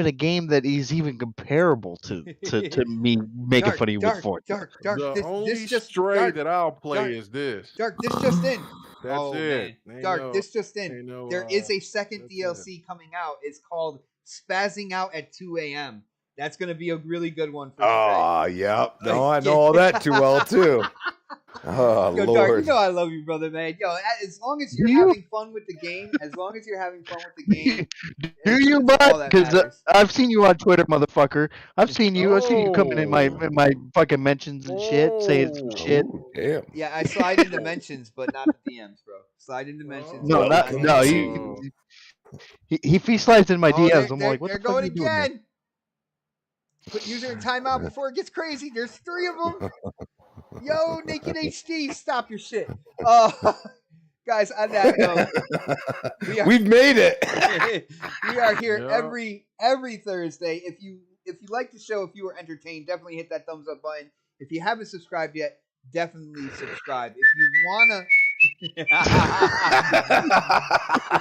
a game that is even comparable to me making fun of you with Forza. Dark. The only this just Stray Dark, that I'll play Dark, is this. Dark, this just in. That's it. Man. Dark, this just in. There is a second DLC coming out. It's called Spazzing Out at 2 a.m. That's going to be a really good one for Oh, yep. No, I know all that too well, too. Oh, Yo, Lord. Dark, you know I love you, brother, man. Yo, as long as you're having fun with the game, Do you, bud? Because I've seen you on Twitter, motherfucker. I've seen you coming in my fucking mentions and shit, saying some shit. Damn. Yeah, I slide into mentions, but not the DMs, bro. Slide into mentions. No, if he slides in my DMs, I'm like, what they're the fuck going are you doing there? again. Put user in timeout before it gets crazy. There's 3 of them. Yo, Naked HD, stop your shit. Guys, on that note, we've made it. We are here every Thursday. If you like the show, if you were entertained, definitely hit that thumbs up button. If you haven't subscribed yet, definitely subscribe. If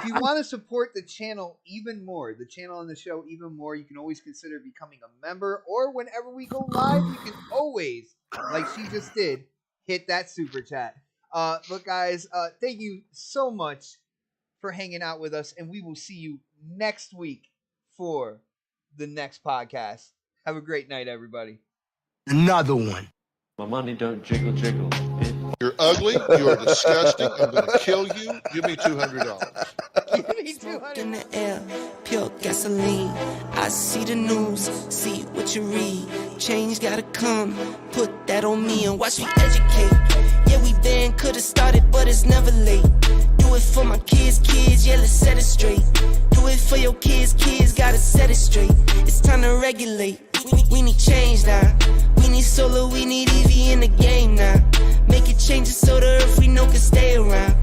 you wanna support the channel even more, the channel and the show even more, you can always consider becoming a member, or whenever we go live, you can always, like she just did, hit that super chat. But guys, thank you so much for hanging out with us, and we will see you next week for the next podcast. Have a great night, everybody. Another one. My money don't jiggle. You're ugly. You are disgusting. I'm going to kill you. Give me $200. Give me $200. In the air, pure gasoline. I see the news, see what you read. Change gotta come, put that on me and watch me educate. Yeah, we been could've started, but it's never late. Do it for my kids, yeah, let's set it straight. Do it for your kids, gotta set it straight. It's time to regulate. We need change now. We need solar, we need EV in the game now. Make it changes so the earth we know can stay around.